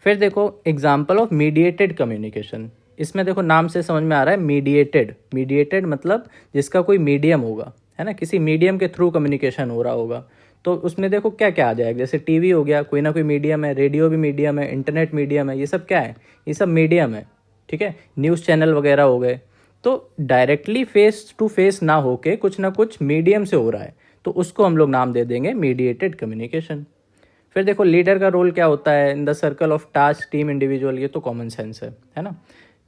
फिर देखो एग्जाम्पल ऑफ मीडिएटेड कम्युनिकेशन। इसमें देखो नाम से समझ में आ रहा है मीडिएटेड। मीडिएटेड मतलब जिसका कोई मीडियम होगा, है ना, किसी मीडियम के थ्रू कम्युनिकेशन हो रहा होगा। तो उसमें देखो क्या क्या आ जाएगा, जैसे टीवी हो गया, कोई ना कोई मीडियम है, रेडियो भी मीडियम है, इंटरनेट मीडियम है, ये सब क्या है, ये सब मीडियम है, ठीक है। न्यूज़ चैनल वगैरह हो गए। तो डायरेक्टली फेस टू फेस ना होके कुछ ना कुछ मीडियम से हो रहा है, तो उसको हम लोग नाम दे देंगे मीडिएटेड कम्युनिकेशन। फिर देखो लीडर का रोल क्या होता है in the circle of task, team, individual, ये तो कॉमन सेंस है ना।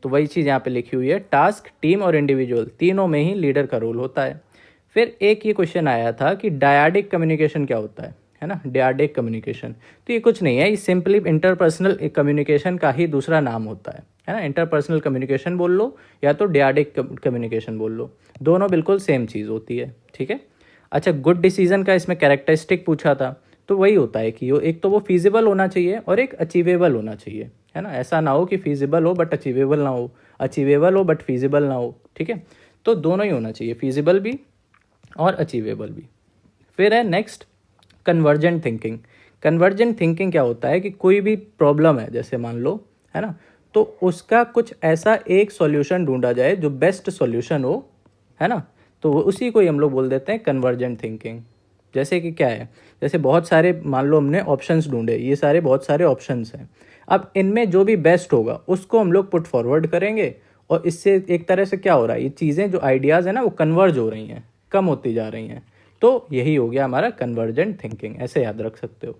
तो वही चीज़ यहाँ पे लिखी हुई है, टास्क, टीम और इंडिविजुअल तीनों में ही लीडर का रोल होता है। फिर एक ये क्वेश्चन आया था कि डायाडिक कम्युनिकेशन क्या होता है ना, डायाडिक कम्युनिकेशन। तो ये कुछ नहीं है, ये सिंपली इंटरपर्सनल कम्युनिकेशन का ही दूसरा नाम होता है ना। इंटरपर्सनल कम्युनिकेशन बोल लो या तो डायाडिक कम्युनिकेशन बोल लो, दोनों बिल्कुल सेम चीज़ होती है, ठीक है। अच्छा, गुड डिसीजन का इसमें कैरेक्टरिस्टिक पूछा था, तो वही होता है कि एक तो वो फीजिबल होना चाहिए और एक अचीवेबल होना चाहिए, है ना। ऐसा ना हो कि फीजिबल हो बट अचीवेबल ना हो, अचीवेबल हो बट फीजिबल ना हो, ठीक है। तो दोनों ही होना चाहिए, फीजिबल भी और अचीवेबल भी। फिर है next convergent thinking. Convergent thinking क्या होता है कि कोई भी प्रॉब्लम है, जैसे मान लो, है ना, तो उसका कुछ ऐसा एक सॉल्यूशन ढूंढा जाए जो बेस्ट सॉल्यूशन हो, है ना। तो उसी को ही हम लोग बोल देते हैं कन्वर्जेंट थिंकिंग। जैसे कि क्या है, जैसे बहुत सारे, मान लो हमने ऑप्शंस ढूंढे, ये सारे बहुत सारे ऑप्शंस हैं। अब इनमें जो भी बेस्ट होगा उसको हम लोग पुट फॉरवर्ड करेंगे, और इससे एक तरह से क्या हो रहा है, ये चीज़ें जो आइडियाज़ है ना वो कन्वर्ज हो रही हैं, कम होती जा रही हैं। तो यही हो गया हमारा कन्वर्जेंट थिंकिंग, ऐसे याद रख सकते हो,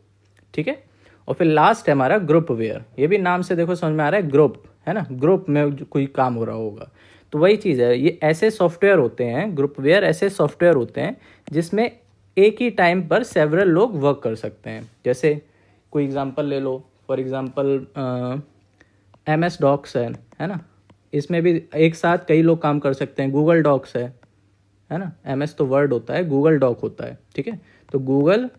ठीक है। और फिर लास्ट है हमारा ग्रुप वेयर। ये भी नाम से देखो समझ में आ रहा है, ग्रुप है ना, ग्रुप में कोई काम हो रहा होगा। तो वही चीज़ है, ये ऐसे सॉफ्टवेयर होते हैं, ग्रुप वेयर ऐसे सॉफ्टवेयर होते हैं जिसमें एक ही टाइम पर सेवरल लोग वर्क कर सकते हैं। जैसे कोई एग्जांपल ले लो, फॉर एग्जांपल MS डॉक्स है ना, इसमें भी एक साथ कई लोग काम कर सकते हैं। गूगल डॉक्स है ना, MS तो वर्ड होता है, गूगल डॉक होता है, ठीक है। तो गूगल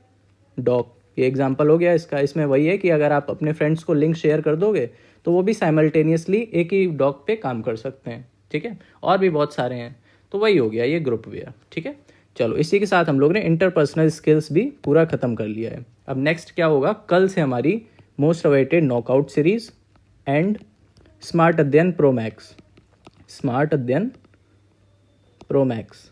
डॉक ये एग्जांपल हो गया इसका। इसमें वही है कि अगर आप अपने फ्रेंड्स को लिंक शेयर कर दोगे तो वो भी साइमल्टेनियसली एक ही डॉक पे काम कर सकते हैं, ठीक है। और भी बहुत सारे हैं। तो वही हो गया ये ग्रुप वेयर, ठीक है। चलो, इसी के साथ हम लोग ने इंटरपर्सनल स्किल्स भी पूरा ख़त्म कर लिया है। अब नेक्स्ट क्या होगा, कल से हमारी most awaited knockout series and smart अध्ययन प्रो मैक्स, स्मार्ट अध्ययन प्रो मैक्स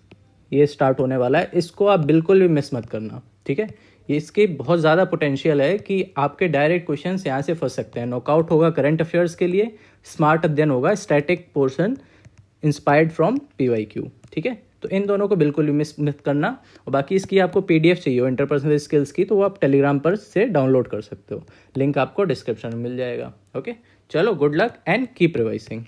ये स्टार्ट होने वाला है। इसको आप बिल्कुल भी मिस मत करना, ठीक है। ये इसकी बहुत ज़्यादा पोटेंशियल है कि आपके डायरेक्ट क्वेश्चंस यहाँ से फंस सकते हैं। नॉकआउट होगा करंट अफेयर्स के लिए, स्मार्ट अध्ययन होगा static portion inspired from PYQ, ठीक है। तो इन दोनों को बिल्कुल भी मिस मत करना। और बाकी इसकी आपको PDF चाहिए हो इंटरपर्सनल स्किल्स की, तो वो आप टेलीग्राम पर से डाउनलोड कर सकते हो, लिंक आपको डिस्क्रिप्शन में मिल जाएगा। ओके, चलो, good luck and keep revising.